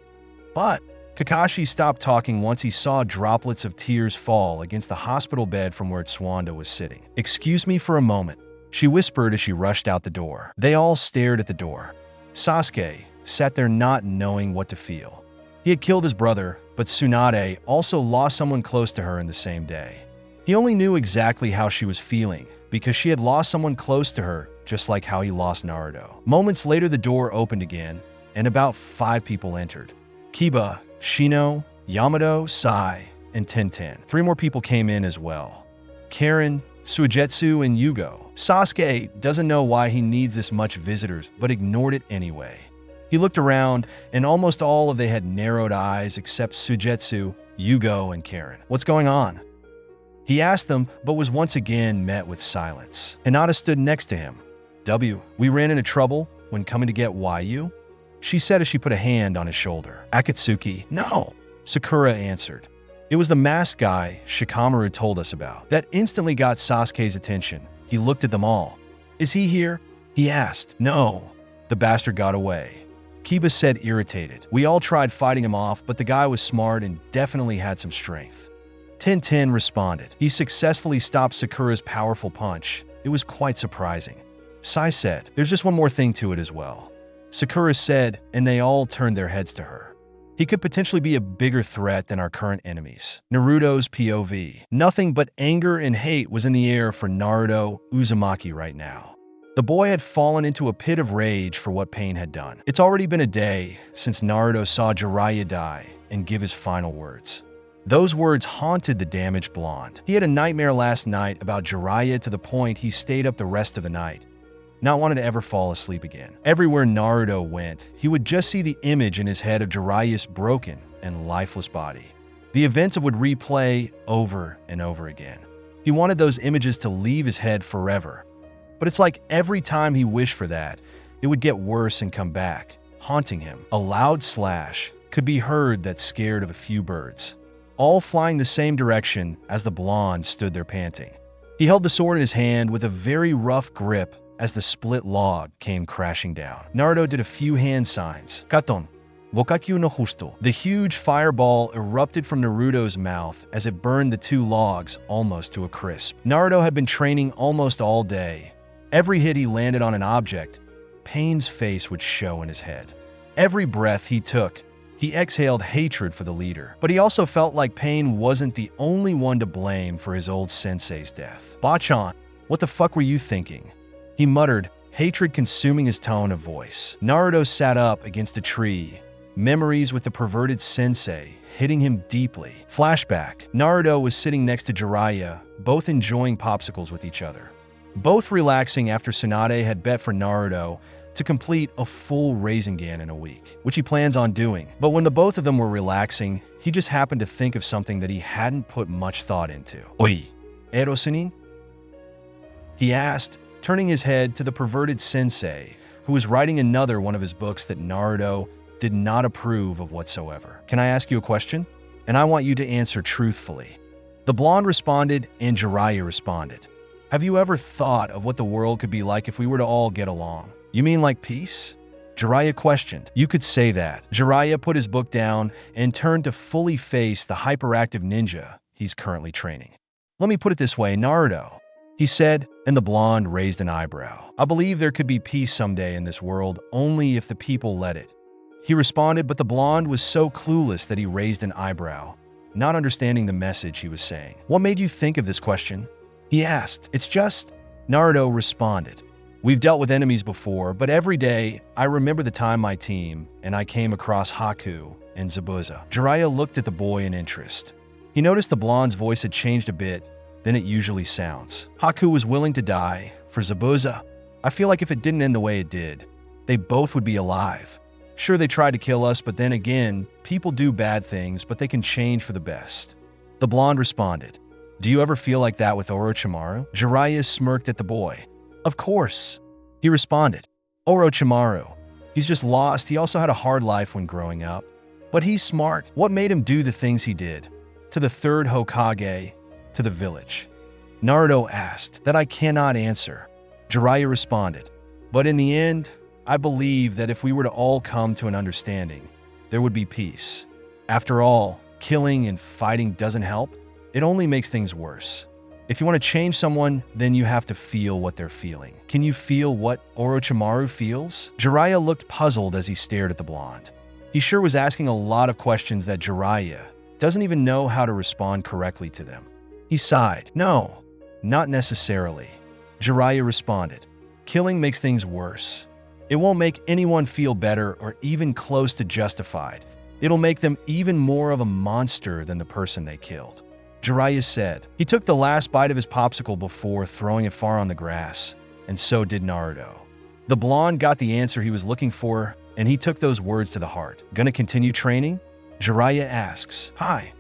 But Kakashi stopped talking once he saw droplets of tears fall against the hospital bed from where Tsunade was sitting. "Excuse me for a moment," she whispered as she rushed out the door. They all stared at the door. Sasuke sat there not knowing what to feel. He had killed his brother, but Tsunade also lost someone close to her in the same day. He only knew exactly how she was feeling because she had lost someone close to her, just like how he lost Naruto. Moments later, the door opened again, and about 5 people entered. Kiba, Shino, Yamato, Sai, and Tenten. 3 more people came in as well. Karen, Suigetsu, and Yugo. Sasuke doesn't know why he needs this much visitors, but ignored it anyway. He looked around, and almost all of them had narrowed eyes except Suigetsu, Yugo, and Karen. "What's going on?" He asked them, but was once again met with silence. Hinata stood next to him. "We ran into trouble when coming to get YU?" she said as she put a hand on his shoulder. "Akatsuki, no," Sakura answered. "It was the masked guy Shikamaru told us about." That instantly got Sasuke's attention. He looked at them all. "Is he here?" he asked. "No, the bastard got away," Kiba said, irritated. "We all tried fighting him off, but the guy was smart and definitely had some strength." Tenten responded. "He successfully stopped Sakura's powerful punch. It was quite surprising." Sai said, "There's just one more thing to it as well." Sakura said, and they all turned their heads to her. "He could potentially be a bigger threat than our current enemies." Naruto's POV. Nothing but anger and hate was in the air for Naruto Uzumaki right now. The boy had fallen into a pit of rage for what Pain had done. It's already been a day since Naruto saw Jiraiya die and give his final words. Those words haunted the damaged blonde. He had a nightmare last night about Jiraiya to the point he stayed up the rest of the night, not wanting to ever fall asleep again. Everywhere Naruto went, he would just see the image in his head of Jiraiya's broken and lifeless body. The events would replay over and over again. He wanted those images to leave his head forever. But it's like every time he wished for that, it would get worse and come back, haunting him. A loud slash could be heard that scared of a few birds, all flying the same direction as the blonde stood there panting. He held the sword in his hand with a very rough grip as the split log came crashing down. Naruto did a few hand signs. "Katon, Bokakyu no Justo." The huge fireball erupted from Naruto's mouth as it burned the 2 logs almost to a crisp. Naruto had been training almost all day. Every hit he landed on an object, Pain's face would show in his head. Every breath he took, he exhaled hatred for the leader. But he also felt like Pain wasn't the only one to blame for his old sensei's death. "Bachan, what the fuck were you thinking?" he muttered, hatred consuming his tone of voice. Naruto sat up against a tree, memories with the perverted sensei hitting him deeply. Flashback. Naruto was sitting next to Jiraiya, both enjoying popsicles with each other. Both relaxing after Tsunade had bet for Naruto to complete a full Rasengan in a week, which he plans on doing. But when the both of them were relaxing, he just happened to think of something that he hadn't put much thought into. "Oi, Erosunin?" he asked, turning his head to the perverted sensei, who was writing another one of his books that Naruto did not approve of whatsoever. "Can I ask you a question? And I want you to answer truthfully." The blonde responded, and Jiraiya responded. "Have you ever thought of what the world could be like if we were to all get along?" "You mean like peace?" Jiraiya questioned. "You could say that." Jiraiya put his book down and turned to fully face the hyperactive ninja he's currently training. "Let me put it this way, Naruto," he said, and the blonde raised an eyebrow. "I believe there could be peace someday in this world, only if the people let it." He responded, but the blonde was so clueless that he raised an eyebrow, not understanding the message he was saying. "What made you think of this question?" he asked. "It's just," Naruto responded. "We've dealt with enemies before, but every day I remember the time my team and I came across Haku and Zabuza." Jiraiya looked at the boy in interest. He noticed the blonde's voice had changed a bit than it usually sounds. "Haku was willing to die for Zabuza. I feel like if it didn't end the way it did, they both would be alive. Sure, they tried to kill us, but then again, people do bad things, but they can change for the best." The blonde responded. "Do you ever feel like that with Orochimaru?" Jiraiya smirked at the boy. "Of course," he responded. "Orochimaru. He's just lost. He also had a hard life when growing up. But he's smart. What made him do the things he did? To the 3rd Hokage, to the village?" Naruto asked. "That I cannot answer." Jiraiya responded. But in the end, I believe that if we were to all come to an understanding, there would be peace. After all, killing and fighting doesn't help. It only makes things worse. If you want to change someone, then you have to feel what they're feeling. Can you feel what Orochimaru feels? Jiraiya looked puzzled as he stared at the blonde. He sure was asking a lot of questions that Jiraiya doesn't even know how to respond correctly to them. He sighed. No, not necessarily. Jiraiya responded. Killing makes things worse. It won't make anyone feel better or even close to justified. It'll make them even more of a monster than the person they killed. Jiraiya said. He took the last bite of his popsicle before throwing it far on the grass, and so did Naruto. The blonde got the answer he was looking for, and he took those words to the heart. Gonna continue training? Jiraiya asks. Hi.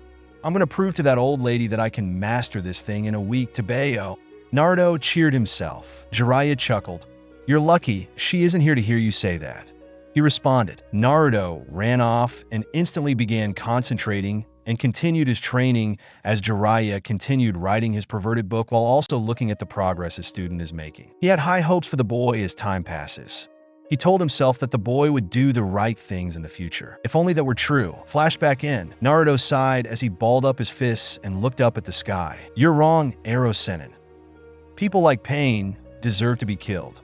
I'm gonna prove to that old lady that I can master this thing in a week to Bayo. Naruto cheered himself. Jiraiya chuckled. You're lucky she isn't here to hear you say that. He responded. Naruto ran off and instantly began concentrating and continued his training as Jiraiya continued writing his perverted book while also looking at the progress his student is making. He had high hopes for the boy as time passes. He told himself that the boy would do the right things in the future. If only that were true. Flashback in. Naruto sighed as he balled up his fists and looked up at the sky. You're wrong, Ero Sennin. People like Pain deserve to be killed,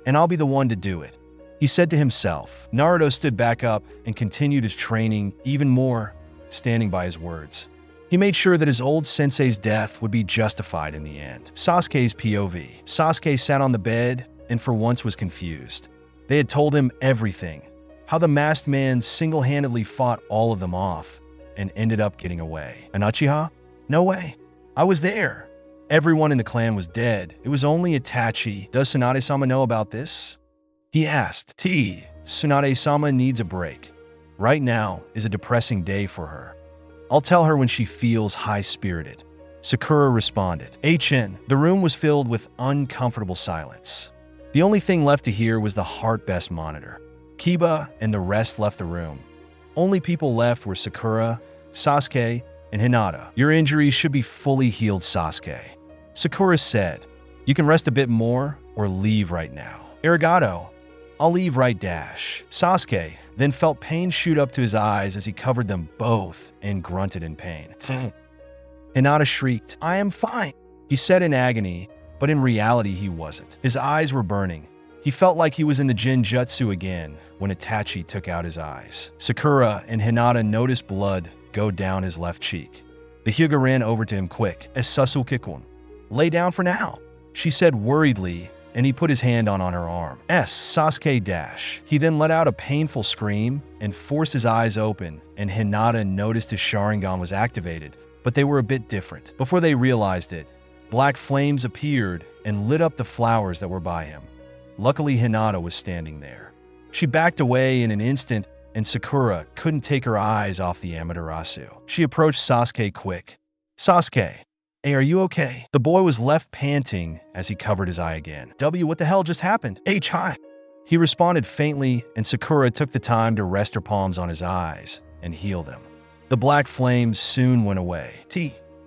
and I'll be the one to do it, he said to himself. Naruto stood back up and continued his training even more, standing by his words. He made sure that his old sensei's death would be justified in the end. Sasuke's POV. Sasuke sat on the bed and for once was confused. They had told him everything, how the masked man single-handedly fought all of them off and ended up getting away. An Uchiha? No way. I was there. Everyone in the clan was dead. It was only Itachi. Does Tsunade-sama know about this? He asked. Tsunade-sama needs a break. Right now is a depressing day for her. I'll tell her when she feels high-spirited. Sakura responded. The room was filled with uncomfortable silence. The only thing left to hear was the heart best monitor. Kiba and the rest left the room. Only people left were Sakura, Sasuke, and Hinata. Your injuries should be fully healed, Sasuke. Sakura said. You can rest a bit more or leave right now. Arigato. I'll leave right dash. Sasuke then felt pain shoot up to his eyes as he covered them both and grunted in pain. Hinata shrieked. I am fine, he said in agony, but in reality he wasn't. His eyes were burning. He felt like he was in the Jinjutsu again when Itachi took out his eyes. Sakura and Hinata noticed blood go down his left cheek. The Hyuga ran over to him quick. Sasuke-kun. Lay down for now, she said worriedly, and he put his hand on her arm. Sasuke dash. He then let out a painful scream and forced his eyes open, and Hinata noticed his Sharingan was activated, but they were a bit different. Before they realized it, black flames appeared and lit up the flowers that were by him. Luckily, Hinata was standing there. She backed away in an instant, and Sakura couldn't take her eyes off the Amaterasu. She approached Sasuke quick. Sasuke. Hey, are you okay? The boy was left panting as he covered his eye again. What the hell just happened? Hi. He responded faintly, and Sakura took the time to rest her palms on his eyes and heal them. The black flames soon went away.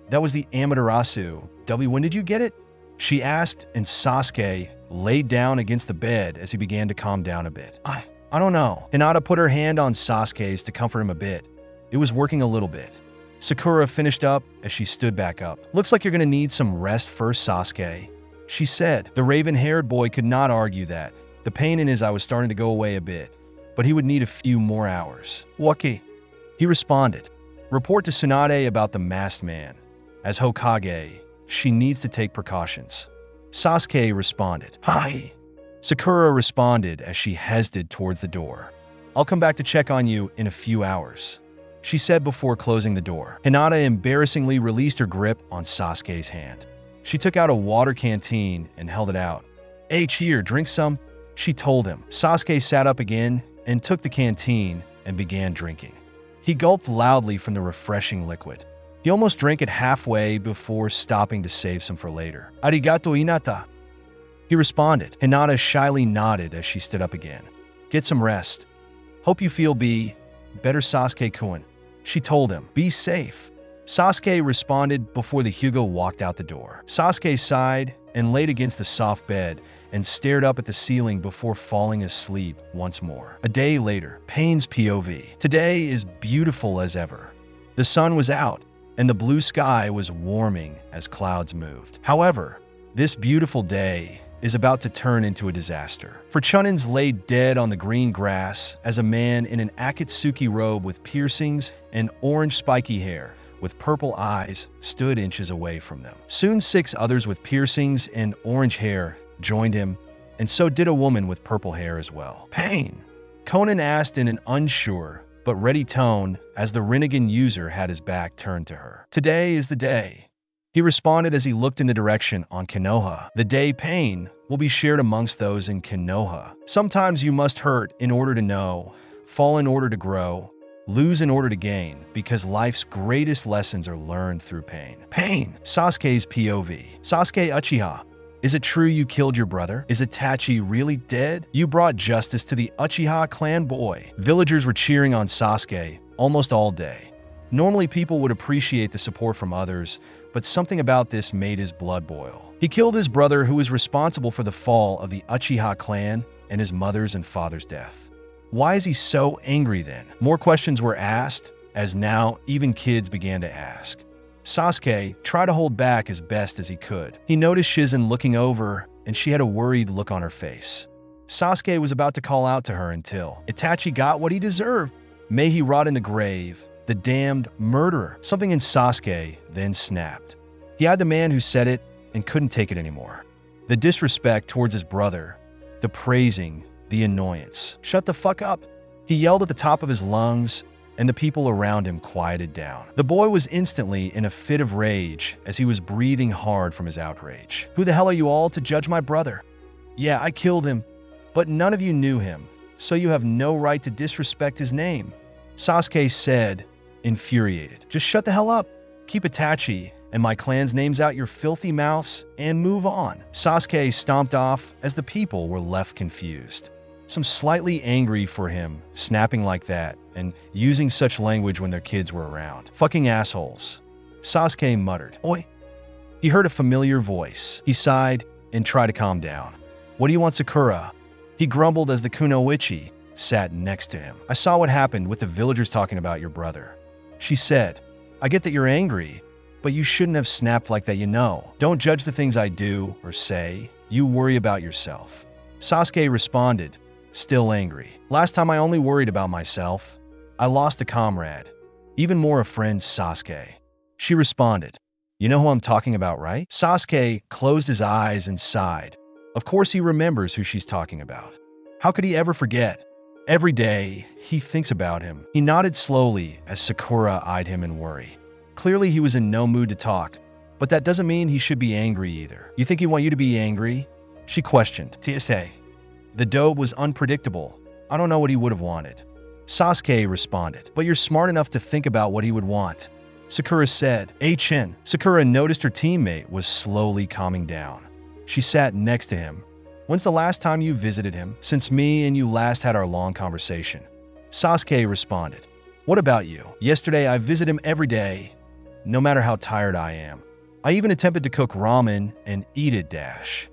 That was the Amaterasu. When did you get it? She asked, and Sasuke laid down against the bed as he began to calm down a bit. I don't know. Hinata put her hand on Sasuke's to comfort him a bit. It was working a little bit. Sakura finished up as she stood back up. Looks like you're gonna need some rest first, Sasuke, she said. The raven-haired boy could not argue that. The pain in his eye was starting to go away a bit, but he would need a few more hours. Waki, he responded. Report to Tsunade about the masked man. As Hokage, she needs to take precautions. Sasuke responded. Hi. Sakura responded as she hesitated towards the door. I'll come back to check on you in a few hours, she said before closing the door. Hinata embarrassingly released her grip on Sasuke's hand. She took out a water canteen and held it out. Here, drink some, she told him. Sasuke sat up again and took the canteen and began drinking. He gulped loudly from the refreshing liquid. He almost drank it halfway before stopping to save some for later. Arigato, Hinata, he responded. Hinata shyly nodded as she stood up again. Get some rest. Hope you feel better, Sasuke-kun, she told him. Be safe. Sasuke responded before the Hyuga walked out the door. Sasuke sighed and laid against the soft bed and stared up at the ceiling before falling asleep once more. A day later, Pain's POV. Today is beautiful as ever. The sun was out, and the blue sky was warming as clouds moved. However, this beautiful day is about to turn into a disaster. For Chunins lay dead on the green grass as a man in an Akatsuki robe with piercings and orange spiky hair with purple eyes stood inches away from them. Soon 6 others with piercings and orange hair joined him, and so did a woman with purple hair as well. Pain? Conan asked in an unsure but ready tone as the Rinnegan user had his back turned to her. Today is the day, he responded as he looked in the direction on Konoha. The day pain will be shared amongst those in Konoha. Sometimes you must hurt in order to know, fall in order to grow, lose in order to gain, because life's greatest lessons are learned through pain. Pain. Sasuke's POV. Sasuke Uchiha. Is it true you killed your brother? Is Itachi really dead? You brought justice to the Uchiha clan boy. Villagers were cheering on Sasuke almost all day. Normally people would appreciate the support from others, but something about this made his blood boil. He killed his brother who was responsible for the fall of the Uchiha clan and his mother's and father's death. Why is he so angry then? More questions were asked, as now even kids began to ask. Sasuke tried to hold back as best as he could. He noticed Shizen looking over, and she had a worried look on her face. Sasuke was about to call out to her until Itachi got what he deserved. May he rot in the grave, the damned murderer. Something in Sasuke then snapped. He had the man who said it and couldn't take it anymore. The disrespect towards his brother, the praising, the annoyance. Shut the fuck up, he yelled at the top of his lungs, and the people around him quieted down. The boy was instantly in a fit of rage as he was breathing hard from his outrage. Who the hell are you all to judge my brother? Yeah, I killed him, but none of you knew him, so you have no right to disrespect his name, Sasuke said, infuriated. Just shut the hell up. Keep Itachi and my clan's names out your filthy mouths and move on. Sasuke stomped off as the people were left confused. Some slightly angry for him, snapping like that and using such language when their kids were around. Fucking assholes. Sasuke muttered. Oi. He heard a familiar voice. He sighed and tried to calm down. What do you want, Sakura? He grumbled as the kunoichi sat next to him. I saw what happened with the villagers talking about your brother. She said, I get that you're angry, but you shouldn't have snapped like that, you know. Don't judge the things I do or say. You worry about yourself. Sasuke responded, still angry. Last time I only worried about myself. I lost a comrade. Even more a friend, Sasuke. She responded, you know who I'm talking about, right? Sasuke closed his eyes and sighed. Of course he remembers who she's talking about. How could he ever forget? Every day, he thinks about him. He nodded slowly as Sakura eyed him in worry. Clearly he was in no mood to talk, but that doesn't mean he should be angry either. You think he want you to be angry? She questioned. TSA. The dope was unpredictable. I don't know what he would have wanted. Sasuke responded, but you're smart enough to think about what he would want. Sakura said, Chin. Sakura noticed her teammate was slowly calming down. She sat next to him. When's the last time you visited him? Since me and you last had our long conversation. Sasuke responded, what about you? Yesterday I visit him every day, no matter how tired I am. I even attempted to cook ramen and eat it.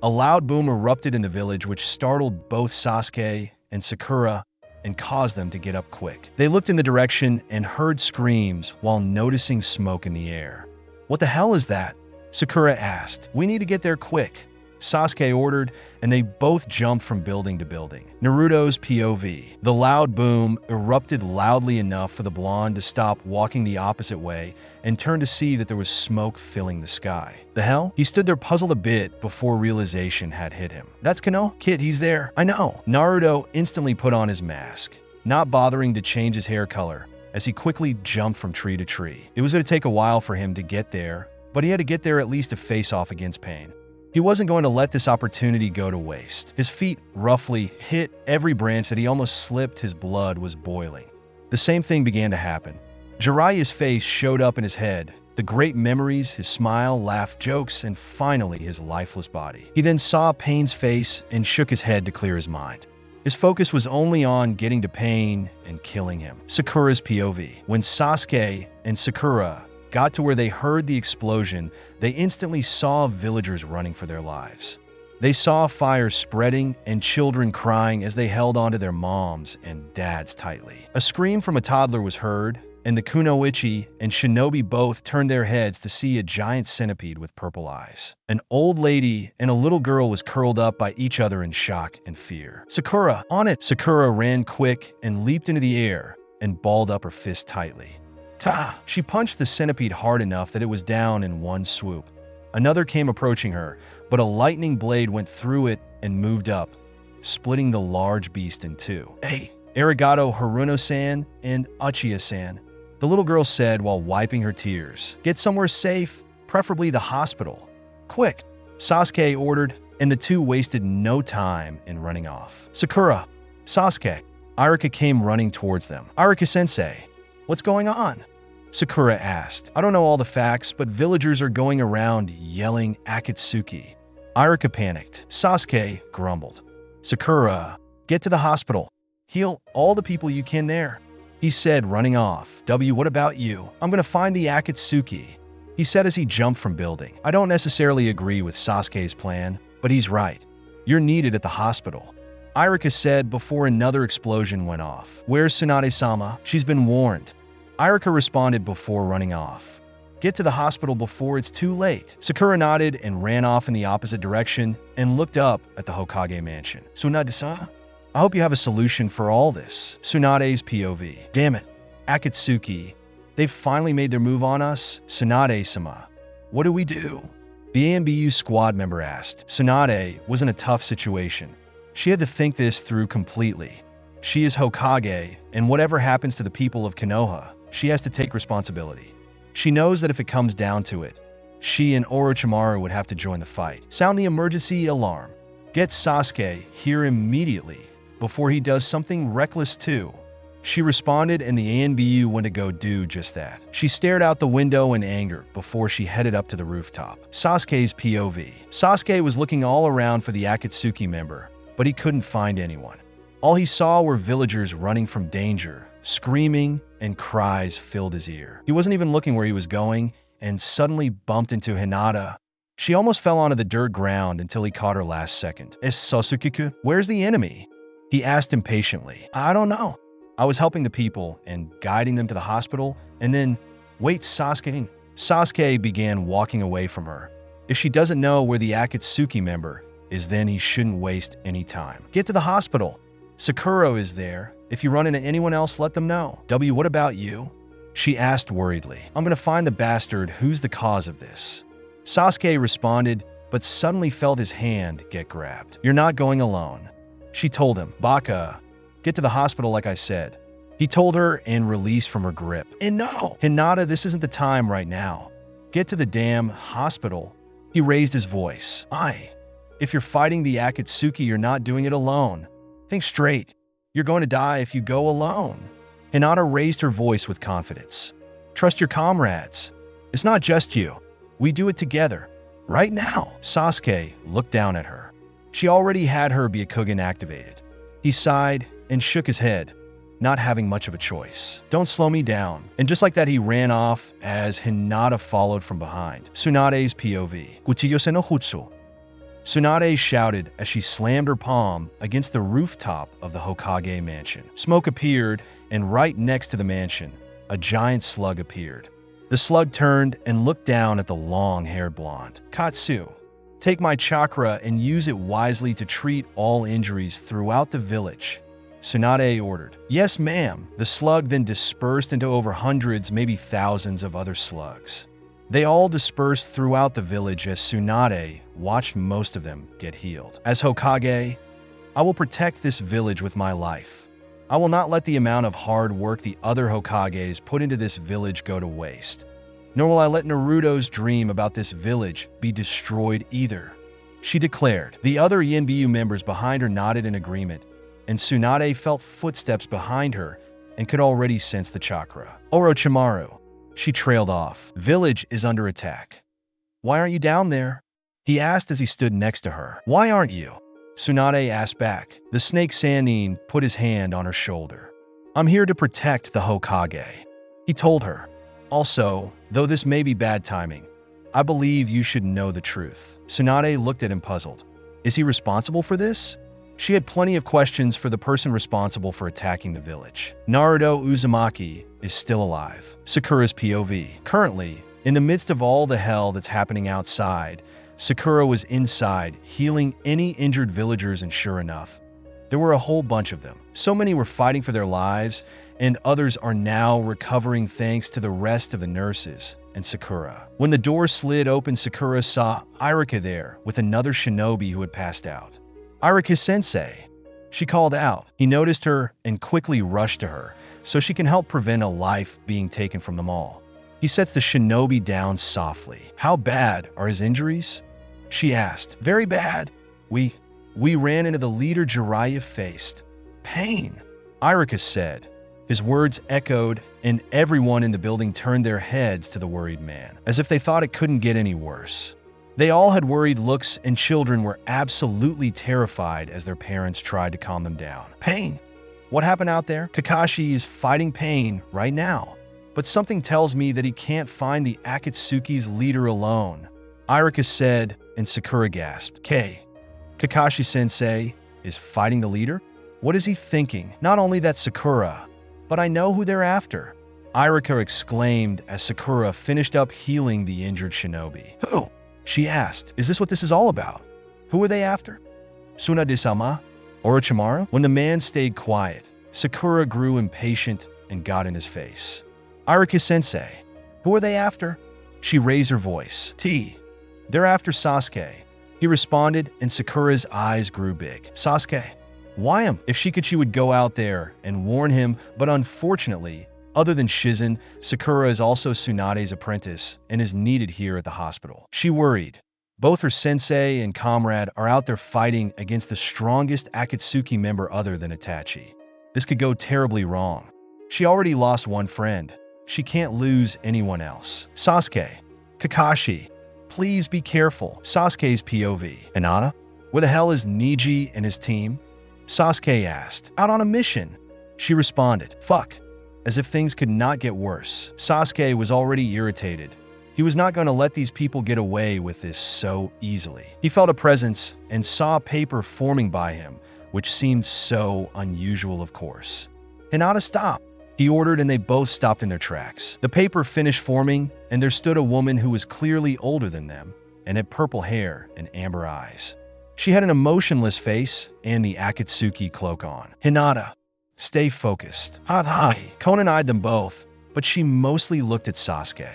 A loud boom erupted in the village which startled both Sasuke and Sakura and caused them to get up quick. They looked in the direction and heard screams while noticing smoke in the air. What the hell is that? Sakura asked. We need to get there quick, Sasuke ordered, and they both jumped from building to building. Naruto's POV. The loud boom erupted loudly enough for the blonde to stop walking the opposite way and turn to see that there was smoke filling the sky. The hell? He stood there puzzled a bit before realization had hit him. That's Konoha? Kid, he's there. I know. Naruto instantly put on his mask, not bothering to change his hair color, as he quickly jumped from tree to tree. It was going to take a while for him to get there, but he had to get there at least to face off against pain. He wasn't going to let this opportunity go to waste. His feet roughly hit every branch that he almost slipped. His blood was boiling. The same thing began to happen. Jiraiya's face showed up in his head, the great memories, his smile, laugh, jokes, and finally his lifeless body. He then saw Pain's face and shook his head to clear his mind. His focus was only on getting to Pain and killing him. Sakura's POV. When Sasuke and Sakura got to where they heard the explosion, they instantly saw villagers running for their lives. They saw fire spreading and children crying as they held onto their moms and dads tightly. A scream from a toddler was heard, and the kunoichi and shinobi both turned their heads to see a giant centipede with purple eyes. An old lady and a little girl was curled up by each other in shock and fear. "Sakura, on it!" Sakura ran quick and leaped into the air and balled up her fist tightly. Ta! She punched the centipede hard enough that it was down in one swoop. Another came approaching her, but a lightning blade went through it and moved up, splitting the large beast in two. "Hey, arigato Haruno-san and Uchiha-san," the little girl said while wiping her tears. "Get somewhere safe, preferably the hospital. Quick," Sasuke ordered, and the two wasted no time in running off. "Sakura, Sasuke," Irika came running towards them. "Irika-sensei, what's going on?" Sakura asked. "I don't know all the facts, but villagers are going around yelling Akatsuki." Irika panicked. Sasuke grumbled. "Sakura, get to the hospital. Heal all the people you can there," he said, running off. What about you?" "I'm gonna find the Akatsuki," he said as he jumped from building. "I don't necessarily agree with Sasuke's plan, but he's right. You're needed at the hospital," Irika said before another explosion went off. "Where's Tsunade-sama? She's been warned," Irika responded before running off. "Get to the hospital before it's too late." Sakura nodded and ran off in the opposite direction and looked up at the Hokage mansion. "Tsunade-sama? I hope you have a solution for all this." Tsunade's POV. "Damn it, Akatsuki. They've finally made their move on us. Tsunade-sama, what do we do?" The ANBU squad member asked. Tsunade was in a tough situation. She had to think this through completely. She is Hokage, and whatever happens to the people of Konoha, she has to take responsibility. She knows that if it comes down to it, she and Orochimaru would have to join the fight. "Sound the emergency alarm. Get Sasuke here immediately before he does something reckless too." She responded, and the ANBU went to go do just that. She stared out the window in anger before she headed up to the rooftop. Sasuke's POV. Sasuke was looking all around for the Akatsuki member, but he couldn't find anyone. All he saw were villagers running from danger, screaming, and cries filled his ear. He wasn't even looking where he was going, and suddenly bumped into Hinata. She almost fell onto the dirt ground until he caught her last second. "Is Sasuke? Where's the enemy?" he asked impatiently. "I don't know. I was helping the people and guiding them to the hospital, and then, wait, Sasuke." Sasuke began walking away from her. If she doesn't know where the Akatsuki member is, then he shouldn't waste any time. "Get to the hospital. Sakura is there. If you run into anyone else, let them know." What about you?" she asked worriedly. "I'm gonna find the bastard who's the cause of this." Sasuke responded, but suddenly felt his hand get grabbed. "You're not going alone," she told him. "Baka, get to the hospital like I said," he told her and released from her grip. "And no, Hinata, this isn't the time right now. Get to the damn hospital." He raised his voice. If you're fighting the Akatsuki, you're not doing it alone. Think straight. You're going to die if you go alone." Hinata raised her voice with confidence. "Trust your comrades. It's not just you. We do it together. Right now." Sasuke looked down at her. She already had her Byakugan activated. He sighed and shook his head, not having much of a choice. "Don't slow me down." And just like that, he ran off as Hinata followed from behind. Tsunade's POV. "Kuchiyose no jutsu." Tsunade shouted as she slammed her palm against the rooftop of the Hokage mansion. Smoke appeared, and right next to the mansion, a giant slug appeared. The slug turned and looked down at the long-haired blonde. "Katsu, take my chakra and use it wisely to treat all injuries throughout the village," Tsunade ordered. "Yes, ma'am." The slug then dispersed into over hundreds, maybe thousands of other slugs. They all dispersed throughout the village as Tsunade watched most of them get healed. "As Hokage, I will protect this village with my life. I will not let the amount of hard work the other Hokages put into this village go to waste. Nor will I let Naruto's dream about this village be destroyed either," she declared. The other ENBU members behind her nodded in agreement, and Tsunade felt footsteps behind her and could already sense the chakra. "Orochimaru," she trailed off. "Village is under attack. Why aren't you down there?" he asked as he stood next to her. "Why aren't you?" Tsunade asked back. The snake Sannin put his hand on her shoulder. "I'm here to protect the Hokage," he told her. Also, though this may be bad timing, I believe you should know the truth." Tsunade looked at him puzzled. Is he responsible for this? She had plenty of questions for the person responsible for attacking the village. Naruto Uzumaki is still alive. Sakura's POV. Currently, in the midst of all the hell that's happening outside, Sakura was inside, healing any injured villagers, and sure enough, there were a whole bunch of them. So many were fighting for their lives, and others are now recovering thanks to the rest of the nurses and Sakura. When the door slid open, Sakura saw Irika there with another shinobi who had passed out. "Irika-sensei," she called out. He noticed her and quickly rushed to her so she can help prevent a life being taken from them all. He sets the shinobi down softly. "How bad are his injuries?" she asked. "Very bad. We ran into the leader Jiraiya faced. Pain," Irika said. His words echoed, and everyone in the building turned their heads to the worried man, as if they thought it couldn't get any worse. They all had worried looks, and children were absolutely terrified as their parents tried to calm them down. "Pain? What happened out there?" "Kakashi is fighting Pain right now, but something tells me that he can't find the Akatsuki's leader alone," Irika said, and Sakura gasped. Kakashi-sensei is fighting the leader? What is he thinking? Not only that, Sakura, but I know who they're after," Irika exclaimed as Sakura finished up healing the injured shinobi. "Who?" she asked. "Is this what this is all about? Who are they after? Tsunade-sama? Orochimaru?" When the man stayed quiet, Sakura grew impatient and got in his face. "Irika-sensei, who are they after?" She raised her voice. "They're after Sasuke," he responded, and Sakura's eyes grew big. "Sasuke? Why him?" If she could, she would go out there and warn him, but unfortunately, other than Shizen, Sakura is also Tsunade's apprentice and is needed here at the hospital. She worried. Both her sensei and comrade are out there fighting against the strongest Akatsuki member other than Itachi. This could go terribly wrong. She already lost one friend. She can't lose anyone else. "Sasuke, Kakashi, please be careful." Sasuke's POV. "Hinata? Where the hell is Neji and his team?" Sasuke asked. "Out on a mission," she responded. "Fuck." As if things could not get worse. Sasuke was already irritated. He was not going to let these people get away with this so easily. He felt a presence and saw paper forming by him, which seemed so unusual, of course. "Hinata, stop," he ordered, and they both stopped in their tracks. The paper finished forming, and there stood a woman who was clearly older than them and had purple hair and amber eyes. She had an emotionless face and the Akatsuki cloak on. "Hinata, stay focused." "Hi." Konan eyed them both, but she mostly looked at Sasuke.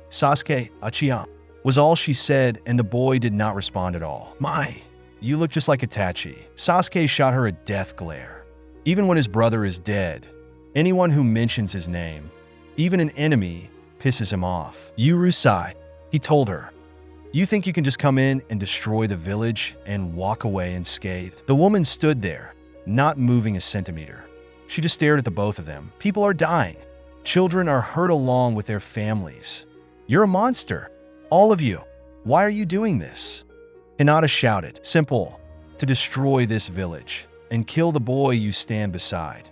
"Sasuke, Achiya," was all she said, and the boy did not respond at all. "My, you look just like Itachi." Sasuke shot her a death glare. Even when his brother is dead, anyone who mentions his name, even an enemy, pisses him off. "You Rusai," he told her. "You think you can just come in and destroy the village and walk away unscathed?" The woman stood there, not moving a centimeter. She just stared at the both of them. "People are dying. Children are hurt along with their families. You're a monster. All of you. Why are you doing this?" Hinata shouted. "Simple. To destroy this village and kill the boy you stand beside."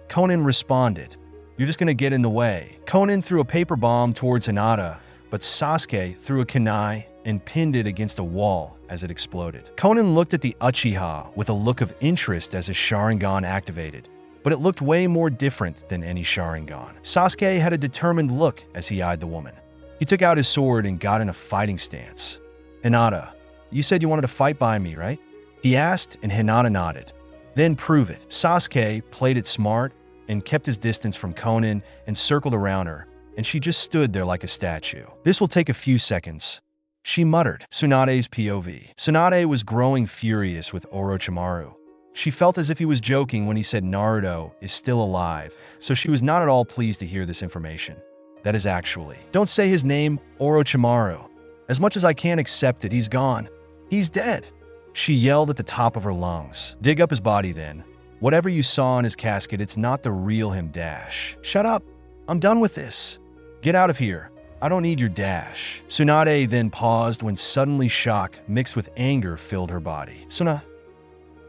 Konan responded. "You're just gonna get in the way." Konan threw a paper bomb towards Hinata, but Sasuke threw a kunai and pinned it against a wall as it exploded. Konan looked at the Uchiha with a look of interest as his Sharingan activated, but it looked way more different than any Sharingan. Sasuke had a determined look as he eyed the woman. He took out his sword and got in a fighting stance. "Hinata, you said you wanted to fight by me, right?" he asked, and Hinata nodded. "Then prove it." Sasuke played it smart and kept his distance from Konan and circled around her, and she just stood there like a statue. "This will take a few seconds," she muttered. Tsunade's POV. Tsunade was growing furious with Orochimaru. She felt as if he was joking when he said Naruto is still alive, so she was not at all pleased to hear this information. That is actually. "Don't say his name, Orochimaru. As much as I can't accept it, he's gone. He's dead," she yelled at the top of her lungs. "Dig up his body then. Whatever you saw in his casket, it's not the real him, dash." "Shut up. I'm done with this. Get out of here. I don't need your dash." Tsunade then paused when suddenly shock mixed with anger filled her body.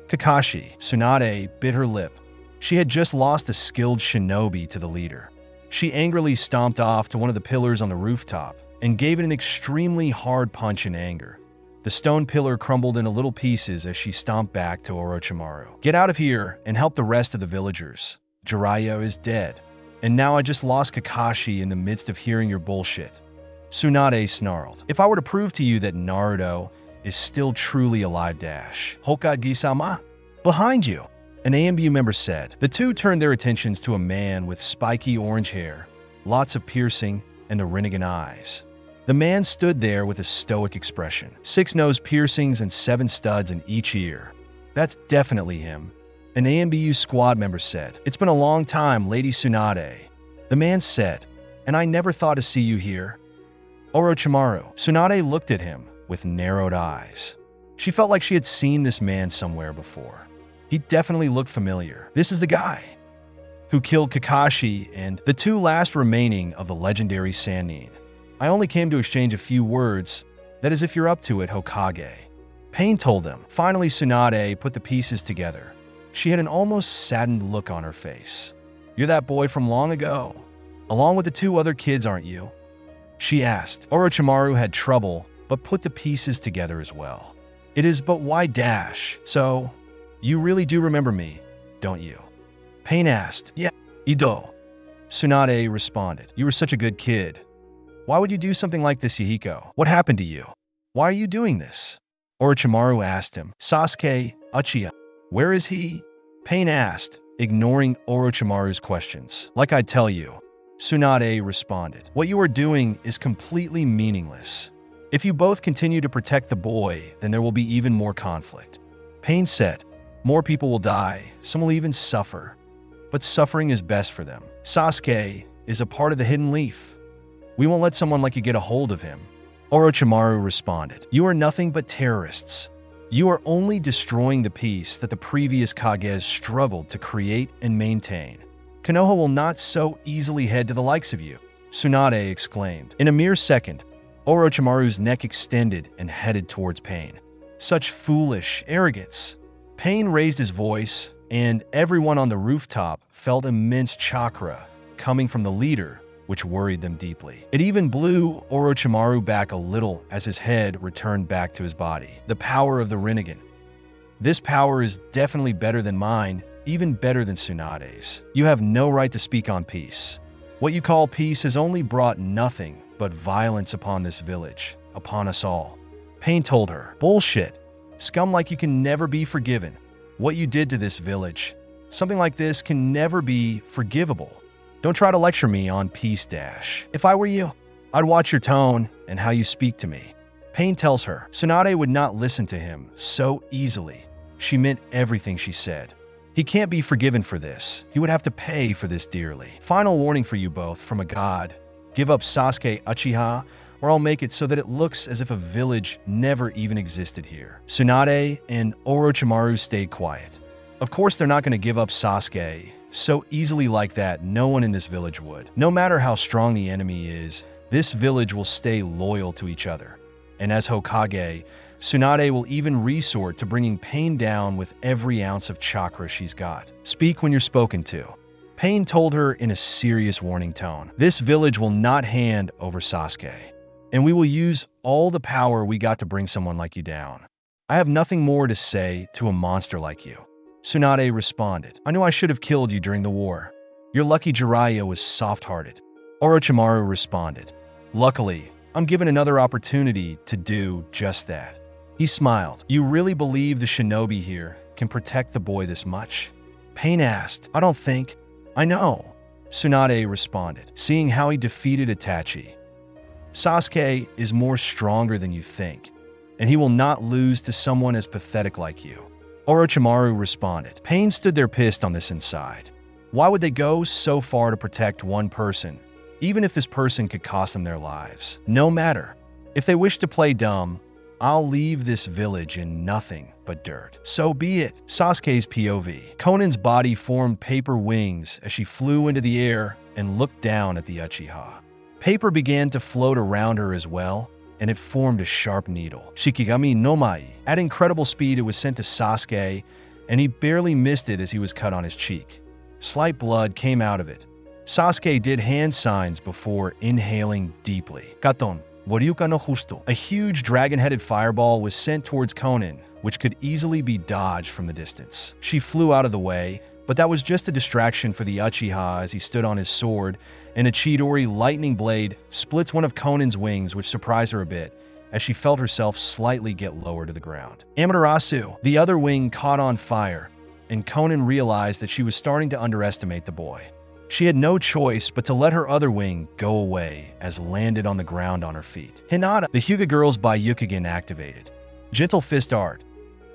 Kakashi. Tsunade bit her lip. She had just lost a skilled shinobi to the leader. She angrily stomped off to one of the pillars on the rooftop and gave it an extremely hard punch in anger. The stone pillar crumbled into little pieces as she stomped back to Orochimaru. "Get out of here and help the rest of the villagers. Jiraiya is dead. And now I just lost Kakashi in the midst of hearing your bullshit." Tsunade snarled. "If I were to prove to you that Naruto is still truly alive dash. Hokage-sama? Behind you," an AMBU member said. The two turned their attentions to a man with spiky orange hair, lots of piercing, and the Rinnegan eyes. The man stood there with a stoic expression. 6 nose piercings and 7 studs in each ear. "That's definitely him," an AMBU squad member said. "It's been a long time, Lady Tsunade," the man said, "and I never thought to see you here." Orochimaru. Tsunade looked at him with narrowed eyes. She felt like she had seen this man somewhere before. He definitely looked familiar. This is the guy who killed Kakashi and the 2 last remaining of the legendary Sannin. "I only came to exchange a few words. That is if you're up to it, Hokage," Pain told them. Finally, Tsunade put the pieces together. She had an almost saddened look on her face. "You're that boy from long ago, along with the 2 other kids, aren't you?" she asked. Orochimaru had trouble, but put the pieces together as well. "It is, but why dash? So, you really do remember me, don't you?" Pain asked. "Yeah, Ido." Tsunade responded. "You were such a good kid. Why would you do something like this, Yahiko? What happened to you? Why are you doing this?" Orochimaru asked him. "Sasuke, Uchiha, where is he?" Pain asked, ignoring Orochimaru's questions. "Like I tell you," Tsunade responded, "what you are doing is completely meaningless. If you both continue to protect the boy, then there will be even more conflict." Pain said, "More people will die, some will even suffer. But suffering is best for them. Sasuke is a part of the hidden leaf. We won't let someone like you get a hold of him." Orochimaru responded, "You are nothing but terrorists. You are only destroying the peace that the previous Kages struggled to create and maintain. Konoha will not so easily head to the likes of you," Tsunade exclaimed. In a mere second, Orochimaru's neck extended and headed towards Pain. "Such foolish arrogance." Pain raised his voice, and everyone on the rooftop felt immense chakra coming from the leader, which worried them deeply. It even blew Orochimaru back a little as his head returned back to his body. The power of the Rinnegan. "This power is definitely better than mine, even better than Tsunade's. You have no right to speak on peace. What you call peace has only brought nothing but violence upon this village, upon us all." Pain told her. "Bullshit. Scum like you can never be forgiven. What you did to this village, something like this can never be forgivable. Don't try to lecture me on peace dash. If I were you, I'd watch your tone and how you speak to me." Pain tells her. Tsunade would not listen to him so easily. She meant everything she said. He can't be forgiven for this. He would have to pay for this dearly. "Final warning for you both from a god. Give up Sasuke Uchiha, or I'll make it so that it looks as if a village never even existed here." Tsunade and Orochimaru stayed quiet. Of course they're not going to give up Sasuke so easily like that. No one in this village would. No matter how strong the enemy is, this village will stay loyal to each other. And as Hokage, Tsunade will even resort to bringing Pain down with every ounce of chakra she's got. "Speak when you're spoken to," Pain told her in a serious warning tone. "This village will not hand over Sasuke, and we will use all the power we got to bring someone like you down. I have nothing more to say to a monster like you." Tsunade responded. "I knew I should have killed you during the war. You're lucky Jiraiya was soft-hearted." Orochimaru responded. "Luckily, I'm given another opportunity to do just that." He smiled. "You really believe the shinobi here can protect the boy this much?" Pain asked. "I don't think." "I know," Tsunade responded, seeing how he defeated Itachi. "Sasuke is more stronger than you think, and he will not lose to someone as pathetic like you." Orochimaru responded. Pain stood there pissed on this inside. Why would they go so far to protect one person, even if this person could cost them their lives? No matter. If they wish to play dumb, I'll leave this village in nothing but dirt. So be it. Sasuke's POV. Konan's body formed paper wings as she flew into the air and looked down at the Uchiha. Paper began to float around her as well, and it formed a sharp needle. Shikigami no Mai. At incredible speed, it was sent to Sasuke, and he barely missed it as he was cut on his cheek. Slight blood came out of it, Sasuke did hand signs before inhaling deeply. Katon, Boryuka no Justo. A huge dragon-headed fireball was sent towards Konan, which could easily be dodged from the distance. She flew out of the way, but that was just a distraction for the Uchiha as he stood on his sword, and a Chidori lightning blade splits one of Konan's wings, which surprised her a bit, as she felt herself slightly get lower to the ground. Amaterasu, the other wing, caught on fire, and Konan realized that she was starting to underestimate the boy. She had no choice but to let her other wing go away as landed on the ground on her feet. Hinata, the Hyuga girl's Byukigen activated. Gentle Fist Art.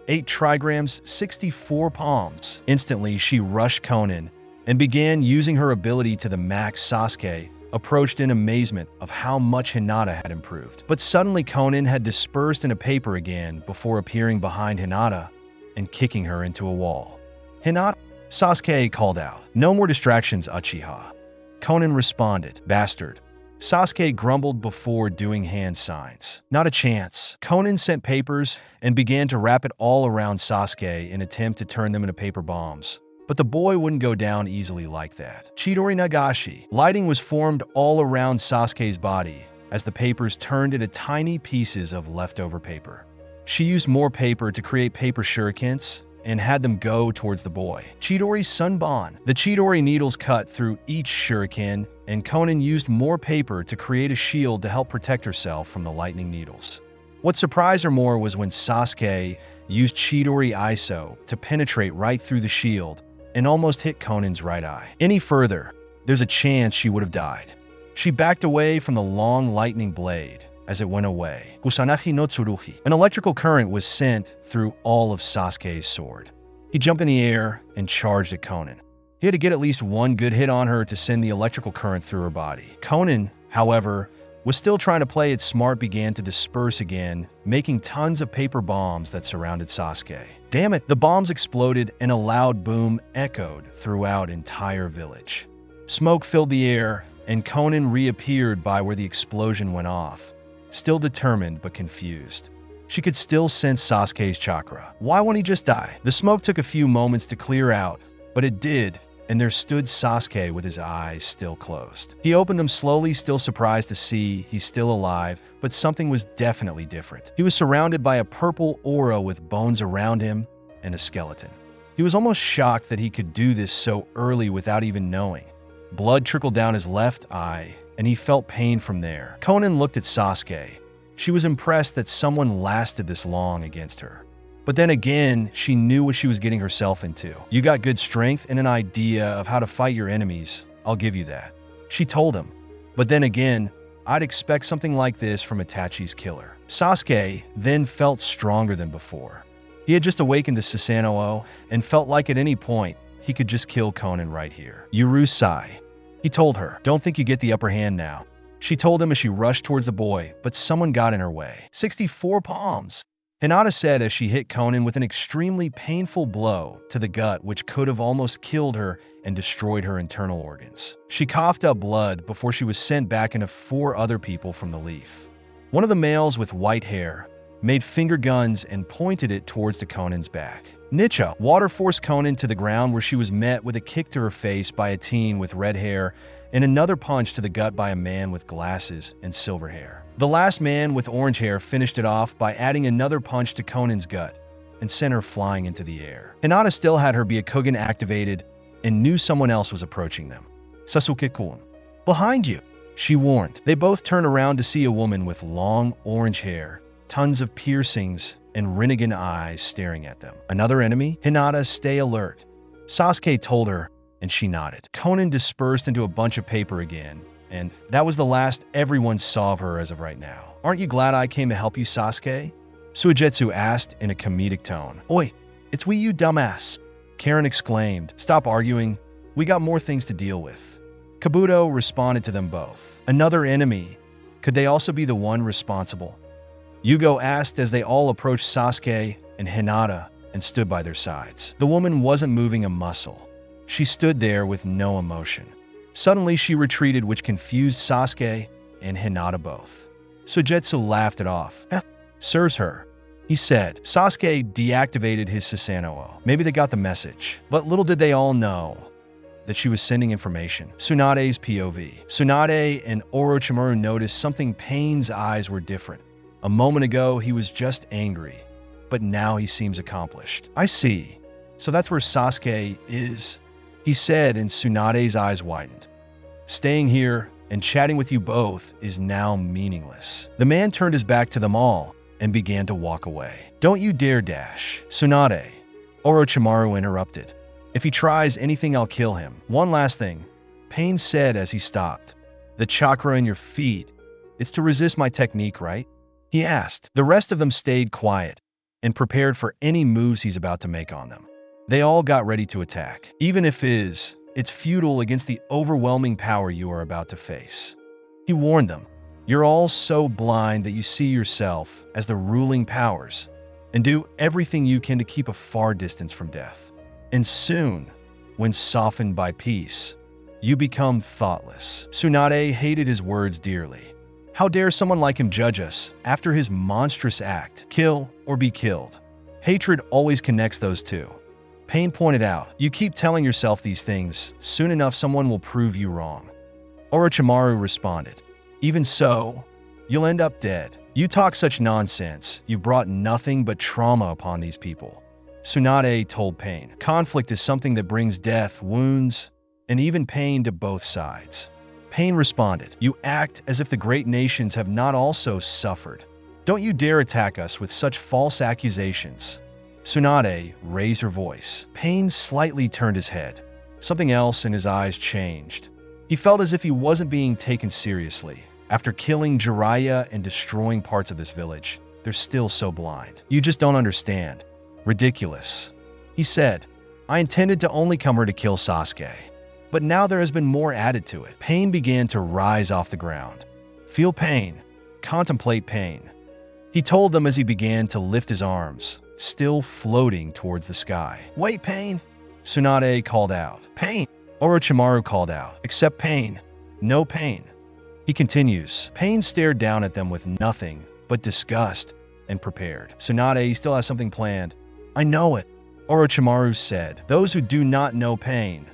8 trigrams, 64 palms. Instantly, she rushed Konan and began using her ability to the max. Sasuke approached in amazement of how much Hinata had improved. But suddenly Konan had dispersed in a paper again before appearing behind Hinata and kicking her into a wall. Hinata, Sasuke called out. No more distractions, Uchiha. Konan responded, bastard. Sasuke grumbled before doing hand signs. Not a chance. Konan sent papers and began to wrap it all around Sasuke in an attempt to turn them into paper bombs. But the boy wouldn't go down easily like that. Chidori Nagashi. Lighting was formed all around Sasuke's body as the papers turned into tiny pieces of leftover paper. She used more paper to create paper shurikens and had them go towards the boy. Chidori's Sunban. The Chidori needles cut through each shuriken, and Konan used more paper to create a shield to help protect herself from the lightning needles. What surprised her more was when Sasuke used Chidori Iso to penetrate right through the shield and almost hit Konan's right eye. Any further, there's a chance she would have died. She backed away from the long lightning blade as it went away. Kusanagi no Tsurugi. An electrical current was sent through all of Sasuke's sword. He jumped in the air and charged at Konan. He had to get at least one good hit on her to send the electrical current through her body. Konan, however, was still trying to play it smart, began to disperse again, making tons of paper bombs that surrounded Sasuke. Damn it, the bombs exploded and a loud boom echoed throughout entire village. Smoke filled the air, and Konan reappeared by where the explosion went off, still determined but confused. She could still sense Sasuke's chakra. Why won't he just die? The smoke took a few moments to clear out, but it did, and there stood Sasuke with his eyes still closed. He opened them slowly, still surprised to see he's still alive, but something was definitely different. He was surrounded by a purple aura with bones around him and a skeleton. He was almost shocked that he could do this so early without even knowing. Blood trickled down his left eye, and he felt pain from there. Konan looked at Sasuke. She was impressed that someone lasted this long against her. But then again, she knew what she was getting herself into. You got good strength and an idea of how to fight your enemies. I'll give you that. She told him. But then again, I'd expect something like this from Itachi's killer. Sasuke then felt stronger than before. He had just awakened to Susanoo and felt like at any point, he could just kill Konan right here. Urusai. He told her, don't think you get the upper hand now. She told him as she rushed towards the boy, but someone got in her way. 64 palms. Hinata said as she hit Konan with an extremely painful blow to the gut, which could have almost killed her and destroyed her internal organs. She coughed up blood before she was sent back into 4 other people from the leaf. One of the males with white hair made finger guns and pointed it towards the Konan's back. Nicha water forced Konan to the ground, where she was met with a kick to her face by a teen with red hair and another punch to the gut by a man with glasses and silver hair. The last man with orange hair finished it off by adding another punch to Konan's gut and sent her flying into the air. Hinata still had her Byakugan activated and knew someone else was approaching them. Sasuke-kun. Behind you, she warned. They both turned around to see a woman with long orange hair, tons of piercings, and Rinnegan eyes staring at them. Another enemy? Hinata, stay alert. Sasuke told her, and she nodded. Konan dispersed into a bunch of paper again, and that was the last everyone saw of her as of right now. Aren't you glad I came to help you, Sasuke? Suigetsu asked in a comedic tone. Oi, it's we, you dumbass. Karen exclaimed. Stop arguing. We got more things to deal with. Kabuto responded to them both. Another enemy. Could they also be the one responsible? Yugo asked as they all approached Sasuke and Hinata and stood by their sides. The woman wasn't moving a muscle. She stood there with no emotion. Suddenly, she retreated, which confused Sasuke and Hinata both. Suigetsu laughed it off. Serves her, he said. Sasuke deactivated his Susanoo. Maybe they got the message. But little did they all know that she was sending information. Tsunade's POV. Tsunade and Orochimaru noticed something. Pain's eyes were different. A moment ago, he was just angry, but now he seems accomplished. I see. So that's where Sasuke is, he said, and Tsunade's eyes widened. Staying here and chatting with you both is now meaningless. The man turned his back to them all and began to walk away. Don't you dare dash. Tsunade, Orochimaru interrupted. If he tries anything, I'll kill him. One last thing, Pain said as he stopped. The chakra in your feet, it's to resist my technique, right? He asked. The rest of them stayed quiet and prepared for any moves he's about to make on them. They all got ready to attack, even if it's futile against the overwhelming power you are about to face. He warned them, you're all so blind that you see yourself as the ruling powers and do everything you can to keep a far distance from death. And soon, when softened by peace, you become thoughtless. Tsunade hated his words dearly. How dare someone like him judge us after his monstrous act? Kill or be killed. Hatred always connects those two. Pain pointed out, you keep telling yourself these things, soon enough someone will prove you wrong. Orochimaru responded, even so, you'll end up dead. You talk such nonsense, you've brought nothing but trauma upon these people. Tsunade told Pain, conflict is something that brings death, wounds, and even pain to both sides. Pain responded, you act as if the great nations have not also suffered. Don't you dare attack us with such false accusations. Tsunade raised her voice. Pain slightly turned his head. Something else in his eyes changed. He felt as if he wasn't being taken seriously. After killing Jiraiya and destroying parts of this village, they're still so blind. You just don't understand. Ridiculous. He said, I intended to only come here to kill Sasuke. But now there has been more added to it. Pain began to rise off the ground. Feel pain. Contemplate pain. He told them as he began to lift his arms, still floating towards the sky. Wait, Pain! Tsunade called out. Pain! Orochimaru called out. Accept pain. No pain. He continues. Pain stared down at them with nothing but disgust and prepared. Tsunade still has something planned. I know it. Orochimaru said. Those who do not know pain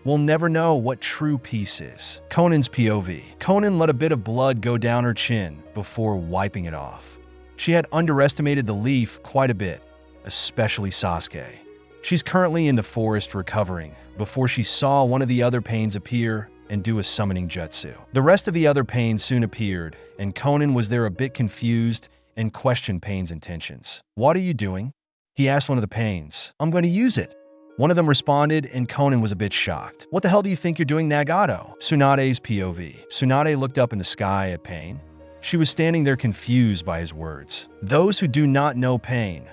will never know what true peace is. Conan's POV. Conan let a bit of blood go down her chin before wiping it off. She had underestimated the leaf quite a bit, especially Sasuke. She's currently in the forest recovering before she saw one of the other Pains appear and do a summoning jutsu. The rest of the other Pains soon appeared, and Conan was there a bit confused and questioned Pain's intentions. What are you doing? He asked one of the Pains. I'm going to use it. One of them responded, and Conan was a bit shocked. What the hell do you think you're doing, Nagato? Tsunade's POV. Tsunade looked up in the sky at Pain. She was standing there confused by his words. Those who do not know pain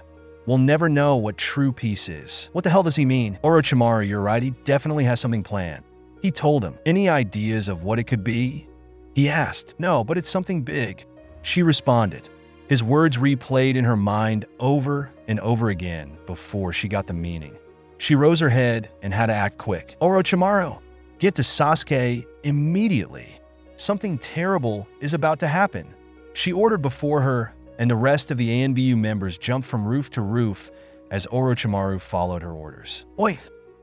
will never know what true peace is. What the hell does he mean? Orochimaru, you're right, he definitely has something planned. He told him. Any ideas of what it could be? He asked. No, but it's something big. She responded. His words replayed in her mind over and over again before she got the meaning. She rose her head and had to act quick. Orochimaru, get to Sasuke immediately. Something terrible is about to happen. She ordered before her, and the rest of the ANBU members jumped from roof to roof as Orochimaru followed her orders. Oi,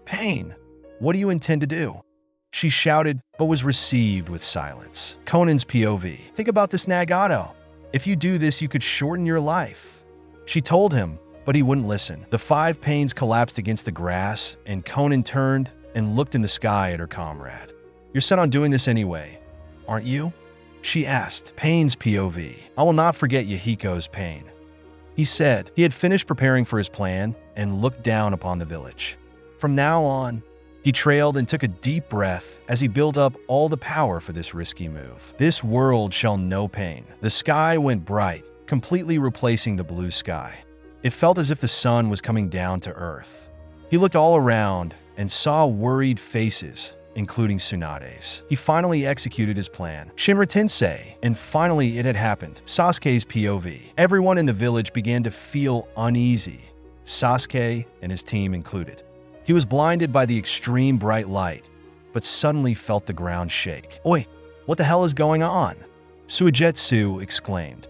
Pain, what do you intend to do? She shouted, but was received with silence. Conan's POV. Think about this, Nagato. If you do this, you could shorten your life. She told him, but he wouldn't listen. The 5 Pains collapsed against the grass, and Conan turned and looked in the sky at her comrade. You're set on doing this anyway, aren't you? She asked. Pain's POV. I will not forget Yahiko's pain. He said. He had finished preparing for his plan and looked down upon the village. From now on, he trailed and took a deep breath as he built up all the power for this risky move. This world shall know pain. The sky went bright, completely replacing the blue sky. It felt as if the sun was coming down to earth. He looked all around and saw worried faces, including Tsunade's. He finally executed his plan. Shinra Tensei, and finally it had happened. Sasuke's POV. Everyone in the village began to feel uneasy, Sasuke and his team included. He was blinded by the extreme bright light, but suddenly felt the ground shake. Oi, what the hell is going on? Suigetsu exclaimed.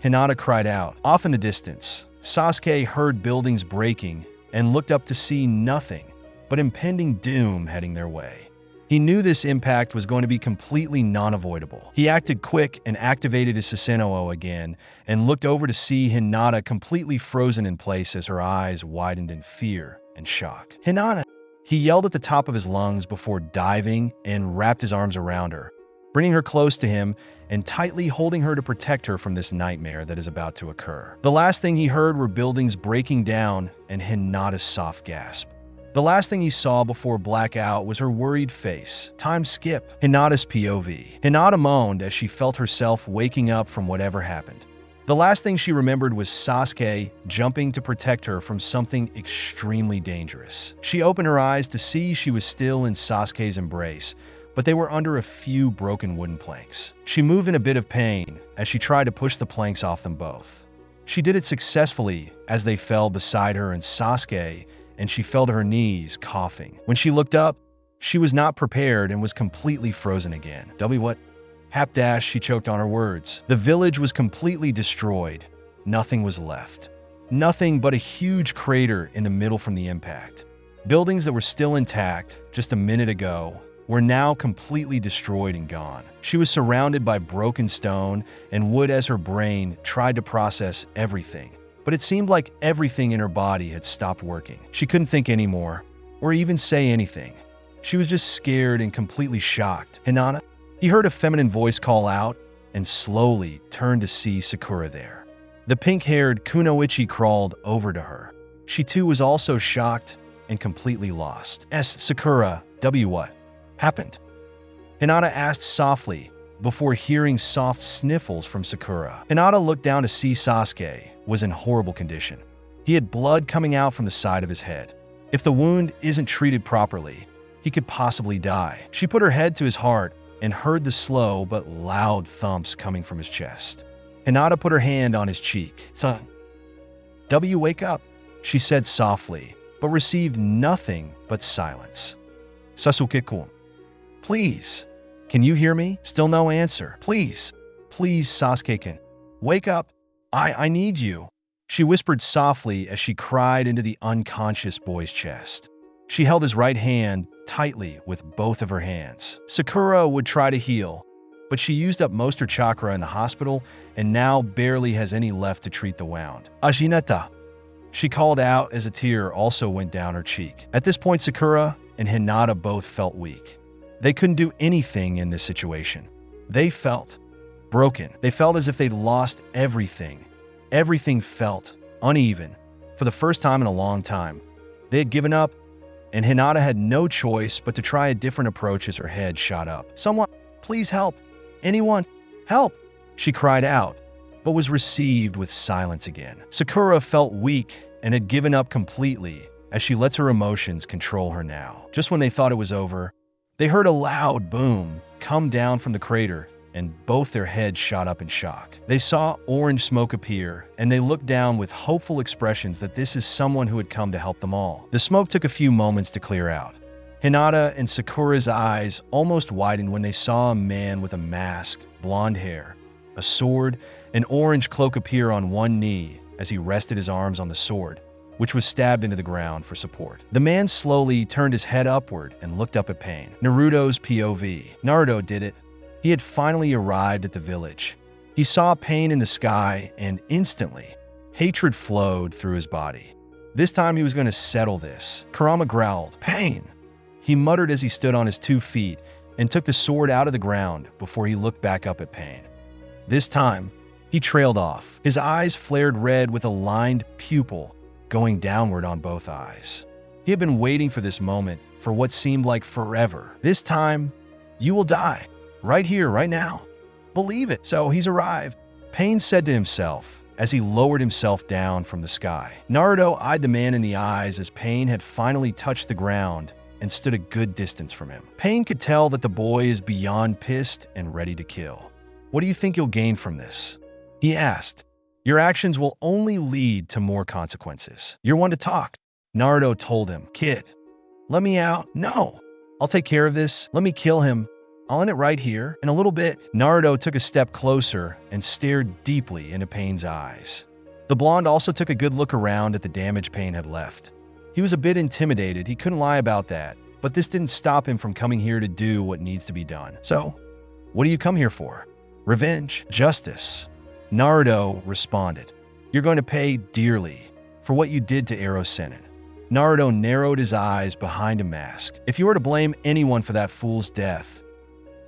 Hinata cried out. Off in the distance, Sasuke heard buildings breaking and looked up to see nothing but impending doom heading their way. He knew this impact was going to be completely non-avoidable. He acted quick and activated his Susanoo again and looked over to see Hinata completely frozen in place as her eyes widened in fear and shock. "Hinata!" He yelled at the top of his lungs before diving and wrapped his arms around her, bringing her close to him and tightly holding her to protect her from this nightmare that is about to occur. The last thing he heard were buildings breaking down and Hinata's soft gasp. The last thing he saw before blackout was her worried face. Time skip. Hinata's POV. Hinata moaned as she felt herself waking up from whatever happened. The last thing she remembered was Sasuke jumping to protect her from something extremely dangerous. She opened her eyes to see she was still in Sasuke's embrace, but they were under a few broken wooden planks. She moved in a bit of pain as she tried to push the planks off them both. She did it successfully as they fell beside her and Sasuke, and she fell to her knees, coughing. When she looked up, she was not prepared and was completely frozen again. What? Hapdash, she choked on her words. The village was completely destroyed. Nothing was left. Nothing but a huge crater in the middle from the impact. Buildings that were still intact just a minute ago were now completely destroyed and gone. She was surrounded by broken stone and wood as her brain tried to process everything. But it seemed like everything in her body had stopped working. She couldn't think anymore, or even say anything. She was just scared and completely shocked. "Hinata?" He heard a feminine voice call out and slowly turned to see Sakura there. The pink-haired Kunoichi crawled over to her. She too was also shocked and completely lost. Sakura, what happened?" Hinata asked softly, before hearing soft sniffles from Sakura. Hinata looked down to see Sasuke was in horrible condition. He had blood coming out from the side of his head. If the wound isn't treated properly, he could possibly die. She put her head to his heart and heard the slow but loud thumps coming from his chest. Hinata put her hand on his cheek. "Son, wake up," she said softly, but received nothing but silence. "Sasuke-kun, please. Can you hear me?" Still no answer. Please, Sasuke-kun, wake up. I need you," she whispered softly as she cried into the unconscious boy's chest. She held his right hand tightly with both of her hands. Sakura would try to heal, but she used up most her chakra in the hospital and now barely has any left to treat the wound. "Ajinata," she called out as a tear also went down her cheek. At this point, Sakura and Hinata both felt weak. They couldn't do anything in this situation. They felt broken. They felt as if they'd lost everything. Everything felt uneven. For the first time in a long time, they had given up, and Hinata had no choice but to try a different approach as her head shot up. "Someone, please help. Anyone, help," she cried out, but was received with silence again. Sakura felt weak and had given up completely as she lets her emotions control her now. Just when they thought it was over, they heard a loud boom come down from the crater, and both their heads shot up in shock. They saw orange smoke appear, and they looked down with hopeful expressions that this is someone who had come to help them all. The smoke took a few moments to clear out. Hinata and Sakura's eyes almost widened when they saw a man with a mask, blonde hair, a sword, an orange cloak appear on one knee as he rested his arms on the sword, which was stabbed into the ground for support. The man slowly turned his head upward and looked up at Pain. Naruto's POV. Naruto did it. He had finally arrived at the village. He saw Pain in the sky, and instantly, hatred flowed through his body. This time he was going to settle this. Kurama growled, "Pain!" He muttered as he stood on his 2 feet and took the sword out of the ground before he looked back up at Pain. This time, he trailed off. His eyes flared red with a lined pupil going downward on both eyes. He had been waiting for this moment for what seemed like forever. "This time, you will die. Right here, right now. Believe it." So he's arrived, Pain said to himself as he lowered himself down from the sky. Naruto eyed the man in the eyes as Pain had finally touched the ground and stood a good distance from him. Pain could tell that the boy is beyond pissed and ready to kill. "What do you think you'll gain from this?" he asked. "Your actions will only lead to more consequences. You're one to talk." Naruto told him, "Kid, let me out." "No, I'll take care of this. Let me kill him. I'll end it right here in a little bit." Naruto took a step closer and stared deeply into Pain's eyes. The blonde also took a good look around at the damage Pain had left. He was a bit intimidated, he couldn't lie about that, but this didn't stop him from coming here to do what needs to be done. So, what do you come here for? Revenge? Justice? Naruto responded, "You're going to pay dearly for what you did to Ero Sennin." Naruto narrowed his eyes behind a mask. "If you were to blame anyone for that fool's death,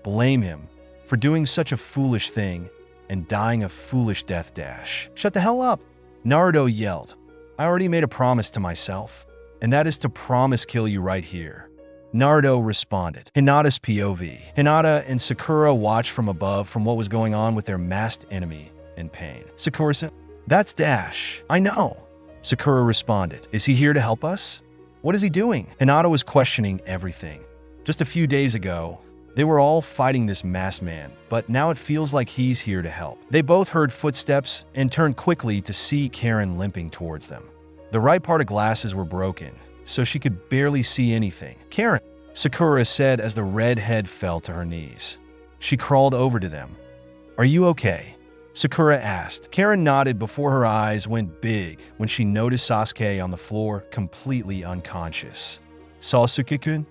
blame him for doing such a foolish thing and dying a foolish death dash." "Shut the hell up!" Naruto yelled. "I already made a promise to myself, and that is to promise kill you right here." Naruto responded. Hinata's POV. Hinata and Sakura watched from above from what was going on with their masked enemy in pain. Sakura said, "That's Dash. I know." Sakura responded. "Is he here to help us? What is he doing?" Hinata was questioning everything. Just a few days ago, they were all fighting this masked man, but now it feels like he's here to help. They both heard footsteps and turned quickly to see Karen limping towards them. The right part of glasses were broken, so she could barely see anything. "Karen," Sakura said as the redhead fell to her knees. She crawled over to them. "Are you okay?" Sakura asked. Karen nodded before her eyes went big when she noticed Sasuke on the floor, completely unconscious. "Sasuke-kun?"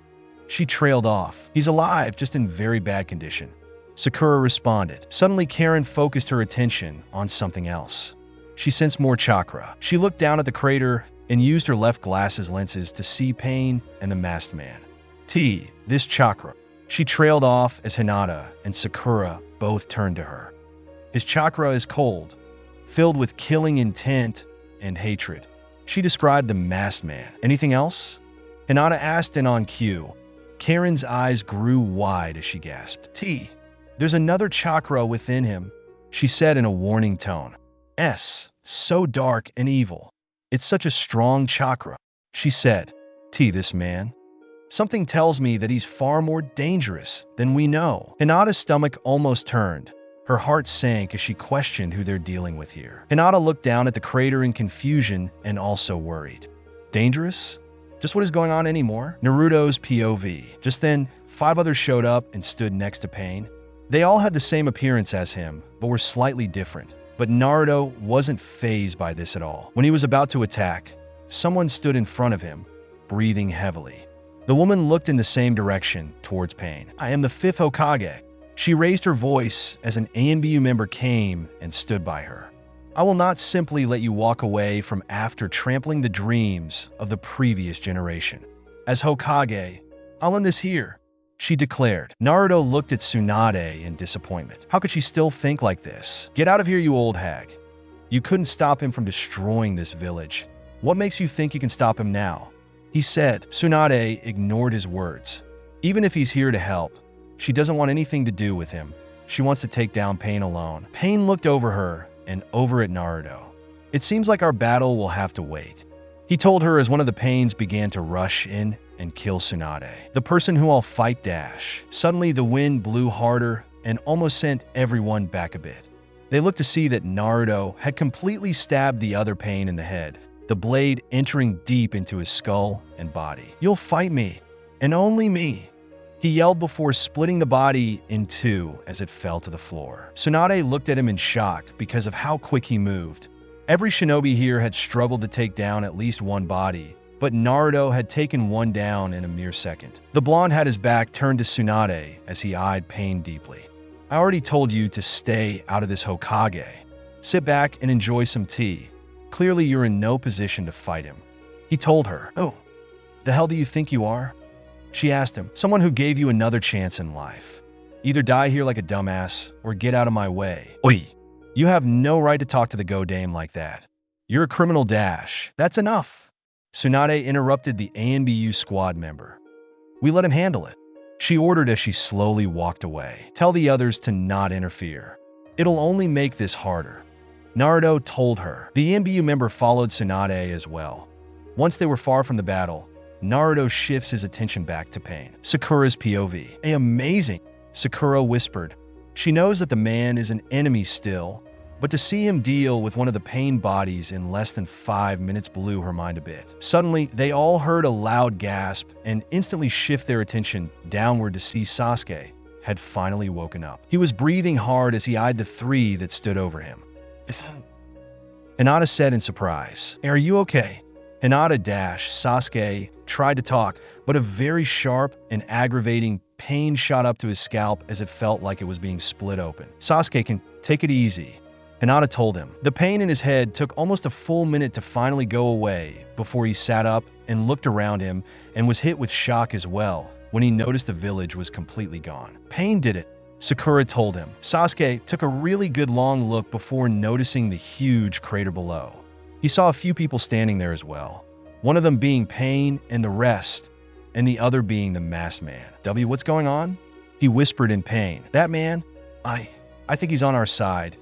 She trailed off. "He's alive, just in very bad condition." Sakura responded. Suddenly, Karen focused her attention on something else. She sensed more chakra. She looked down at the crater and used her left glasses lenses to see Pain and the masked man. This chakra." She trailed off as Hinata and Sakura both turned to her. "His chakra is cold, filled with killing intent and hatred." She described the masked man. "Anything else?" Hinata asked, and on cue, Karen's eyes grew wide as she gasped. "There's another chakra within him," she said in a warning tone. So dark and evil. It's such a strong chakra." She said, "This man? Something tells me that he's far more dangerous than we know." Hinata's stomach almost turned. Her heart sank as she questioned who they're dealing with here. Hinata looked down at the crater in confusion and also worried. "Dangerous? Just what is going on anymore?" Naruto's POV. Just then, 5 others showed up and stood next to Pain. They all had the same appearance as him, but were slightly different. But Naruto wasn't fazed by this at all. When he was about to attack, someone stood in front of him, breathing heavily. The woman looked in the same direction, towards Pain. "I am the 5th Hokage." She raised her voice as an ANBU member came and stood by her. "I will not simply let you walk away from after trampling the dreams of the previous generation. As Hokage, I'll end this here," she declared. Naruto looked at Tsunade in disappointment. How could she still think like this? "Get out of here, you old hag. You couldn't stop him from destroying this village. What makes you think you can stop him now?" he said. Tsunade ignored his words. Even if he's here to help, she doesn't want anything to do with him. She wants to take down Pain alone. Pain looked over her and over at Naruto. "It seems like our battle will have to wait," he told her as one of the Pains began to rush in and kill Tsunade. "The person who I'll fight Dash." Suddenly the wind blew harder and almost sent everyone back a bit. They looked to see that Naruto had completely stabbed the other Pain in the head, the blade entering deep into his skull and body. "You'll fight me, and only me," he yelled before splitting the body in 2 as it fell to the floor. Tsunade looked at him in shock because of how quick he moved. Every shinobi here had struggled to take down at least one body, but Naruto had taken one down in a mere second. The blonde had his back turned to Tsunade as he eyed Pain deeply. "I already told you to stay out of this Hokage. Sit back and enjoy some tea. Clearly you're in no position to fight him," he told her. "Oh, the hell do you think you are?" she asked him. "Someone who gave you another chance in life. Either die here like a dumbass or get out of my way." "Oi, you have no right to talk to the Godame like that. You're a criminal, Dash." "That's enough," Tsunade interrupted the ANBU squad member. "We let him handle it," she ordered as she slowly walked away. "Tell the others to not interfere. It'll only make this harder," Naruto told her. The ANBU member followed Tsunade as well. Once they were far from the battle, Naruto shifts his attention back to Pain. Sakura's POV. Amazing," Sakura whispered. She knows that the man is an enemy still, but to see him deal with one of the Pain bodies in less than 5 minutes blew her mind a bit. Suddenly, they all heard a loud gasp and instantly shift their attention downward to see Sasuke had finally woken up. He was breathing hard as he eyed the 3 that stood over him. Hinata said in surprise, "Are you okay?" Hinata dashed. Sasuke tried to talk, but a very sharp and aggravating pain shot up to his scalp as it felt like it was being split open. Sasuke can take it easy, Hinata told him. The pain in his head took almost a full minute to finally go away before he sat up and looked around him and was hit with shock as well when he noticed the village was completely gone. Pain did it, Sakura told him. Sasuke took a really good long look before noticing the huge crater below. He saw a few people standing there as well, one of them being Pain and the other being the masked man. What's going on? He whispered in Pain. That man? I think he's on our side.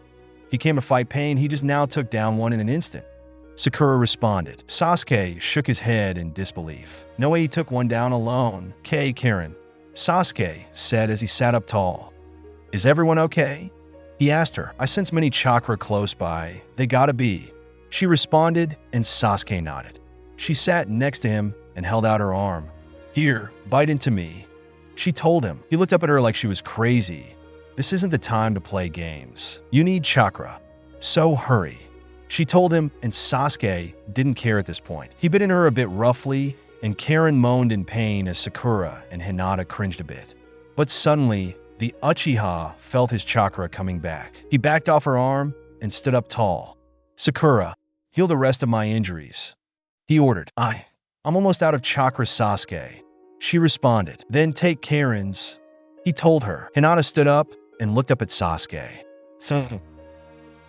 He came to fight Pain, he just now took down one in an instant. Sakura responded. Sasuke shook his head in disbelief. No way he took one down alone. Karen, Sasuke said as he sat up tall. Is everyone okay? He asked her. I sense many chakra close by. They gotta be. She responded and Sasuke nodded. She sat next to him and held out her arm. Here, bite into me. She told him. He looked up at her like she was crazy. This isn't the time to play games. You need chakra. So hurry. She told him, and Sasuke didn't care at this point. He bit in her a bit roughly, and Karen moaned in pain as Sakura and Hinata cringed a bit. But suddenly, the Uchiha felt his chakra coming back. He backed off her arm and stood up tall. Sakura, heal the rest of my injuries. He ordered. I'm almost out of chakra, Sasuke. She responded. Then take Karen's. He told her. Hinata stood up and looked up at Sasuke.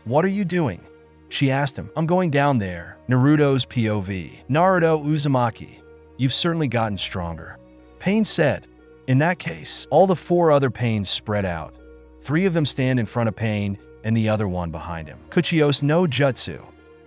What are you doing? She asked him. I'm going down there. Naruto's POV. Naruto Uzumaki, you've certainly gotten stronger. Pain said. In that case, all the 4 other Pains spread out. 3 of them stand in front of Pain and the other one behind him. Kuchios no Jutsu.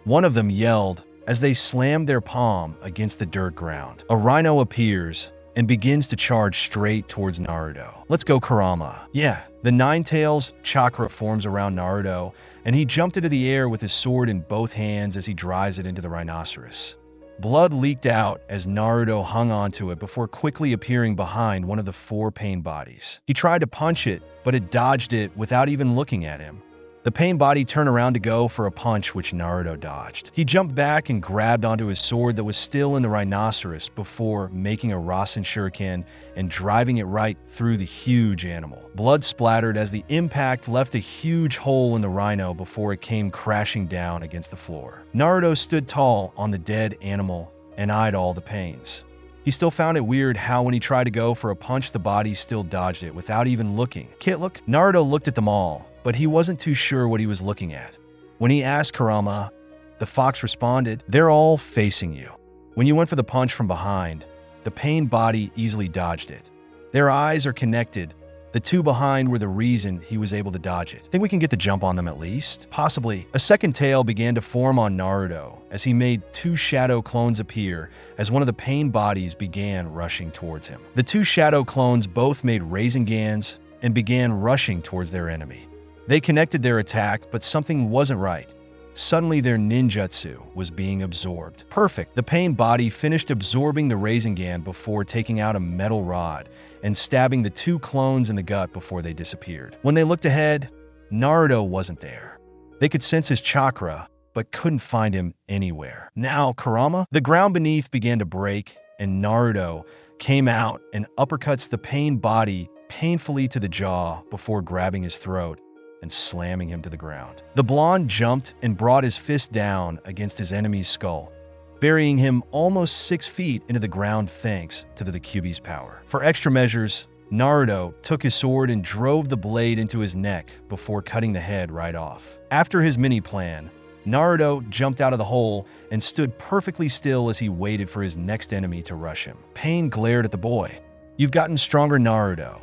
One of them yelled as they slammed their palm against the dirt ground. A rhino appears and begins to charge straight towards Naruto. Let's go, Kurama. Yeah, the Nine Tails chakra forms around Naruto, and he jumped into the air with his sword in both hands as he drives it into the rhinoceros. Blood leaked out as Naruto hung onto it before quickly appearing behind one of the 4 Pain bodies. He tried to punch it, but it dodged it without even looking at him. The Pain body turned around to go for a punch which Naruto dodged. He jumped back and grabbed onto his sword that was still in the rhinoceros before making a Rasen Shuriken and driving it right through the huge animal. Blood splattered as the impact left a huge hole in the rhino before it came crashing down against the floor. Naruto stood tall on the dead animal and eyed all the Pains. He still found it weird how when he tried to go for a punch, the body still dodged it without even looking. Look, Naruto looked at them all, but he wasn't too sure what he was looking at. When he asked Kurama, the fox responded, they're all facing you. When you went for the punch from behind, the Pain body easily dodged it. Their eyes are connected. The 2 behind were the reason he was able to dodge it. Think we can get the jump on them at least? Possibly. A second tail began to form on Naruto as he made 2 shadow clones appear as one of the Pain bodies began rushing towards him. The 2 shadow clones both made Razengans and began rushing towards their enemy. They connected their attack, but something wasn't right. Suddenly their ninjutsu was being absorbed. Perfect. The Pain body finished absorbing the Rasengan before taking out a metal rod and stabbing the 2 clones in the gut before they disappeared. When they looked ahead, Naruto wasn't there. They could sense his chakra, but couldn't find him anywhere. Now, Kurama? The ground beneath began to break, and Naruto came out and uppercuts the Pain body painfully to the jaw before grabbing his throat and slamming him to the ground. The blonde jumped and brought his fist down against his enemy's skull, burying him almost 6 feet into the ground thanks to the Kyuubi's power. For extra measures, Naruto took his sword and drove the blade into his neck before cutting the head right off. After his mini-plan, Naruto jumped out of the hole and stood perfectly still as he waited for his next enemy to rush him. Pain glared at the boy. You've gotten stronger, Naruto.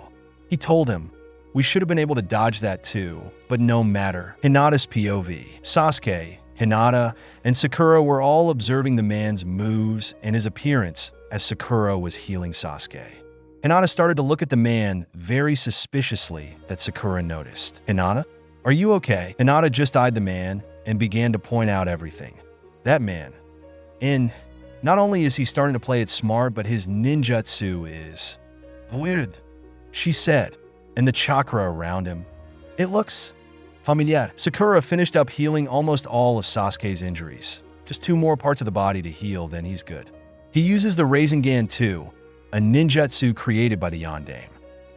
He told him, we should have been able to dodge that too, but no matter. Hinata's POV. Sasuke, Hinata, and Sakura were all observing the man's moves and his appearance as Sakura was healing Sasuke. Hinata started to look at the man very suspiciously that Sakura noticed. Hinata, are you okay? Hinata just eyed the man and began to point out everything. That man. And not only is he starting to play it smart, but his ninjutsu is weird, she said. And the chakra around him. It looks familiar. Sakura finished up healing almost all of Sasuke's injuries. Just 2 more parts of the body to heal, then he's good. He uses the Rasengan too, a ninjutsu created by the Yondaime.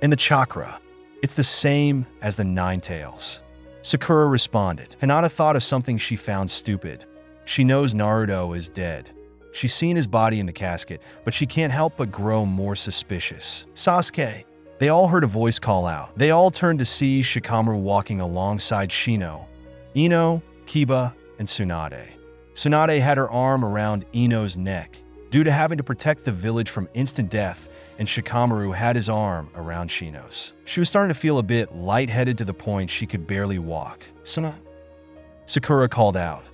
And the chakra, it's the same as the Nine Tails. Sakura responded. Hinata thought of something she found stupid. She knows Naruto is dead. She's seen his body in the casket, but she can't help but grow more suspicious. Sasuke. They all heard a voice call out. They all turned to see Shikamaru walking alongside Shino, Ino, Kiba, and Tsunade. Tsunade had her arm around Ino's neck, due to having to protect the village from instant death, and Shikamaru had his arm around Shino's. She was starting to feel a bit lightheaded to the point she could barely walk. Sakura called out.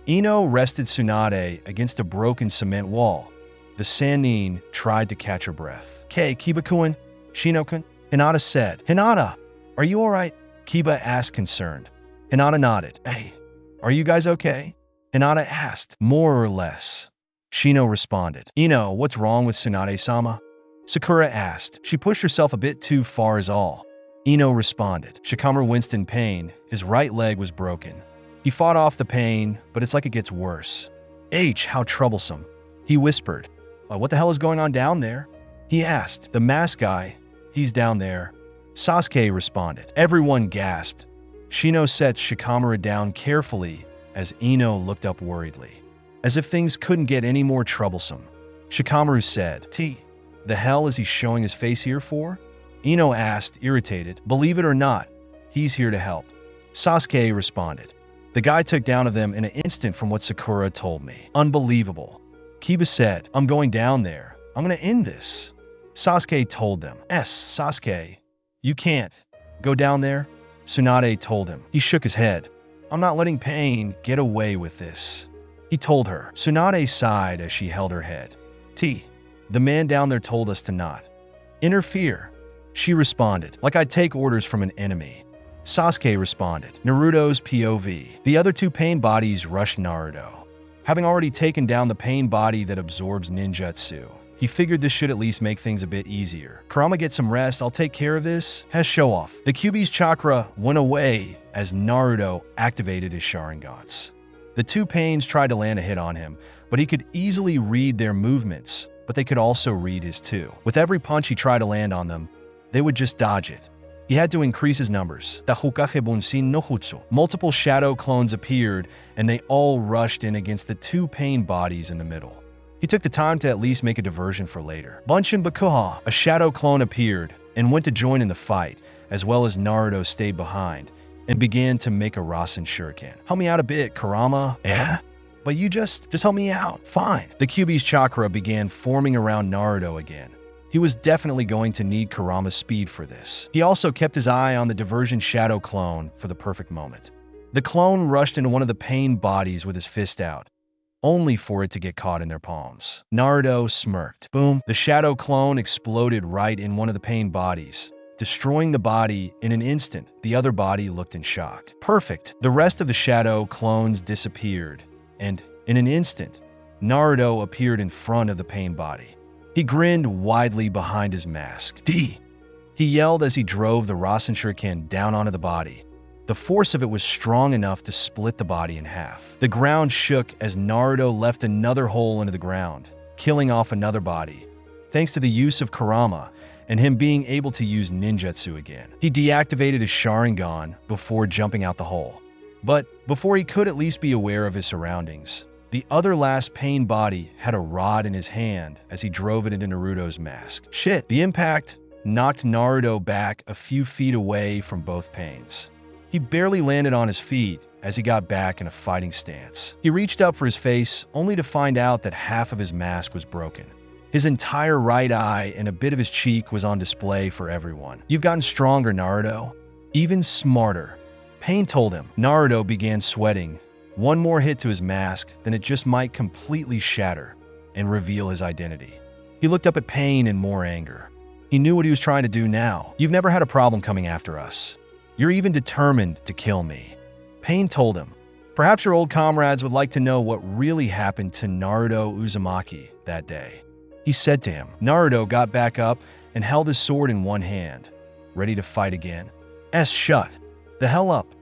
Ino rested Tsunade against a broken cement wall. The Sannin tried to catch her breath. Kiba-kun, Shino-kun, Hinata said. Hinata, are you alright? Kiba asked concerned. Hinata nodded. Hey, are you guys okay? Hinata asked. More or less. Shino responded. Ino, what's wrong with Tsunade-sama? Sakura asked. She pushed herself a bit too far is all. Ino responded. Shikamaru winced in pain. His right leg was broken. He fought off the pain, but it's like it gets worse. How troublesome. He whispered. What the hell is going on down there? He asked. The masked guy. He's down there. Sasuke responded. Everyone gasped. Shino set Shikamaru down carefully as Ino looked up worriedly. As if things couldn't get any more troublesome. Shikamaru said, the hell is he showing his face here for? Ino asked, irritated. Believe it or not, he's here to help. Sasuke responded. The guy took down of them in an instant from what Sakura told me. Unbelievable. Kiba said, I'm going down there. I'm going to end this. Sasuke told them. Sasuke, you can't. Go down there? Tsunade told him. He shook his head. I'm not letting pain get away with this. He told her. Tsunade sighed as she held her head. The man down there told us to not interfere. She responded. Like I'd take orders from an enemy. Sasuke responded. Naruto's POV. The other 2 pain bodies rushed Naruto. Having already taken down the pain body that absorbs ninjutsu, he figured this should at least make things a bit easier. Kurama, get some rest, I'll take care of this. Show off. The Kyuubi's chakra went away as Naruto activated his Sharingans. The 2 pains tried to land a hit on him, but he could easily read their movements, but they could also read his too. With every punch he tried to land on them, they would just dodge it. He had to increase his numbers. Multiple shadow clones appeared, and they all rushed in against the 2 pain bodies in the middle. He took the time to at least make a diversion for later. Bunshin Bakuha, a shadow clone appeared and went to join in the fight, as well as Naruto stayed behind and began to make a Rasen Shuriken. Help me out a bit, Kurama. But you just help me out. Fine. The Kyuubi's chakra began forming around Naruto again. He was definitely going to need Kurama's speed for this. He also kept his eye on the diversion shadow clone for the perfect moment. The clone rushed into one of the pain bodies with his fist out, only for it to get caught in their palms. Naruto smirked. Boom. The shadow clone exploded right in one of the pain bodies, destroying the body in an instant. The other body looked in shock. Perfect. The rest of the shadow clones disappeared, and in an instant, Naruto appeared in front of the pain body. He grinned widely behind his mask. He yelled as he drove the Rasen Shuriken down onto the body. The force of it was strong enough to split the body in half. The ground shook as Naruto left another hole into the ground, killing off another body, thanks to the use of Kurama and him being able to use ninjutsu again. He deactivated his Sharingan before jumping out the hole. But before he could at least be aware of his surroundings, the other last pain body had a rod in his hand as he drove it into Naruto's mask. Shit, the impact knocked Naruto back a few feet away from both pains. He barely landed on his feet as he got back in a fighting stance. He reached up for his face, only to find out that half of his mask was broken. His entire right eye and a bit of his cheek was on display for everyone. You've gotten stronger, Naruto. Even smarter. Pain told him. Naruto began sweating. One more hit to his mask, then it just might completely shatter and reveal his identity. He looked up at Pain in more anger. He knew what he was trying to do now. You've never had a problem coming after us. You're even determined to kill me. Pain told him. Perhaps your old comrades would like to know what really happened to Naruto Uzumaki that day. He said to him. Naruto got back up and held his sword in one hand, ready to fight again. Shut the hell up.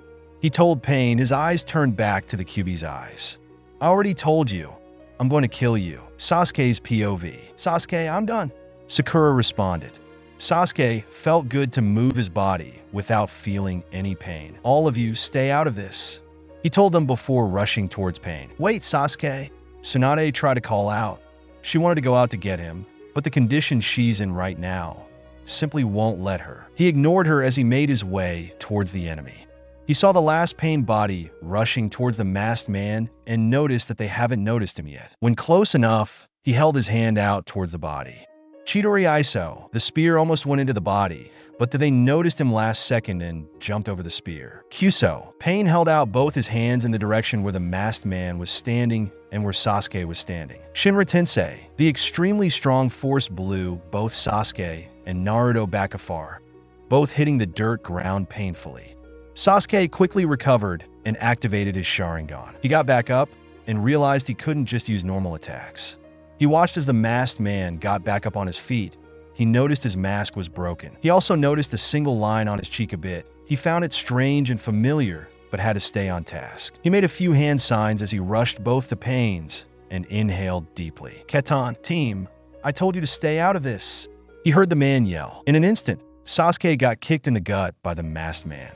He told Pain, his eyes turned back to the Kyuubi's eyes. I already told you. I'm going to kill you. Sasuke's POV. Sasuke, I'm done. Sakura responded. Sasuke felt good to move his body without feeling any pain. All of you stay out of this, he told them before rushing towards Pain. Wait, Sasuke. Tsunade tried to call out. She wanted to go out to get him, but the condition she's in right now simply won't let her. He ignored her as he made his way towards the enemy. He saw the last Pain body rushing towards the masked man and noticed that they haven't noticed him yet. When close enough, he held his hand out towards the body. Chidori Iso, the spear almost went into the body, but they noticed him last second and jumped over the spear. Kyuso, Pain held out both his hands in the direction where the masked man was standing and where Sasuke was standing. Shinra Tensei, the extremely strong force blew both Sasuke and Naruto back afar, both hitting the dirt ground painfully. Sasuke quickly recovered and activated his Sharingan. He got back up and realized he couldn't just use normal attacks. He watched as the masked man got back up on his feet. He noticed his mask was broken. He also noticed a single line on his cheek a bit. He found it strange and familiar, but had to stay on task. He made a few hand signs as he rushed both the Pains and inhaled deeply. Ketan, team, I told you to stay out of this. He heard the man yell. In an instant, Sasuke got kicked in the gut by the masked man.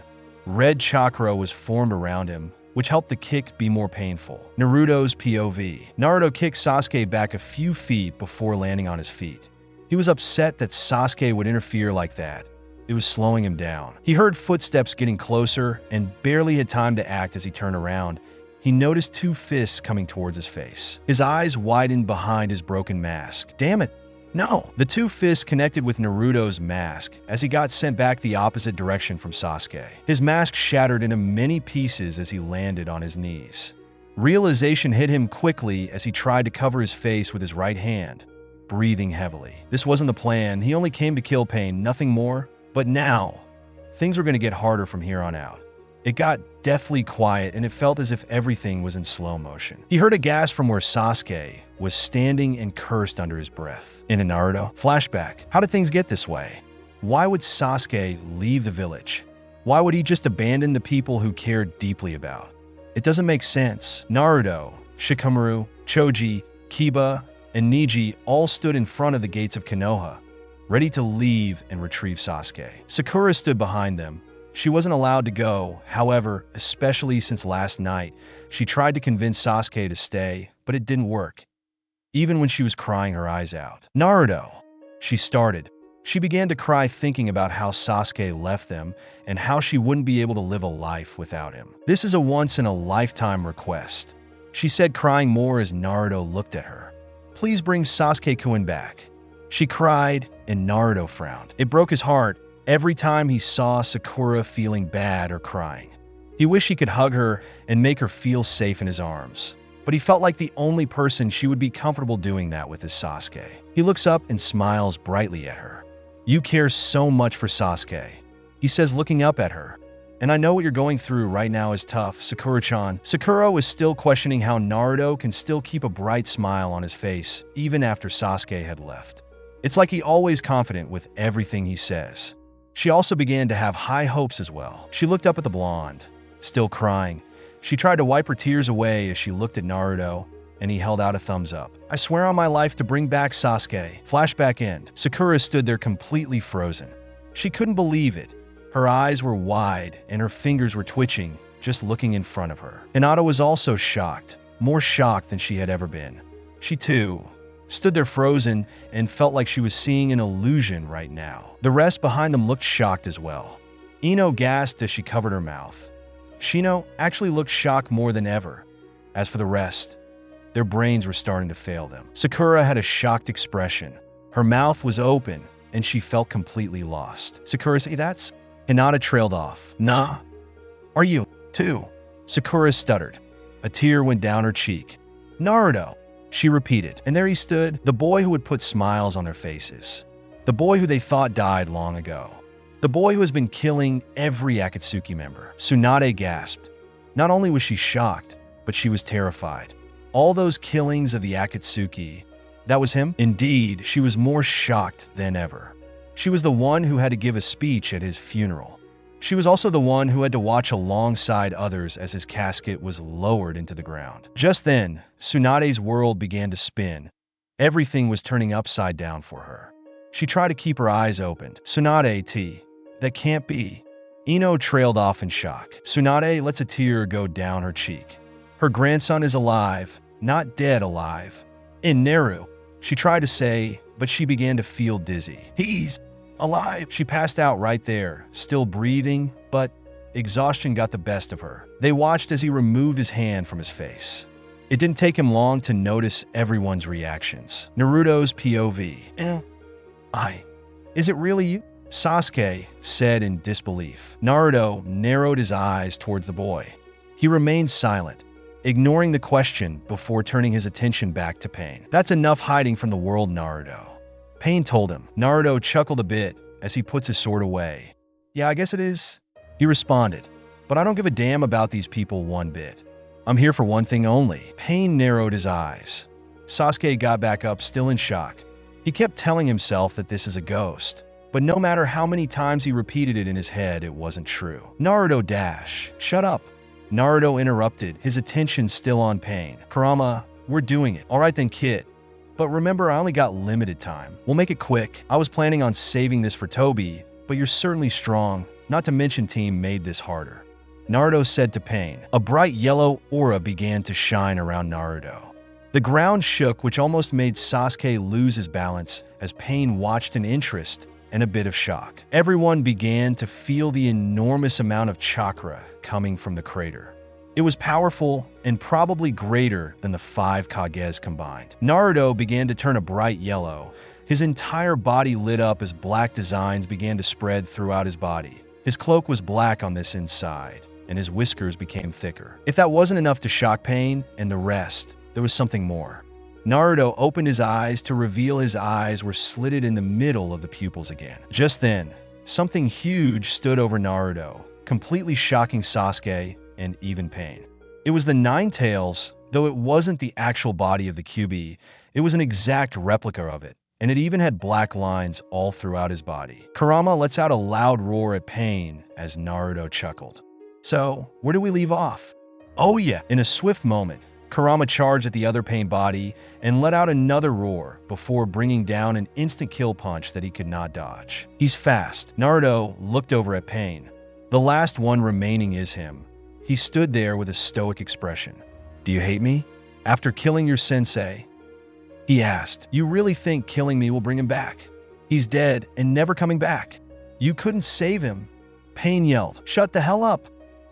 Red chakra was formed around him, which helped the kick be more painful. Naruto's POV. Naruto kicked Sasuke back a few feet before landing on his feet. He was upset that Sasuke would interfere like that. It was slowing him down. He heard footsteps getting closer and barely had time to act as he turned around. He noticed two fists coming towards his face. His eyes widened behind his broken mask. Damn it. No! The two fists connected with Naruto's mask as he got sent back the opposite direction from Sasuke. His mask shattered into many pieces as he landed on his knees. Realization hit him quickly as he tried to cover his face with his right hand, breathing heavily. This wasn't the plan. He only came to kill Pain, nothing more. But now, things were going to get harder from here on out. It got deathly quiet and it felt as if everything was in slow motion. He heard a gasp from where Sasuke was standing and cursed under his breath. In a Naruto flashback, how did things get this way? Why would Sasuke leave the village? Why would he just abandon the people who cared deeply about? It doesn't make sense. Naruto, Shikamaru, Choji, Kiba, and Neji all stood in front of the gates of Konoha, ready to leave and retrieve Sasuke. Sakura stood behind them. She wasn't allowed to go, however, especially since last night. She tried to convince Sasuke to stay, but it didn't work, even when she was crying her eyes out. Naruto, she started. She began to cry thinking about how Sasuke left them and how she wouldn't be able to live a life without him. This is a once-in-a-lifetime request, she said, crying more as Naruto looked at her. Please bring Sasuke-kun back. She cried, and Naruto frowned. It broke his heart every time he saw Sakura feeling bad or crying. He wished he could hug her and make her feel safe in his arms, but he felt like the only person she would be comfortable doing that with is Sasuke. He looks up and smiles brightly at her. You care so much for Sasuke, he says, looking up at her. And I know what you're going through right now is tough, Sakura-chan. Sakura was still questioning how Naruto can still keep a bright smile on his face even after Sasuke had left. It's like he's always confident with everything he says. She also began to have high hopes as well. She looked up at the blonde, still crying. She tried to wipe her tears away as she looked at Naruto, and he held out a thumbs up. I swear on my life to bring back Sasuke. Flashback end. Sakura stood there completely frozen. She couldn't believe it. Her eyes were wide and her fingers were twitching, just looking in front of her. Hinata was also shocked, more shocked than she had ever been. She too stood there frozen and felt like she was seeing an illusion right now. The rest behind them looked shocked as well. Ino gasped as she covered her mouth. Shino actually looked shocked more than ever. As for the rest, their brains were starting to fail them. Sakura had a shocked expression. Her mouth was open and she felt completely lost. Sakura said, that's... Hinata trailed off. Nah. Are you, too? Sakura stuttered. A tear went down her cheek. Naruto, she repeated, and there he stood, the boy who would put smiles on their faces. The boy who they thought died long ago. The boy who has been killing every Akatsuki member. Tsunade gasped. Not only was she shocked, but she was terrified. All those killings of the Akatsuki, that was him? Indeed, she was more shocked than ever. She was the one who had to give a speech at his funeral. She was also the one who had to watch alongside others as his casket was lowered into the ground. Just then, Tsunade's world began to spin. Everything was turning upside down for her. She tried to keep her eyes open. Tsunade, that can't be. Ino trailed off in shock. Tsunade lets a tear go down her cheek. Her grandson is alive, not dead alive. In Naru, she tried to say, but she began to feel dizzy. He's alive. She passed out right there, still breathing, but exhaustion got the best of her. They watched as he removed his hand from his face. It didn't take him long to notice everyone's reactions. Naruto's POV. Is it really you? Sasuke said in disbelief. Naruto narrowed his eyes towards the boy. He remained silent, ignoring the question before turning his attention back to Pain. That's enough hiding from the world, Naruto. Pain told him. Naruto chuckled a bit as he puts his sword away. Yeah, I guess it is, he responded. But I don't give a damn about these people one bit. I'm here for one thing only. Pain narrowed his eyes. Sasuke got back up, still in shock. He kept telling himself that this is a ghost. But no matter how many times he repeated it in his head, it wasn't true. Naruto shut up. Naruto interrupted, his attention still on Pain. Kurama, we're doing it. All right then, kid. But remember, I only got limited time. We'll make it quick. I was planning on saving this for Toby, but you're certainly strong. Not to mention team made this harder. Naruto said to Pain. A bright yellow aura began to shine around Naruto. The ground shook, which almost made Sasuke lose his balance as Pain watched in interest and a bit of shock. Everyone began to feel the enormous amount of chakra coming from the crater. It was powerful and probably greater than the 5 Kages combined. Naruto began to turn a bright yellow. His entire body lit up as black designs began to spread throughout his body. His cloak was black on this inside, and his whiskers became thicker. If that wasn't enough to shock Pain and the rest, there was something more. Naruto opened his eyes to reveal his eyes were slitted in the middle of the pupils again. Just then, something huge stood over Naruto, completely shocking Sasuke and even Pain. It was the Nine Tails, though it wasn't the actual body of the Kyuubi. It was an exact replica of it, and it even had black lines all throughout his body. Kurama lets out a loud roar at Pain as Naruto chuckled. So, where do we leave off? Oh yeah! In a swift moment, Kurama charged at the other Pain body and let out another roar before bringing down an instant kill punch that he could not dodge. He's fast. Naruto looked over at Pain. The last one remaining is him. He stood there with a stoic expression. Do you hate me? After killing your sensei? He asked. You really think killing me will bring him back? He's dead and never coming back. You couldn't save him. Pain yelled. Shut the hell up.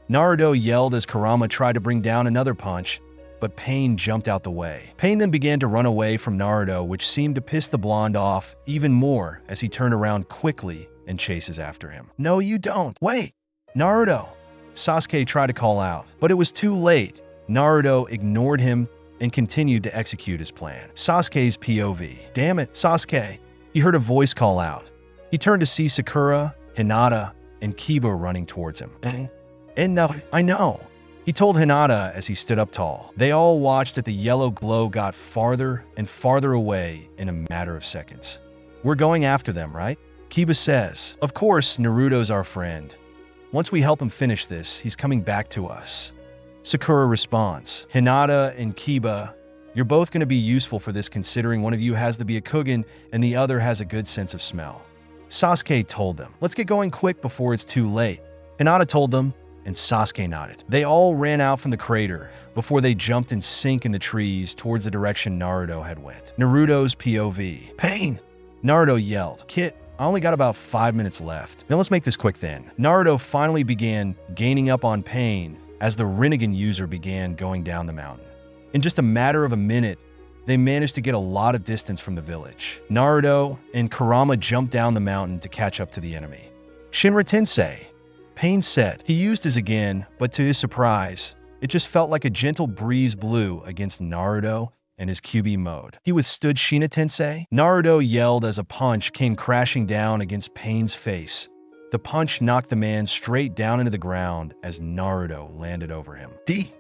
Naruto yelled as Kurama tried to bring down another punch, but Pain jumped out the way. Pain then began to run away from Naruto, which seemed to piss the blonde off even more as he turned around quickly and chases after him. No, you don't. Wait. Naruto. Sasuke tried to call out, but it was too late. Naruto ignored him and continued to execute his plan. Sasuke's POV. Damn it, Sasuke. He heard a voice call out. He turned to see Sakura, Hinata, and Kiba running towards him. And no, I know. He told Hinata as he stood up tall. They all watched as the yellow glow got farther and farther away in a matter of seconds. We're going after them, right? Kiba says. Of course, Naruto's our friend. Once we help him finish this, he's coming back to us. Sakura responds. Hinata and Kiba, you're both going to be useful for this considering one of you has to be a Kugen and the other has a good sense of smell. Sasuke told them. Let's get going quick before it's too late. Hinata told them, and Sasuke nodded. They all ran out from the crater before they jumped in sync in the trees towards the direction Naruto had went. Naruto's POV. Pain! Naruto yelled. Kit, I only got about 5 minutes left. Now let's make this quick then. Naruto finally began gaining up on Pain as the Rinnegan user began going down the mountain. In just a matter of a minute, they managed to get a lot of distance from the village. Naruto and Kurama jumped down the mountain to catch up to the enemy. Shinra Tensei. Pain said. He used his again, but to his surprise, it just felt like a gentle breeze blew against Naruto and his QB mode. He withstood Shina Tensei. Naruto yelled as a punch came crashing down against Pain's face. The punch knocked the man straight down into the ground as Naruto landed over him.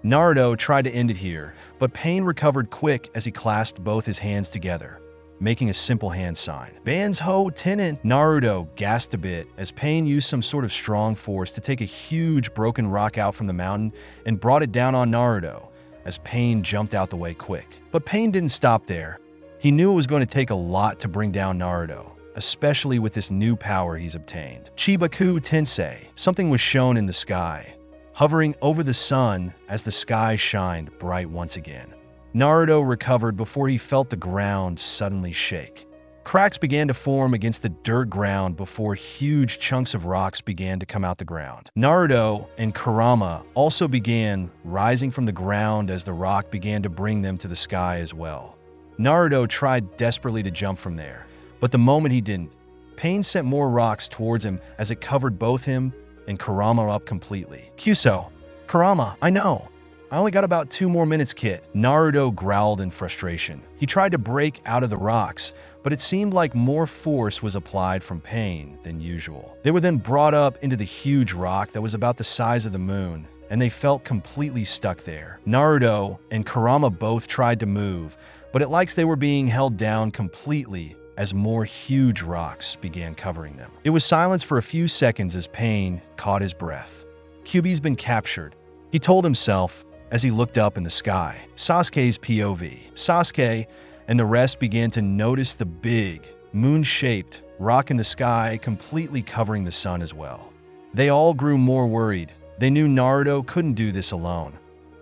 Naruto tried to end it here, but Pain recovered quick as he clasped both his hands together. making a simple hand sign. Ban's ho tenant. Naruto gasped a bit as Pain used some sort of strong force to take a huge broken rock out from the mountain and brought it down on Naruto as Pain jumped out the way quick. But Pain didn't stop there. He knew it was going to take a lot to bring down Naruto, especially with this new power he's obtained. Chibaku Tensei. Something was shown in the sky, hovering over the sun as the sky shined bright once again. Naruto recovered before he felt the ground suddenly shake. Cracks began to form against the dirt ground before huge chunks of rocks began to come out the ground. Naruto and Kurama also began rising from the ground as the rock began to bring them to the sky as well. Naruto tried desperately to jump from there, but the moment he didn't, Pain sent more rocks towards him as it covered both him and Kurama up completely. Kyuso, Kurama, I know. I only got about 2 more minutes, kid. Naruto growled in frustration. He tried to break out of the rocks, but it seemed like more force was applied from Pain than usual. They were then brought up into the huge rock that was about the size of the moon, and they felt completely stuck there. Naruto and Kurama both tried to move, but it likes they were being held down completely as more huge rocks began covering them. It was silence for a few seconds as Pain caught his breath. Kyuubi's been captured, he told himself as he looked up in the sky. Sasuke's POV. Sasuke and the rest began to notice the big, moon-shaped rock in the sky completely covering the sun as well. They all grew more worried. They knew Naruto couldn't do this alone.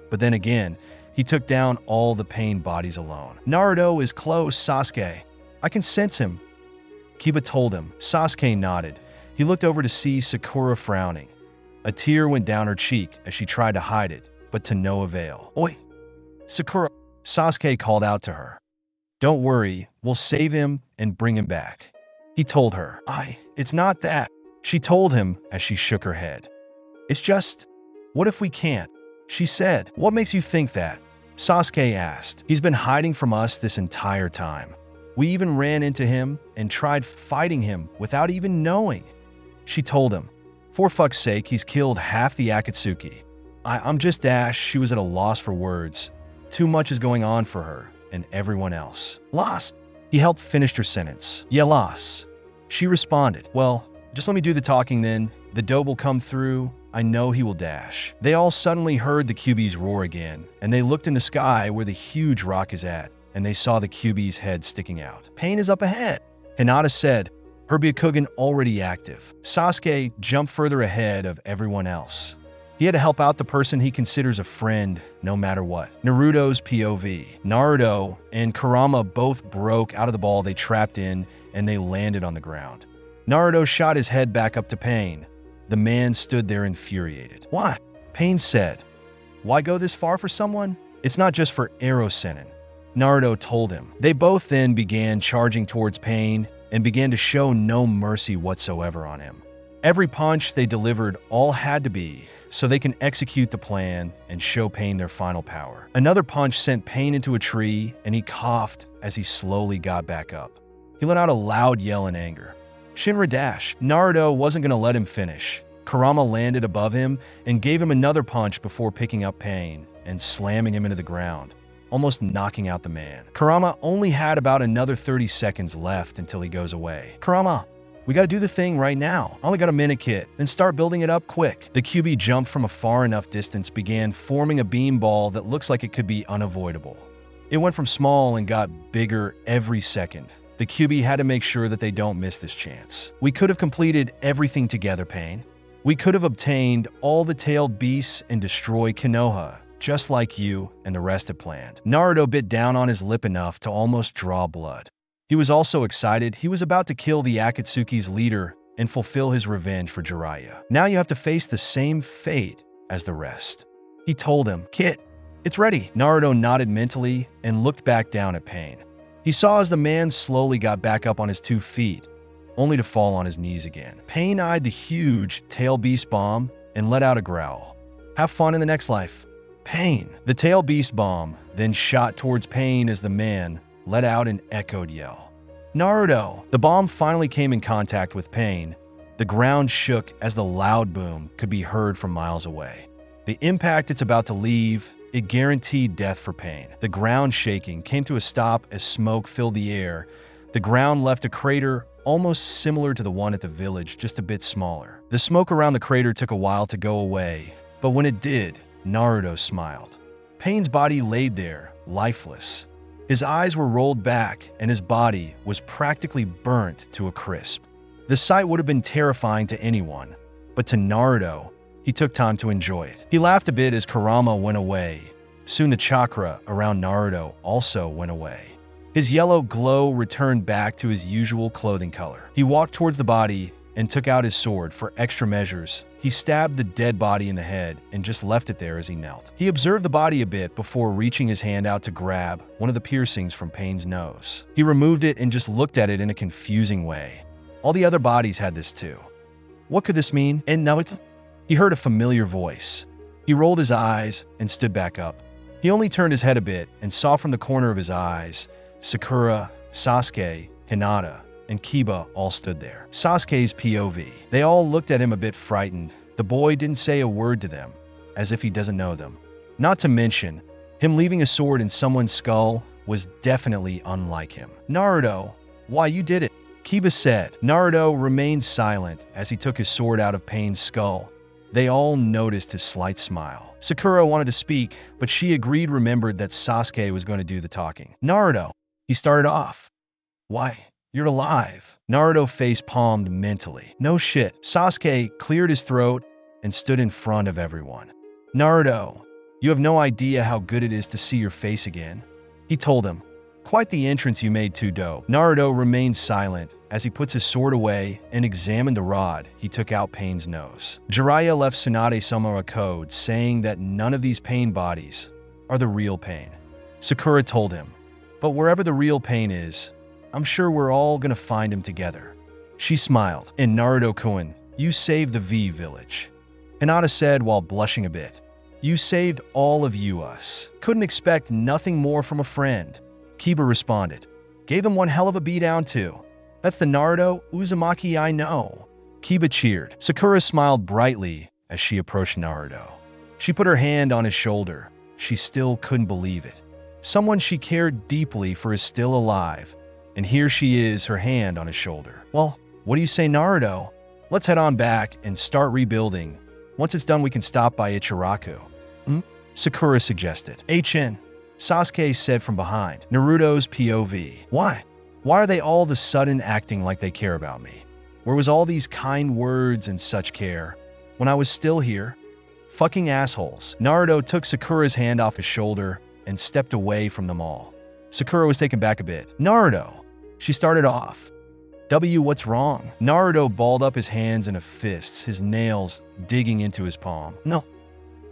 But then again, he took down all the Pain bodies alone. Naruto is close, Sasuke. I can sense him. Kiba told him. Sasuke nodded. He looked over to see Sakura frowning. A tear went down her cheek as she tried to hide it, but to no avail. Oi, Sakura, Sasuke called out to her. Don't worry, we'll save him and bring him back. He told her. It's not that. She told him as she shook her head. It's just, what if we can't? She said. What makes you think that? Sasuke asked. He's been hiding from us this entire time. We even ran into him and tried fighting him without even knowing. She told him. For fuck's sake, he's killed half the Akatsuki. I'm just Ash. She was at a loss for words. Too much is going on for her and everyone else. Lost. He helped finish her sentence. Yeah, lost. She responded. Well, just let me do the talking then. The dope will come through. I know he will dash. They all suddenly heard the Kyuubi's roar again, and they looked in the sky where the huge rock is at, and they saw the Kyuubi's head sticking out. Pain is up ahead. Hinata said, her Byakugan already active. Sasuke jumped further ahead of everyone else. He had to help out the person he considers a friend no matter what. Naruto's POV. Naruto and Kurama both broke out of the ball they trapped in, and they landed on the ground. Naruto shot his head back up to Pain. The man stood there infuriated. Why? Pain said. Why go this far for someone? It's not just for Arrow Sennin. Naruto told him. They both then began charging towards Pain and began to show no mercy whatsoever on him. Every punch they delivered all had to be so they can execute the plan and show Pain their final power. Another punch sent Pain into a tree, and he coughed as he slowly got back up. He let out a loud yell in anger. Shinra dashed. Naruto wasn't going to let him finish. Kurama landed above him and gave him another punch before picking up Pain and slamming him into the ground, almost knocking out the man. Kurama only had about another 30 seconds left until he goes away. Kurama, we gotta do the thing right now. I only got a minute, kid. Then start building it up quick. The Kyuubi jumped from a far enough distance, began forming a beam ball that looks like it could be unavoidable. It went from small and got bigger every second. The Kyuubi had to make sure that they don't miss this chance. We could have completed everything together, Pain. We could have obtained all the tailed beasts and destroyed Konoha, just like you and the rest had planned. Naruto bit down on his lip enough to almost draw blood. He was also excited. He was about to kill the Akatsuki's leader and fulfill his revenge for Jiraiya. Now you have to face the same fate as the rest. He told him, Kit, it's ready. Naruto nodded mentally and looked back down at Pain. He saw as the man slowly got back up on his 2 feet, only to fall on his knees again. Pain eyed the huge tail beast bomb and let out a growl. Have fun in the next life. Pain. The tail beast bomb then shot towards Pain as the man let out an echoed yell. Naruto! The bomb finally came in contact with Pain. The ground shook as the loud boom could be heard from miles away. The impact it's about to leave It guaranteed death for Pain. The ground shaking came to a stop as smoke filled the air. The ground left a crater almost similar to the one at the village, just a bit smaller. The smoke around the crater took a while to go away, but when it did, Naruto smiled. Pain's body laid there, lifeless. His eyes were rolled back, and his body was practically burnt to a crisp. The sight would have been terrifying to anyone, but to Naruto, he took time to enjoy it. He laughed a bit as Kurama went away. Soon the chakra around Naruto also went away. His yellow glow returned back to his usual clothing color. He walked towards the body and took out his sword for extra measures. He stabbed the dead body in the head and just left it there as he knelt. He observed the body a bit before reaching his hand out to grab one of the piercings from Pain's nose. He removed it and just looked at it in a confusing way. All the other bodies had this too. What could this mean? And now he heard a familiar voice. He rolled his eyes and stood back up. He only turned his head a bit and saw from the corner of his eyes Sakura, Sasuke, Hinata, and Kiba all stood there. Sasuke's POV. They all looked at him a bit frightened. The boy didn't say a word to them, as if he doesn't know them. Not to mention, him leaving a sword in someone's skull was definitely unlike him. Naruto, why you did it? Kiba said. Naruto remained silent as he took his sword out of Pain's skull. They all noticed his slight smile. Sakura wanted to speak, but she remembered that Sasuke was going to do the talking. Naruto, he started off. Why? You're alive. Naruto face-palmed mentally. No shit. Sasuke cleared his throat and stood in front of everyone. Naruto, you have no idea how good it is to see your face again. He told him. Quite the entrance you made, too dope. Naruto remained silent as he puts his sword away and examined the rod. He took out Pain's nose. Jiraiya left Tsunade-sama a code saying that none of these Pain bodies are the real Pain. Sakura told him, but wherever the real Pain is, I'm sure we're all gonna find him together. She smiled. And Naruto-kun, you saved the V village. Hinata said while blushing a bit. You saved all of us. Couldn't expect nothing more from a friend. Kiba responded. Gave them one hell of a beatdown too. That's the Naruto Uzumaki I know. Kiba cheered. Sakura smiled brightly as she approached Naruto. She put her hand on his shoulder. She still couldn't believe it. Someone she cared deeply for is still alive. And here she is, her hand on his shoulder. Well, what do you say, Naruto? Let's head on back and start rebuilding. Once it's done, we can stop by Ichiraku. Sakura suggested. HN, Sasuke said from behind. Naruto's POV. Why? Why are they all of a sudden acting like they care about me? Where was all these kind words and such care when I was still here? Fucking assholes. Naruto took Sakura's hand off his shoulder and stepped away from them all. Sakura was taken back a bit. Naruto. She started off. What's wrong? Naruto balled up his hands in a fist, his nails digging into his palm. No,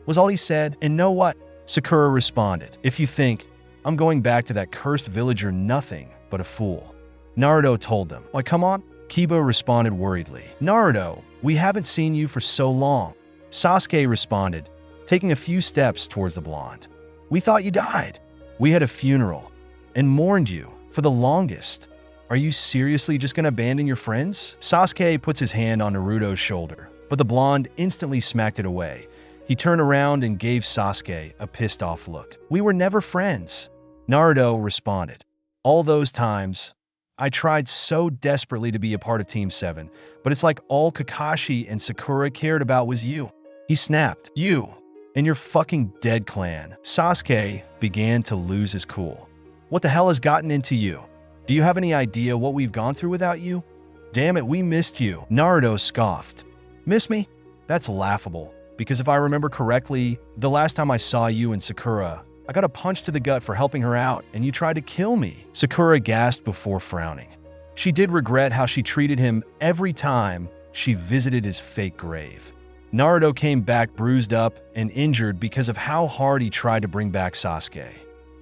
was all he said. And know what? Sakura responded. If you think I'm going back to that cursed village, you're nothing but a fool. Naruto told them. Why, come on? Kiba responded worriedly. Naruto, we haven't seen you for so long. Sasuke responded, taking a few steps towards the blonde. We thought you died. We had a funeral and mourned you for the longest. Are you seriously just gonna abandon your friends? Sasuke puts his hand on Naruto's shoulder, but the blonde instantly smacked it away. He turned around and gave Sasuke a pissed-off look. We were never friends. Naruto responded. All those times, I tried so desperately to be a part of Team 7, but it's like all Kakashi and Sakura cared about was you. He snapped. You and your fucking dead clan. Sasuke began to lose his cool. What the hell has gotten into you? Do you have any idea what we've gone through without you? Damn it, we missed you. Naruto scoffed. Miss me? That's laughable, because if I remember correctly, the last time I saw you and Sakura, I got a punch to the gut for helping her out, and you tried to kill me. Sakura gasped before frowning. She did regret how she treated him every time she visited his fake grave. Naruto came back bruised up and injured because of how hard he tried to bring back Sasuke.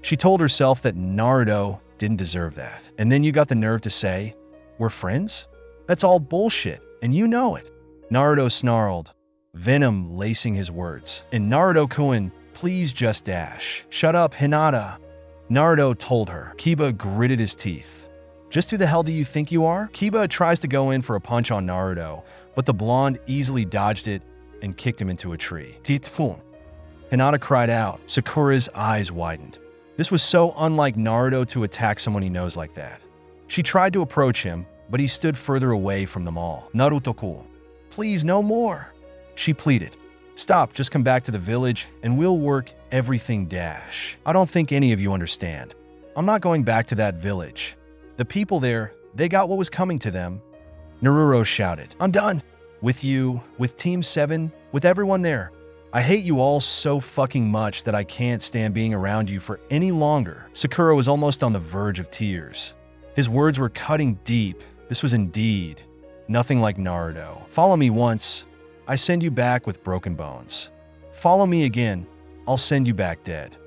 She told herself that Naruto didn't deserve that. And then you got the nerve to say, we're friends? That's all bullshit, and you know it. Naruto snarled, venom lacing his words. And Naruto-kun, please just dash. Shut up, Hinata. Naruto told her. Kiba gritted his teeth. Just who the hell do you think you are? Kiba tries to go in for a punch on Naruto, but the blonde easily dodged it and kicked him into a tree. Hinata cried out. Sakura's eyes widened. This was so unlike Naruto to attack someone he knows like that. She tried to approach him, but he stood further away from them all. Naruto-kun, please no more, she pleaded. Stop, just come back to the village and we'll work everything dash. I don't think any of you understand. I'm not going back to that village. The people there, they got what was coming to them. Naruto shouted. I'm done. With you, with Team 7, with everyone there. I hate you all so fucking much that I can't stand being around you for any longer. Sakura was almost on the verge of tears. His words were cutting deep. This was indeed nothing like Naruto. Follow me once, I send you back with broken bones. Follow me again, I'll send you back dead.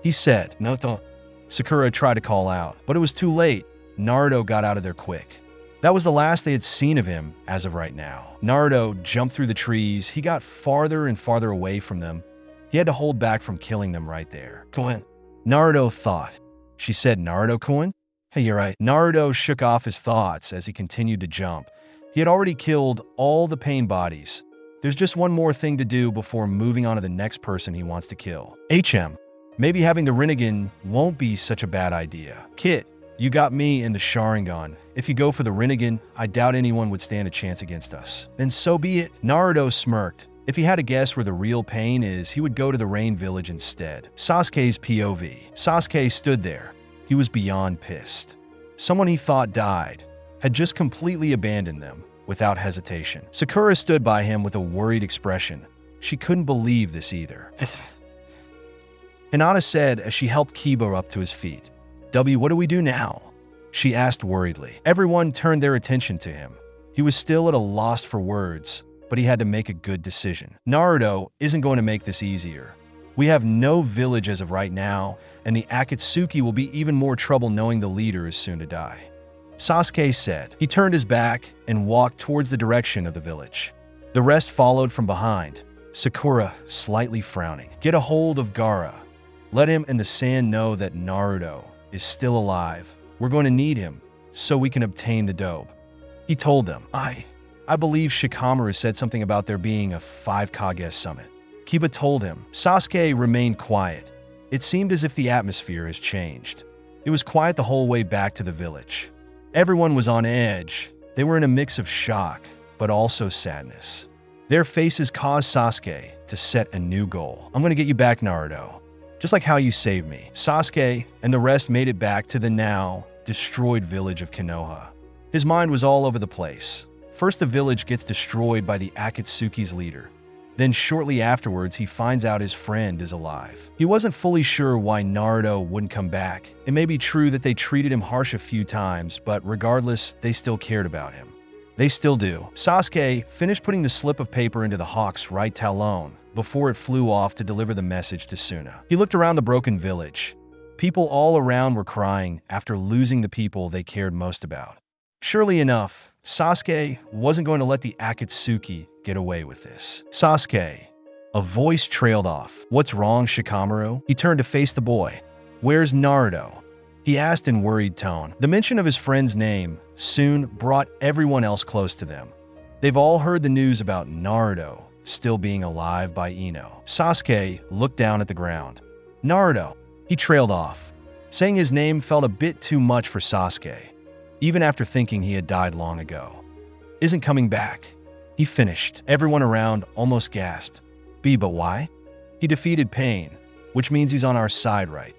He said. Naruto. Sakura tried to call out, but it was too late. Naruto got out of there quick. That was the last they had seen of him as of right now. Naruto jumped through the trees. He got farther and farther away from them. He had to hold back from killing them right there. Koen, Naruto thought. She said, Naruto-kun? Hey, you're right. Naruto shook off his thoughts as he continued to jump. He had already killed all the pain bodies. There's just one more thing to do before moving on to the next person he wants to kill. Maybe having the Rinnegan won't be such a bad idea. Kit, you got me in the Sharingan. If you go for the Rinnegan, I doubt anyone would stand a chance against us. Then so be it. Naruto smirked. If he had to guess where the real pain is, he would go to the Rain Village instead. Sasuke's POV. Sasuke stood there. He was beyond pissed. Someone he thought died had just completely abandoned them without hesitation. Sakura stood by him with a worried expression. She couldn't believe this either. Hinata said as she helped Kiba up to his feet. What do we do now? She asked worriedly. Everyone turned their attention to him. He was still at a loss for words, but he had to make a good decision. Naruto isn't going to make this easier. We have no village as of right now, and the Akatsuki will be even more trouble knowing the leader is soon to die. Sasuke said. He turned his back and walked towards the direction of the village. The rest followed from behind, Sakura slightly frowning. Get a hold of Gaara. Let him and the sand know that Naruto is still alive. We're going to need him so we can obtain the dope. He told them. I believe Shikamaru said something about there being a 5 Kage summit. Kiba told him. Sasuke remained quiet. It seemed as if the atmosphere has changed. It was quiet the whole way back to the village. Everyone was on edge. They were in a mix of shock, but also sadness. Their faces caused Sasuke to set a new goal. I'm going to get you back, Naruto. Just like how you saved me. Sasuke and the rest made it back to the now destroyed village of Konoha. His mind was all over the place. First, the village gets destroyed by the Akatsuki's leader. Then shortly afterwards, he finds out his friend is alive. He wasn't fully sure why Naruto wouldn't come back. It may be true that they treated him harsh a few times, but regardless, they still cared about him. They still do. Sasuke finished putting the slip of paper into the hawk's right talon before it flew off to deliver the message to Suna. He looked around the broken village. People all around were crying after losing the people they cared most about. Surely enough, Sasuke wasn't going to let the Akatsuki get away with this. Sasuke. A voice trailed off. What's wrong, Shikamaru? He turned to face the boy. Where's Naruto? He asked in worried tone. The mention of his friend's name soon brought everyone else close to them. They've all heard the news about Naruto still being alive by Ino. Sasuke looked down at the ground. Naruto. He trailed off. Saying his name felt a bit too much for Sasuke, even after thinking he had died long ago. Isn't coming back. He finished. Everyone around almost gasped. But why? He defeated Pain, which means he's on our side, right?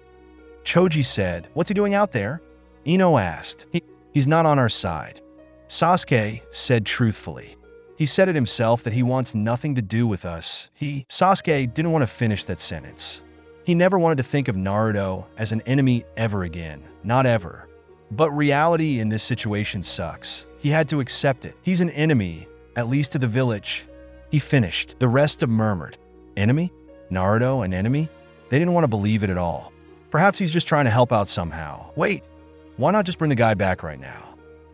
Choji said, what's he doing out there? Ino asked. He's not on our side. Sasuke said truthfully. He said it himself that he wants nothing to do with us. Sasuke didn't want to finish that sentence. He never wanted to think of Naruto as an enemy ever again. Not ever. But reality in this situation sucks. He had to accept it. He's an enemy, at least to the village. He finished. The rest of murmured. Enemy? Naruto, an enemy? They didn't want to believe it at all. Perhaps he's just trying to help out somehow. Wait, why not just bring the guy back right now?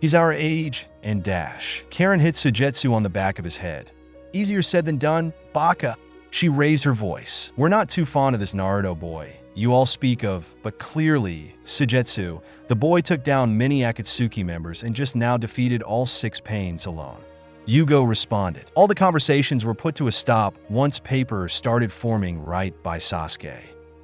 He's our age and dash. Karen hit Sujetsu on the back of his head. Easier said than done, Baka. She raised her voice. We're not too fond of this Naruto boy you all speak of, but clearly, Sujetsu, the boy took down many Akatsuki members and just now defeated all 6 Pains alone. Yugo responded. All the conversations were put to a stop once paper started forming right by Sasuke.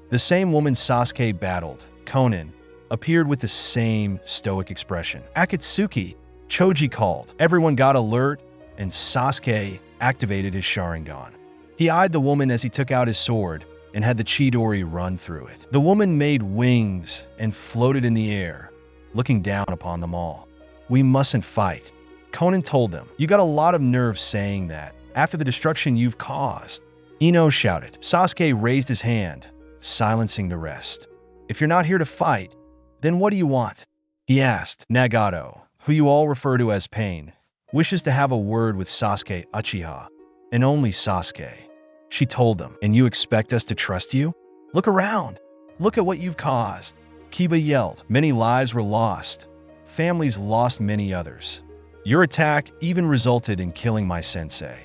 The same woman Sasuke battled, Konan, appeared with the same stoic expression. Akatsuki, Choji called. Everyone got alert, and Sasuke activated his Sharingan. He eyed the woman as he took out his sword and had the Chidori run through it. The woman made wings and floated in the air, looking down upon them all. We mustn't fight. Konan told them. You got a lot of nerve saying that, after the destruction you've caused. Ino shouted. Sasuke raised his hand, silencing the rest. If you're not here to fight, then what do you want? He asked. Nagato, who you all refer to as Pain, wishes to have a word with Sasuke Uchiha, and only Sasuke. She told them. And you expect us to trust you? Look around. Look at what you've caused. Kiba yelled. Many lives were lost. Families lost many others. Your attack even resulted in killing my sensei.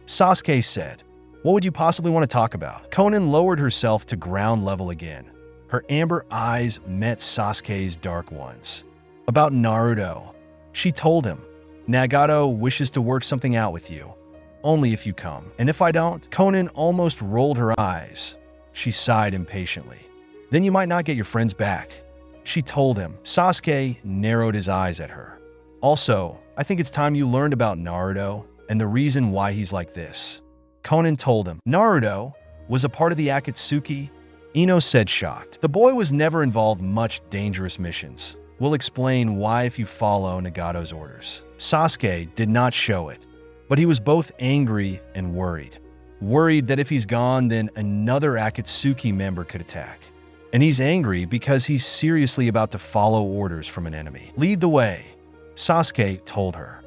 Sasuke said. What would you possibly want to talk about? Konan lowered herself to ground level again. Her amber eyes met Sasuke's dark ones. About Naruto. She told him. Nagato wishes to work something out with you. Only if you come. And if I don't? Konan almost rolled her eyes. She sighed impatiently. Then you might not get your friends back. She told him. Sasuke narrowed his eyes at her. Also, I think it's time you learned about Naruto and the reason why he's like this. Konan told him. Naruto was a part of the Akatsuki? Ino said shocked. The boy was never involved in much dangerous missions. We'll explain why if you follow Nagato's orders. Sasuke did not show it, but he was both angry and worried. Worried that if he's gone, then another Akatsuki member could attack. And he's angry because he's seriously about to follow orders from an enemy. Lead the way, Sasuke told her.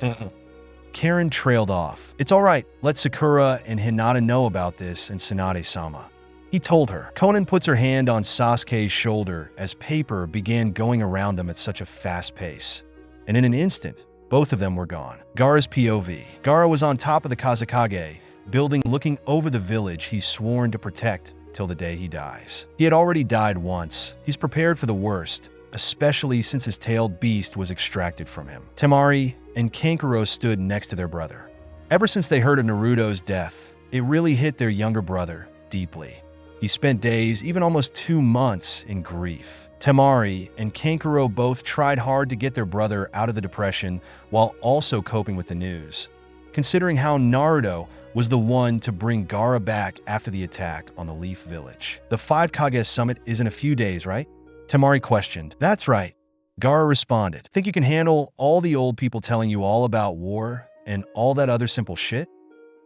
Karen trailed off. It's all right, let Sakura and Hinata know about this and Tsunade-sama. He told her. Konan puts her hand on Sasuke's shoulder as paper began going around them at such a fast pace. And in an instant, both of them were gone. Gaara's POV. Gaara was on top of the Kazekage building looking over the village he's sworn to protect till the day he dies. He had already died once. He's prepared for the worst, especially since his tailed beast was extracted from him. Temari and Kankuro stood next to their brother. Ever since they heard of Naruto's death, it really hit their younger brother deeply. He spent days, even almost 2 months, in grief. Temari and Kankuro both tried hard to get their brother out of the depression while also coping with the news. Considering how Naruto was the one to bring Gaara back after the attack on the Leaf Village. The 5 Kage Summit is in a few days, right? Temari questioned. That's right. Gaara responded. Think you can handle all the old people telling you all about war and all that other simple shit?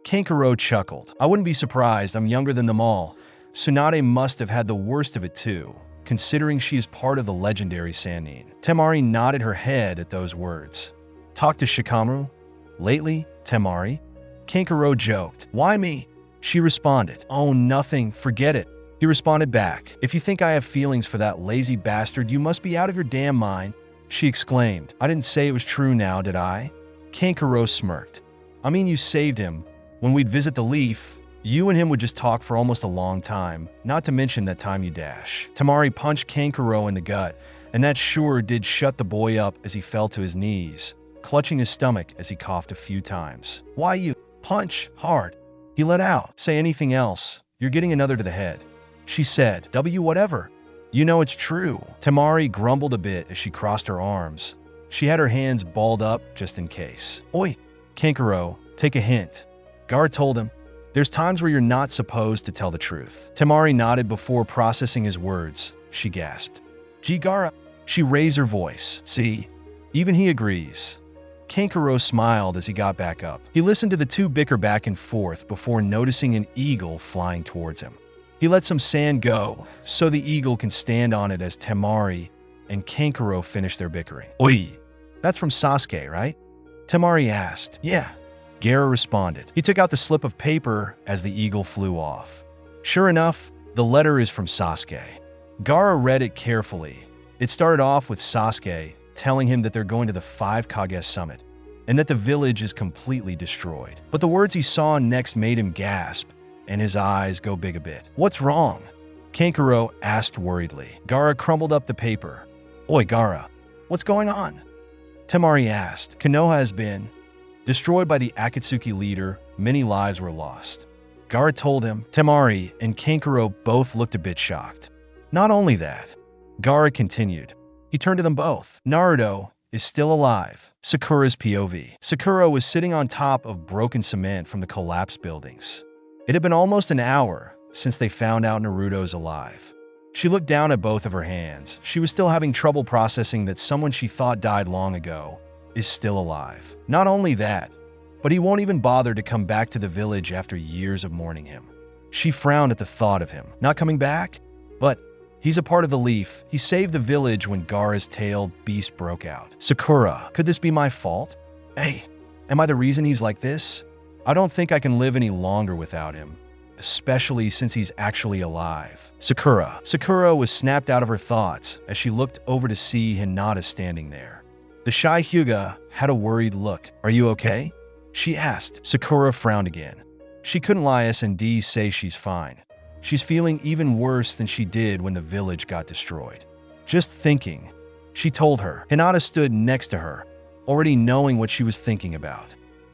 Kankuro chuckled. I wouldn't be surprised. I'm younger than them all. Tsunade must have had the worst of it too, considering she is part of the legendary Sannin. Temari nodded her head at those words. Talk to Shikamaru? Lately, Temari? Kankuro joked. Why me? She responded. Oh, nothing. Forget it. He responded back. If you think I have feelings for that lazy bastard, you must be out of your damn mind. She exclaimed. I didn't say it was true now, did I? Kankuro smirked. I mean, you saved him. When we'd visit the Leaf, you and him would just talk for almost a long time, not to mention that time you dash. Temari punched Kankuro in the gut, and that sure did shut the boy up as he fell to his knees, clutching his stomach as he coughed a few times. Why you punch hard? He let out. Say anything else. You're getting another to the head. She said, whatever. You know it's true. Temari grumbled a bit as she crossed her arms. She had her hands balled up just in case. Oi, Kankuro, take a hint. Gaara told him, there's times where you're not supposed to tell the truth. Temari nodded before processing his words. She gasped. Gee, Gaara. She raised her voice. See, even he agrees. Kankuro smiled as he got back up. He listened to the two bicker back and forth before noticing an eagle flying towards him. He let some sand go so the eagle can stand on it as Temari and Kankuro finish their bickering. Oi, that's from Sasuke, right? Temari asked. Yeah. Gaara responded. He took out the slip of paper as the eagle flew off. Sure enough, the letter is from Sasuke. Gaara read it carefully. It started off with Sasuke telling him that they're going to the 5 Kage Summit and that the village is completely destroyed. But the words he saw next made him gasp and his eyes go big a bit. What's wrong? Kankuro asked worriedly. Gaara crumbled up the paper. Oi, Gaara, what's going on? Temari asked. Konoha has been. Destroyed by the Akatsuki leader, many lives were lost. Gaara told him. Temari and Kankuro both looked a bit shocked. Not only that, Gaara continued. He turned to them both. Naruto is still alive. Sakura's POV. Sakura was sitting on top of broken cement from the collapsed buildings. It had been almost an hour since they found out Naruto's alive. She looked down at both of her hands. She was still having trouble processing that someone she thought died long ago is still alive. Not only that, but he won't even bother to come back to the village after years of mourning him. She frowned at the thought of him not coming back, but he's a part of the Leaf. He saved the village when Gaara's tailed beast broke out. Sakura, could this be my fault? Hey, am I the reason he's like this? I don't think I can live any longer without him, especially since he's actually alive. Sakura. Sakura was snapped out of her thoughts as she looked over to see Hinata standing there. The shy Hyuga had a worried look. Are you okay? She asked. Sakura frowned again. She couldn't lie S&D say she's fine. She's feeling even worse than she did when the village got destroyed. Just thinking, she told her. Hinata stood next to her, already knowing what she was thinking about.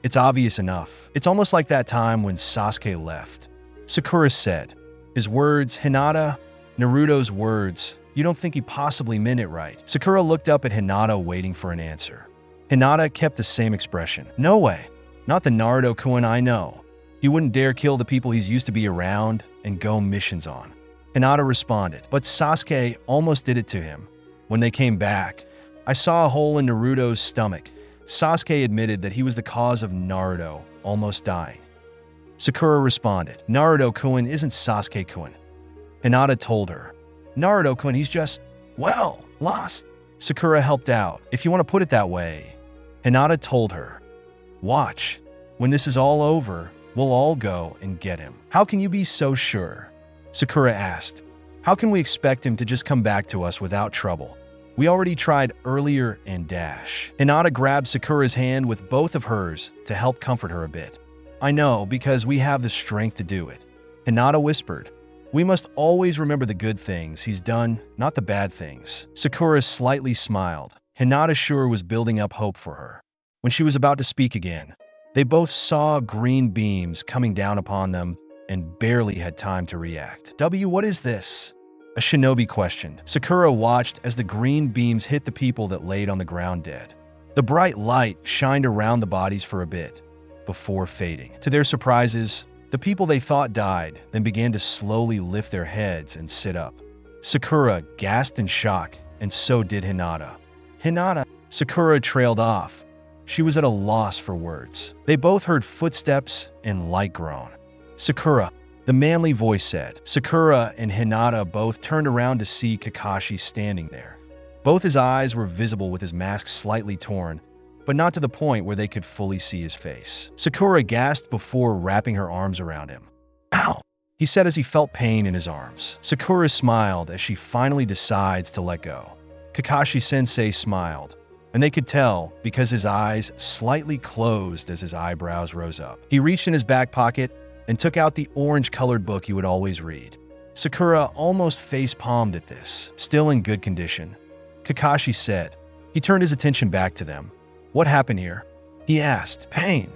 It's obvious enough. It's almost like that time when Sasuke left. Sakura said. His words, Hinata, Naruto's words. You don't think he possibly meant it right. Sakura looked up at Hinata waiting for an answer. Hinata kept the same expression. No way. Not the Naruto-kun I know. He wouldn't dare kill the people he's used to be around and go missions on. Hinata responded. But Sasuke almost did it to him. When they came back, I saw a hole in Naruto's stomach. Sasuke admitted that he was the cause of Naruto almost dying. Sakura responded. Naruto-kun isn't Sasuke-kun. Hinata told her. Naruto-kun, he's just, well, lost. Sakura helped out, if you want to put it that way. Hinata told her. Watch. When this is all over, we'll all go and get him. How can you be so sure? Sakura asked. How can we expect him to just come back to us without trouble? We already tried earlier and dash. Hinata grabbed Sakura's hand with both of hers to help comfort her a bit. I know, because we have the strength to do it. Hinata whispered. We must always remember the good things he's done, not the bad things. Sakura slightly smiled. Hinata sure was building up hope for her. When she was about to speak again, they both saw green beams coming down upon them and barely had time to react. What is this? A shinobi questioned. Sakura watched as the green beams hit the people that laid on the ground dead. The bright light shined around the bodies for a bit, before fading. To their surprises, the people they thought died then began to slowly lift their heads and sit up. Sakura gasped in shock, and so did Hinata. Hinata! Sakura trailed off. She was at a loss for words. They both heard footsteps and light groan. Sakura, the manly voice said. Sakura and Hinata both turned around to see Kakashi standing there. Both his eyes were visible with his mask slightly torn, but not to the point where they could fully see his face. Sakura gasped before wrapping her arms around him. Ow! He said as he felt pain in his arms. Sakura smiled as she finally decides to let go. Kakashi-sensei smiled, and they could tell because his eyes slightly closed as his eyebrows rose up. He reached in his back pocket and took out the orange-colored book he would always read. Sakura almost face-palmed at this, still in good condition. Kakashi said. He turned his attention back to them. What happened here? He asked. Pain.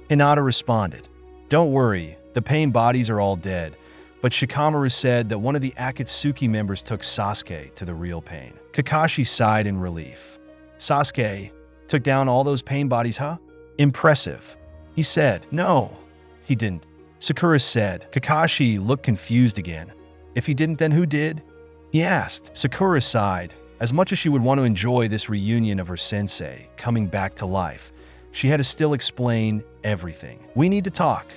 Hinata responded. Don't worry, the pain bodies are all dead, but Shikamaru said that one of the Akatsuki members took Sasuke to the real pain. Kakashi sighed in relief. Sasuke took down all those pain bodies, huh? Impressive. He said. No, he didn't. Sakura said. Kakashi looked confused again. If he didn't, then who did? He asked. Sakura sighed. As much as she would want to enjoy this reunion of her sensei coming back to life, she had to still explain everything. We need to talk.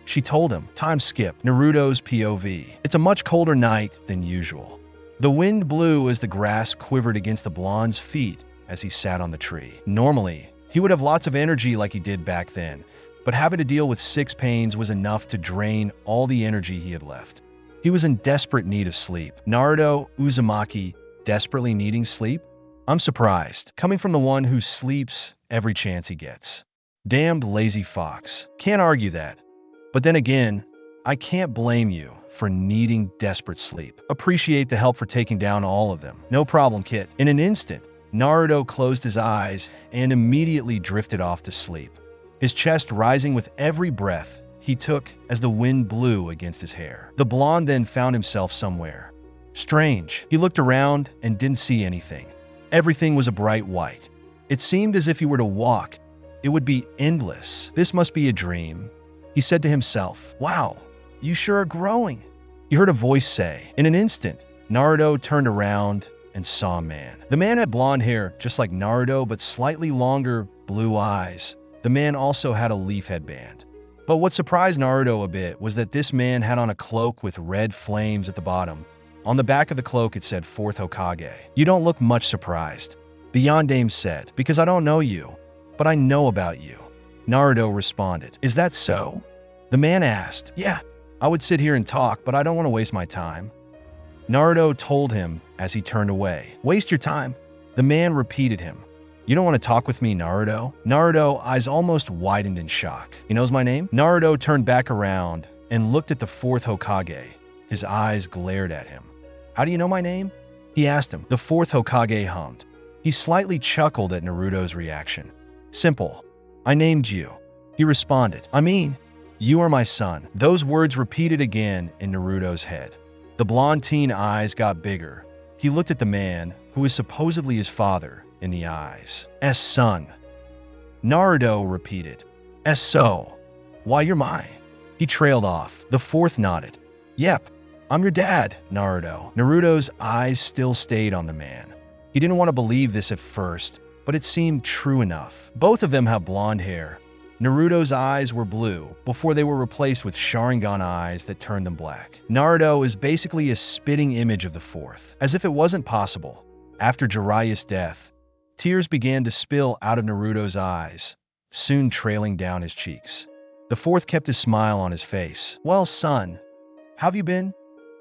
She told him. Time skip. Naruto's POV. It's a much colder night than usual. The wind blew as the grass quivered against the blonde's feet as he sat on the tree. Normally, he would have lots of energy like he did back then, but having to deal with 6 pains was enough to drain all the energy he had left. He was in desperate need of sleep. Naruto Uzumaki desperately needing sleep? I'm surprised, coming from the one who sleeps every chance he gets. Damned lazy fox. Can't argue that. But then again, I can't blame you for needing desperate sleep. Appreciate the help for taking down all of them. No problem, kid. In an instant, Naruto closed his eyes and immediately drifted off to sleep. his chest rising with every breath he took as the wind blew against his hair. The blonde then found himself somewhere strange. He looked around and didn't see anything. Everything was a bright white. It seemed as if he were to walk, it would be endless. This must be a dream. He said to himself, "Wow, you sure are growing." He heard a voice say. In an instant, Naruto turned around and saw a man. The man had blonde hair, just like Naruto, but slightly longer blue eyes. The man also had a leaf headband. But what surprised Naruto a bit was that this man had on a cloak with red flames at the bottom. On the back of the cloak, it said 4th Hokage. "You don't look much surprised," the Yondaime said, "because I don't know you, but I know about you." Naruto responded, "Is that so?" The man asked, "Yeah, I would sit here and talk, but I don't want to waste my time." Naruto told him as he turned away. "Waste your time?" The man repeated him. "You don't want to talk with me, Naruto?" Naruto's eyes almost widened in shock. "He knows my name?" Naruto turned back around and looked at the 4th Hokage. His eyes glared at him. "How do you know my name?" he asked him. The 4th Hokage hummed. He slightly chuckled at Naruto's reaction. "Simple. I named you." He responded, "I mean, you are my son." Those words repeated again in Naruto's head. The blonde teen eyes got bigger. He looked at the man, who was supposedly his father, in the eyes. "S son." Naruto repeated, "S so. Why, you're mine." He trailed off. The 4th nodded. "Yep, I'm your dad, Naruto." Naruto's eyes still stayed on the man. He didn't want to believe this at first, but it seemed true enough. Both of them have blonde hair. Naruto's eyes were blue before they were replaced with Sharingan eyes that turned them black. Naruto is basically a spitting image of the 4th. As if it wasn't possible, after Jiraiya's death, tears began to spill out of Naruto's eyes, soon trailing down his cheeks. The 4th kept his smile on his face. "Well, son, how have you been?"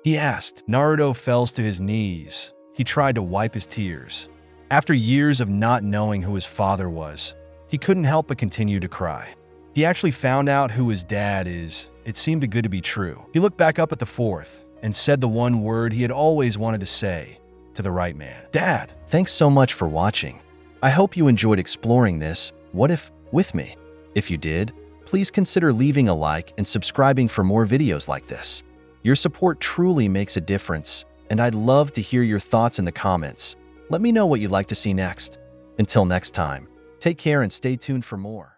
he asked. Naruto fell to his knees. He tried to wipe his tears. After years of not knowing who his father was, he couldn't help but continue to cry. He actually found out who his dad is. It seemed too good to be true. He looked back up at the 4th and said the one word he had always wanted to say to the right man. "Dad." Thanks so much for watching. I hope you enjoyed exploring this what if with me. If you did, please consider leaving a like and subscribing for more videos like this. Your support truly makes a difference, and I'd love to hear your thoughts in the comments. Let me know what you'd like to see next. Until next time, take care and stay tuned for more.